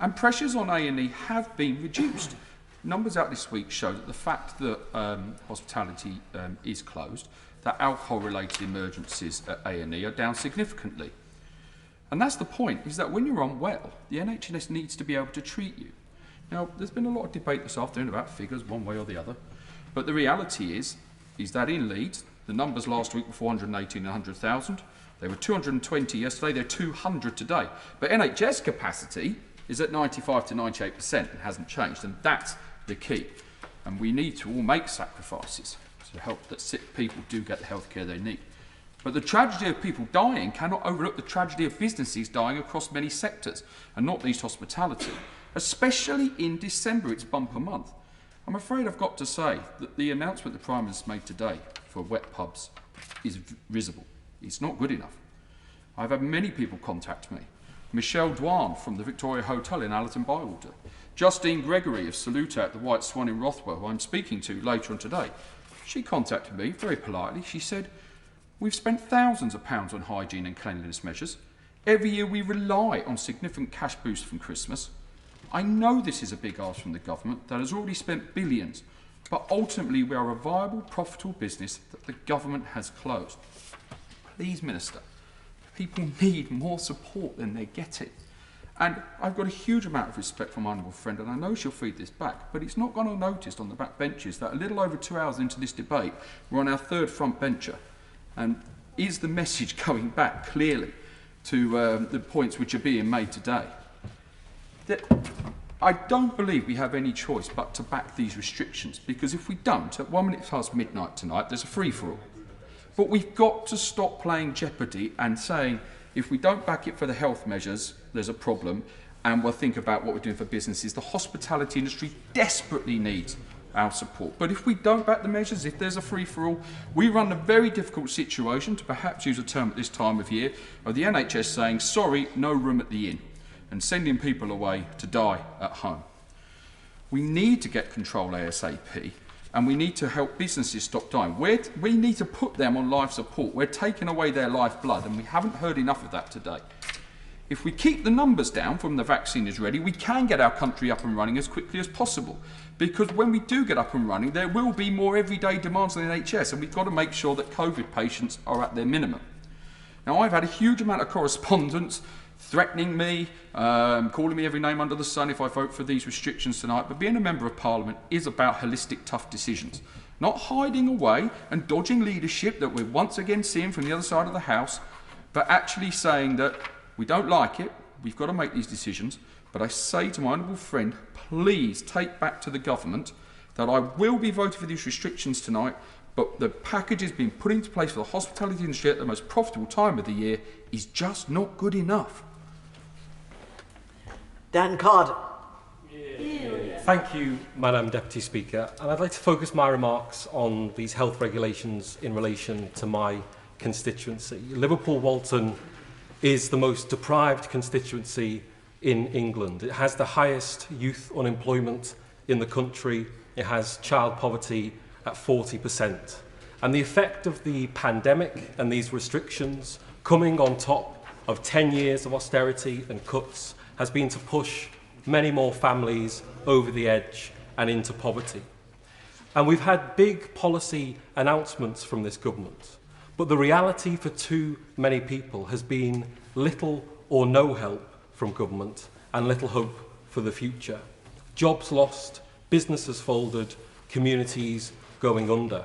And pressures on A&E have been reduced. Numbers out this week show that the fact that hospitality is closed, that alcohol-related emergencies at A&E are down significantly. And that's the point, is that when you're unwell, the NHS needs to be able to treat you. Now, there's been a lot of debate this afternoon about figures one way or the other, but the reality is that in Leeds, The numbers last week were 418 and 100,000. They were 220 yesterday, they're 200 today. But NHS capacity is at 95 to 98% and hasn't changed, and that's the key. And we need to all make sacrifices to help that sick people do get the health care they need. But the tragedy of people dying cannot overlook the tragedy of businesses dying across many sectors, and not least hospitality, especially in December, it's bumper month. I'm afraid I've got to say that the announcement the Prime Minister made today for wet pubs is risible. It's not good enough. I've had many people contact me. Michelle Dwan from the Victoria Hotel in Allerton Bywater, Justine Gregory of Saluta at the White Swan in Rothwell, who I'm speaking to later on today. She contacted me very politely. She said, "We've spent thousands of pounds on hygiene and cleanliness measures. Every year we rely on significant cash boosts from Christmas. I know this is a big ask from the government that has already spent billions, but ultimately we are a viable, profitable business that the government has closed." Please, Minister, people need more support than they're getting. And I've got a huge amount of respect for my honourable friend, and I know she'll feed this back, but it's not gone unnoticed on the back benches that a little over 2 hours into this debate, we're on our third front bencher. And is the message going back clearly to the points which are being made today? That I don't believe we have any choice but to back these restrictions, because if we don't, at 1 minute past midnight tonight, there's a free-for-all. But we've got to stop playing jeopardy and saying, if we don't back it for the health measures, there's a problem, and we'll think about what we're doing for businesses. The hospitality industry desperately needs our support. But if we don't back the measures, if there's a free-for-all, we run a very difficult situation, to perhaps use a term at this time of year, of the NHS saying, sorry, no room at the inn, and sending people away to die at home. We need to get control ASAP, and we need to help businesses stop dying. We need to put them on life support. We're taking away their lifeblood, and we haven't heard enough of that today. If we keep the numbers down from the vaccine is ready, we can get our country up and running as quickly as possible. Because when we do get up and running, there will be more everyday demands on the NHS, and we've got to make sure that COVID patients are at their minimum. Now, I've had a huge amount of correspondence threatening me, calling me every name under the sun if I vote for these restrictions tonight, but being a Member of Parliament is about holistic, tough decisions. Not hiding away and dodging leadership that we're once again seeing from the other side of the House, but actually saying that we don't like it, we've got to make these decisions. But I say to my honourable friend, please take back to the government that I will be voting for these restrictions tonight, but the package has been put into place for the hospitality industry at the most profitable time of the year is just not good enough. Dan Carter. Thank you, Madam Deputy Speaker. And I'd like to focus my remarks on these health regulations in relation to my constituency. Liverpool Walton is the most deprived constituency in England. It has the highest youth unemployment in the country. It has child poverty at 40%. And the effect of the pandemic and these restrictions coming on top of 10 years of austerity and cuts has been to push many more families over the edge and into poverty. And we've had big policy announcements from this government, but the reality for too many people has been little or no help from government and little hope for the future. Jobs lost, businesses folded, communities going under.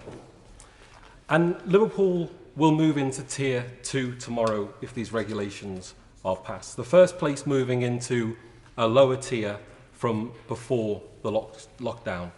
And Liverpool will move into Tier 2 tomorrow if these regulations are passed. The first place moving into a lower tier from before the lockdown.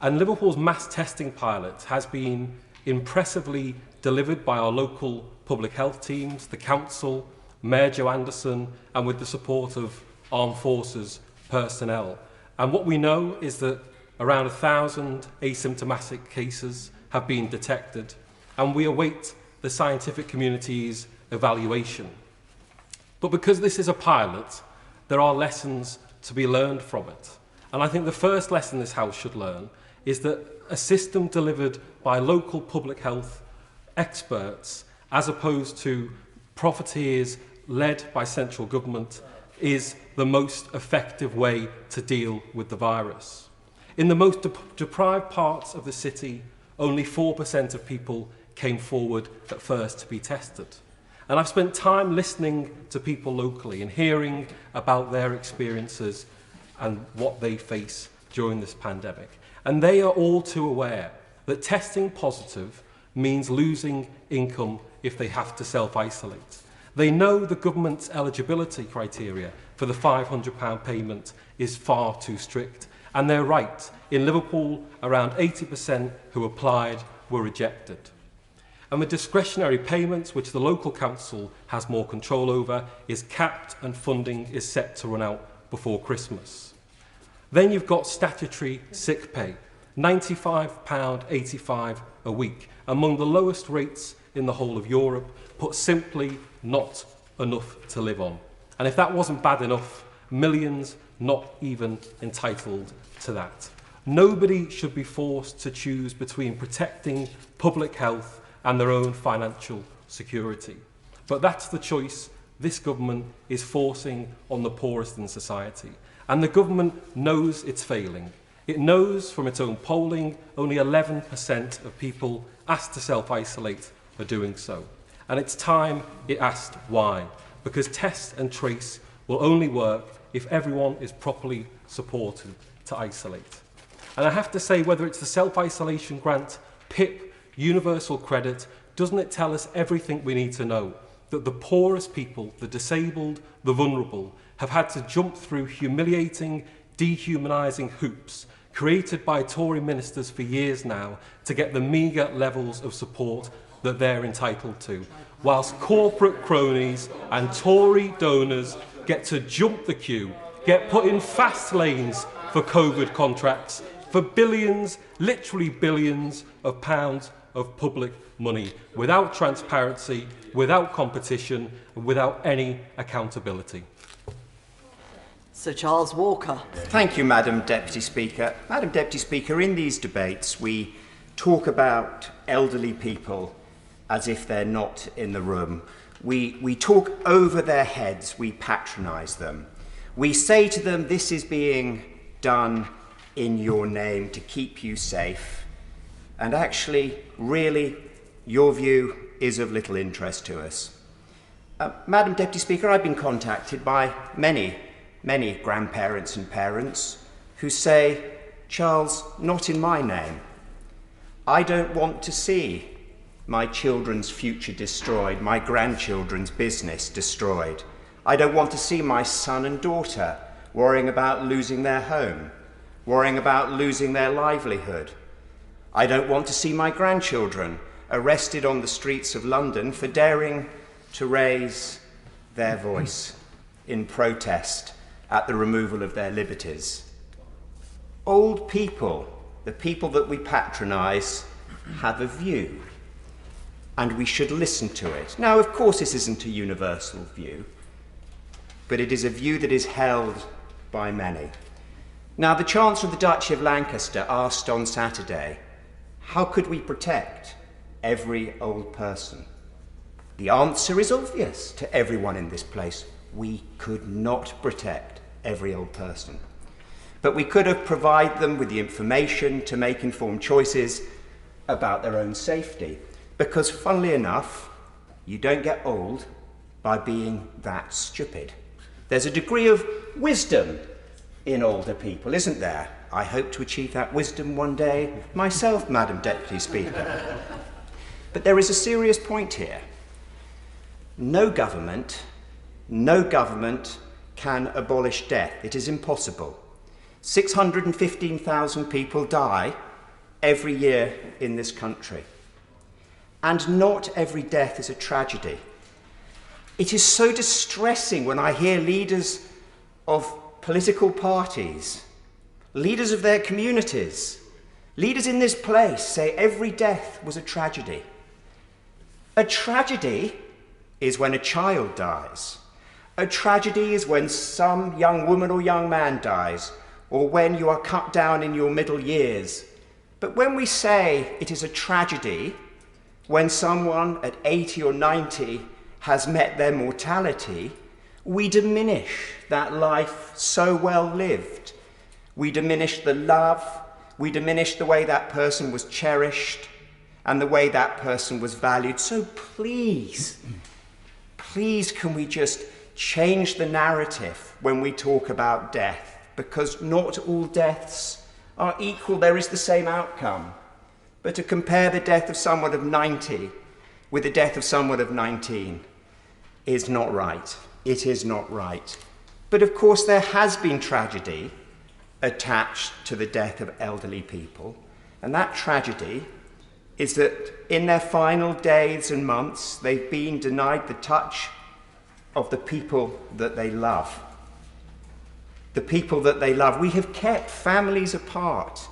And Liverpool's mass testing pilot has been impressively delivered by our local public health teams, the council, Mayor Joe Anderson, and with the support of armed forces personnel. And what we know is that around 1,000 asymptomatic cases have been detected, and we await the scientific community's evaluation. But because this is a pilot, there are lessons to be learned from it. And I think the first lesson this House should learn is that a system delivered by local public health experts, as opposed to profiteers led by central government, is the most effective way to deal with the virus. In the most deprived parts of the city, only 4% of people came forward at first to be tested. And I've spent time listening to people locally and hearing about their experiences and what they face during this pandemic. And they are all too aware that testing positive means losing income if they have to self-isolate. They know the government's eligibility criteria for the £500 payment is far too strict, and they're right. In Liverpool, around 80% who applied were rejected. And the discretionary payments, which the local council has more control over, is capped and funding is set to run out before Christmas. Then you've got statutory sick pay, £95.85 a week, among the lowest rates in the whole of Europe, put simply not enough to live on. And if that wasn't bad enough, millions not even entitled to that. Nobody should be forced to choose between protecting public health and their own financial security. But that's the choice this government is forcing on the poorest in society. And the government knows it's failing. It knows from its own polling only 11% of people asked to self-isolate are doing so. And it's time it asked why. Because test and trace will only work if everyone is properly supported to isolate. And I have to say, whether it's the self-isolation grant, PIP, universal credit, doesn't it tell us everything we need to know? That the poorest people, the disabled, the vulnerable, have had to jump through humiliating, dehumanising hoops created by Tory ministers for years now to get the meagre levels of support that they're entitled to, whilst corporate cronies and Tory donors get to jump the queue, get put in fast lanes for COVID contracts for billions, literally billions of pounds of public money, without transparency, without competition, and without any accountability. Sir Charles Walker. Thank you, Madam Deputy Speaker. Madam Deputy Speaker, in these debates we talk about elderly people as if they're not in the room. We talk over their heads, we patronise them. We say to them, this is being done in your name to keep you safe. And actually, really, your view is of little interest to us. Madam Deputy Speaker, I've been contacted by many grandparents and parents who say, Charles, not in my name. I don't want to see my children's future destroyed, my grandchildren's business destroyed. I don't want to see my son and daughter worrying about losing their home, worrying about losing their livelihood. I don't want to see my grandchildren arrested on the streets of London for daring to raise their voice in protest at the removal of their liberties. Old people, the people that we patronise, have a view, and we should listen to it. Now, of course, this isn't a universal view, but it is a view that is held by many. Now, the Chancellor of the Duchy of Lancaster asked on Saturday, how could we protect every old person? The answer is obvious to everyone in this place. We could not protect every old person. But we could have provided them with the information to make informed choices about their own safety. Because, funnily enough, you don't get old by being that stupid. There's a degree of wisdom in older people, isn't there? I hope to achieve that wisdom one day myself, Madam Deputy Speaker. But there is a serious point here. No government can abolish death. It is impossible. 615,000 people die every year in this country. And not every death is a tragedy. It is so distressing when I hear leaders of political parties, leaders of their communities, leaders in this place say every death was a tragedy. A tragedy is when a child dies. A tragedy is when some young woman or young man dies, or when you are cut down in your middle years. But when we say it is a tragedy when someone at 80 or 90 has met their mortality, we diminish that life so well lived. We diminish the love, we diminish the way that person was cherished and the way that person was valued. So please can we just change the narrative when we talk about death? Because not all deaths are equal. There is the same outcome. But to compare the death of someone of 90 with the death of someone of 19 is not right. It is not right. But of course there has been tragedy attached to the death of elderly people, and that tragedy is that in their final days and months they've been denied the touch of the people that they love. The people that they love. We have kept families apart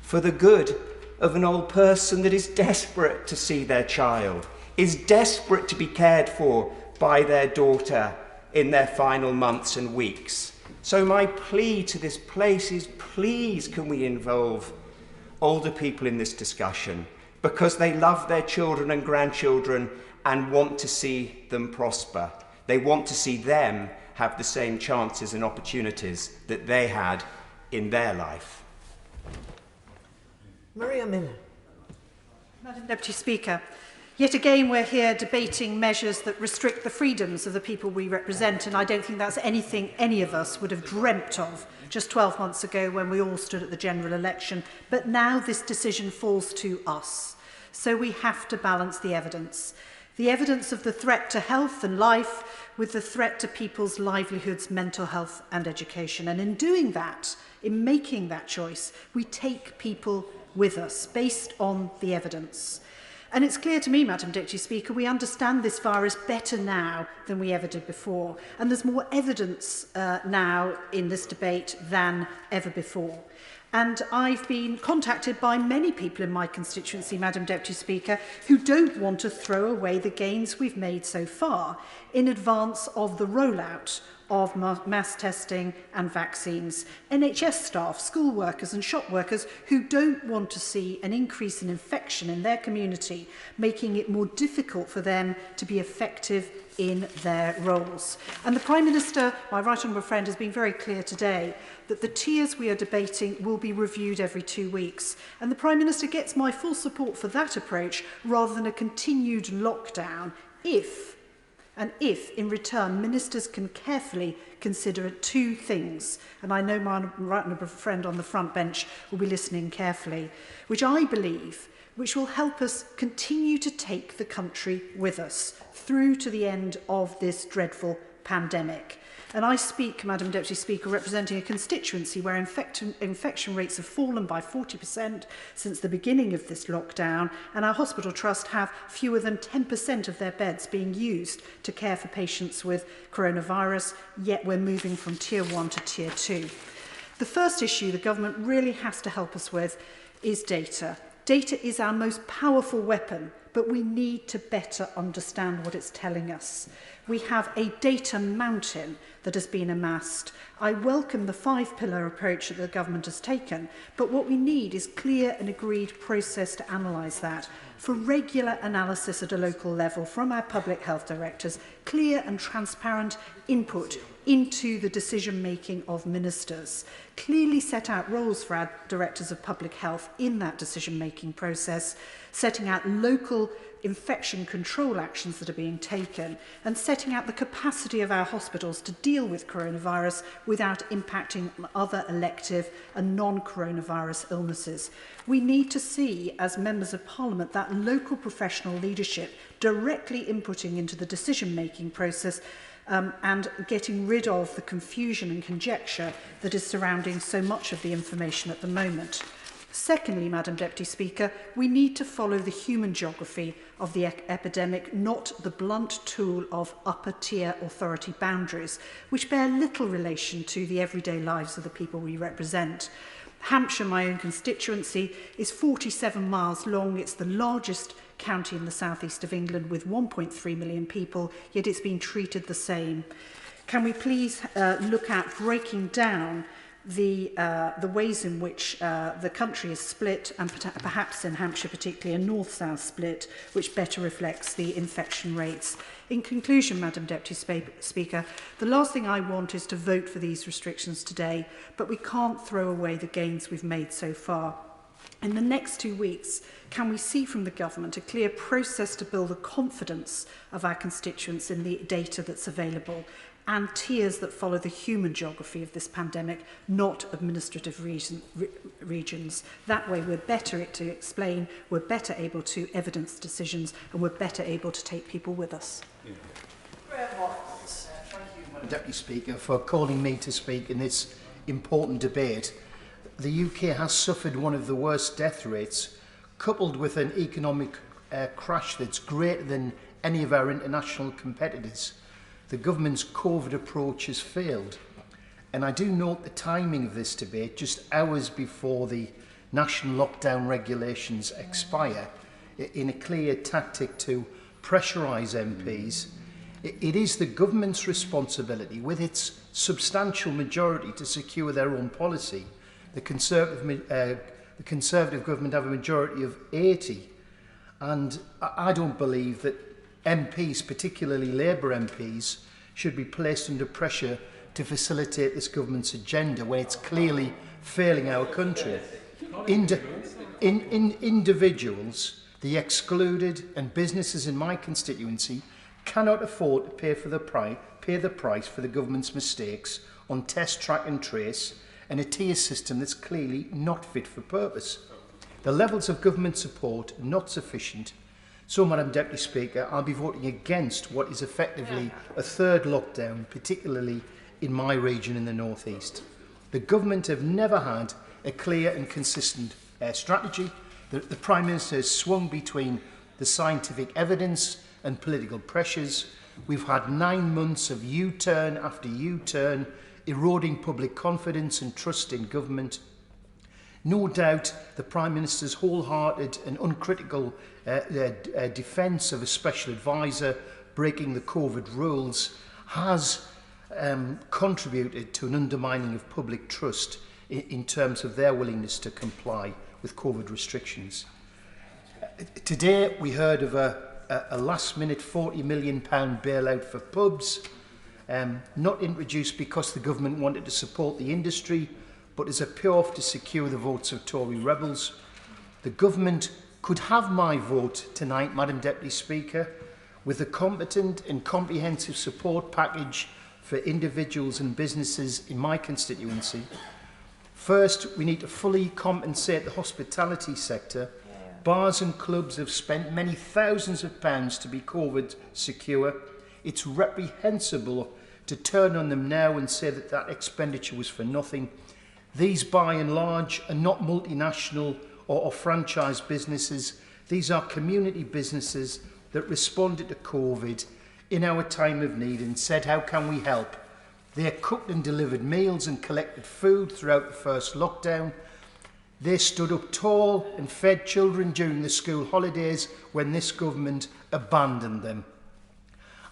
for the good of an old person that is desperate to see their child, is desperate to be cared for by their daughter in their final months and weeks. So my plea to this place is, please can we involve older people in this discussion, because they love their children and grandchildren and want to see them prosper. They want to see them have the same chances and opportunities that they had in their life. Maria Miller. Madam Deputy Speaker, yet again we're here debating measures that restrict the freedoms of the people we represent, and I don't think that's anything any of us would have dreamt of just 12 months ago when we all stood at the general election. But now this decision falls to us. So we have to balance the evidence. The evidence of the threat to health and life with the threat to people's livelihoods, mental health and education. And in doing that, in making that choice, we take people with us based on the evidence. And it's clear to me, Madam Deputy Speaker, we understand this virus better now than we ever did before. And there's more evidence now in this debate than ever before. And I've been contacted by many people in my constituency, Madam Deputy Speaker, who don't want to throw away the gains we've made so far in advance of the rollout of mass testing and vaccines. NHS staff, school workers and shop workers who don't want to see an increase in infection in their community, making it more difficult for them to be effective in their roles. And the Prime Minister, my right honourable friend, has been very clear today that the tiers we are debating will be reviewed every 2 weeks. And the Prime Minister gets my full support for that approach rather than a continued lockdown if in return ministers can carefully consider two things, and I know my right honourable friend on the front bench will be listening carefully, which I believe which will help us continue to take the country with us through to the end of this dreadful pandemic. And I speak, Madam Deputy Speaker, representing a constituency where infection rates have fallen by 40% since the beginning of this lockdown, and our hospital trust have fewer than 10% of their beds being used to care for patients with coronavirus, yet we're moving from Tier 1 to Tier 2. The first issue the government really has to help us with is data. Data is our most powerful weapon, but we need to better understand what it's telling us. We have a data mountain that has been amassed. I welcome the 5-pillar approach that the government has taken, but what we need is clear and agreed process to analyse that. For regular analysis at a local level from our public health directors, clear and transparent input into the decision-making of ministers, clearly set out roles for our directors of public health in that decision-making process, setting out local infection control actions that are being taken, and setting out the capacity of our hospitals to deal with coronavirus without impacting on other elective and non-coronavirus illnesses. We need to see, as members of Parliament, that local professional leadership directly inputting into the decision-making process and getting rid of the confusion and conjecture that is surrounding so much of the information at the moment. Secondly, Madam Deputy Speaker, we need to follow the human geography of the epidemic, not the blunt tool of upper-tier authority boundaries, which bear little relation to the everyday lives of the people we represent. Hampshire, my own constituency, is 47 miles long. It's the largest county in the southeast of England with 1.3 million people, yet it's been treated the same. Can we please look at breaking down the ways in which the country is split, and perhaps in Hampshire particularly a north-south split, which better reflects the infection rates. In conclusion, Madam Deputy Speaker, the last thing I want is to vote for these restrictions today, but we can't throw away the gains we've made so far. In the next 2 weeks, can we see from the government a clear process to build the confidence of our constituents in the data that's available? and tiers that follow the human geography of this pandemic, not administrative regions. That way we're better to explain, we're better able to evidence decisions, and we're better able to take people with us. Thank you, Madam Deputy Speaker, for calling me to speak in this important debate. The UK has suffered one of the worst death rates, coupled with an economic crash that's greater than any of our international competitors. The government's COVID approach has failed. And I do note the timing of this debate, just hours before the national lockdown regulations expire, in a clear tactic to pressurise MPs. It is the government's responsibility, with its substantial majority, to secure their own policy. The Conservative government have a majority of 80. And I don't believe that MPs, particularly Labour MPs, should be placed under pressure to facilitate this government's agenda when it's clearly failing our country. Individuals, the excluded, and businesses in my constituency cannot afford to pay the price for the government's mistakes on test, track and trace and a tier system that's clearly not fit for purpose. The levels of government support are not sufficient. So, Madam Deputy Speaker, I'll be voting against what is effectively a third lockdown, particularly in my region in the North East. The government have never had a clear and consistent strategy. The Prime Minister has swung between the scientific evidence and political pressures. We've had 9 months of U-turn after U-turn, eroding public confidence and trust in government. No doubt the Prime Minister's wholehearted and uncritical defence of a special advisor breaking the COVID rules has contributed to an undermining of public trust in terms of their willingness to comply with COVID restrictions. Today we heard of a last-minute £40 million bailout for pubs, not introduced because the government wanted to support the industry, but as a payoff to secure the votes of Tory rebels. The government could have my vote tonight, Madam Deputy Speaker, with a competent and comprehensive support package for individuals and businesses in my constituency. First, we need to fully compensate the hospitality sector. Bars and clubs have spent many thousands of pounds to be COVID secure. It's reprehensible to turn on them now and say that that expenditure was for nothing. These, by and large, are not multinational or franchise businesses. These are community businesses that responded to COVID in our time of need and said, how can we help? They cooked and delivered meals and collected food throughout the first lockdown. They stood up tall and fed children during the school holidays when this government abandoned them.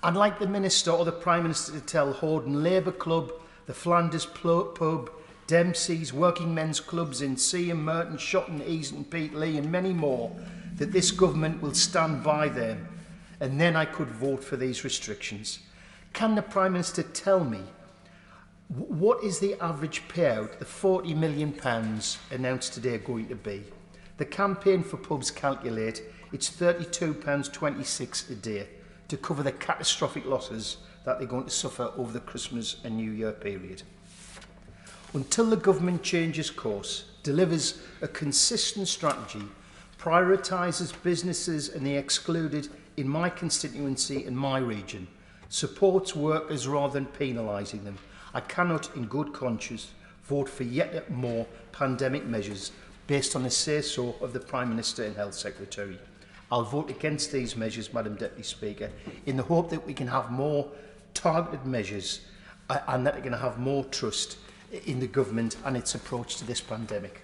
I'd like the Minister or the Prime Minister to tell Hordern Labour Club, the Flanders Pub, Dempsey's, working men's clubs in Seaham, Merton, Shotton, Easton, Peatley and many more that this government will stand by them, and then I could vote for these restrictions. Can the Prime Minister tell me what is the average payout the £40 million announced today going to be? The campaign for pubs calculate it's £32.26 a day to cover the catastrophic losses that they're going to suffer over the Christmas and New Year period. Until the government changes course, delivers a consistent strategy, prioritises businesses and the excluded in my constituency and my region, supports workers rather than penalising them, I cannot in good conscience vote for yet more pandemic measures based on the say-so of the Prime Minister and Health Secretary. I'll vote against these measures, Madam Deputy Speaker, in the hope that we can have more targeted measures and that we can have more trust in the government and its approach to this pandemic.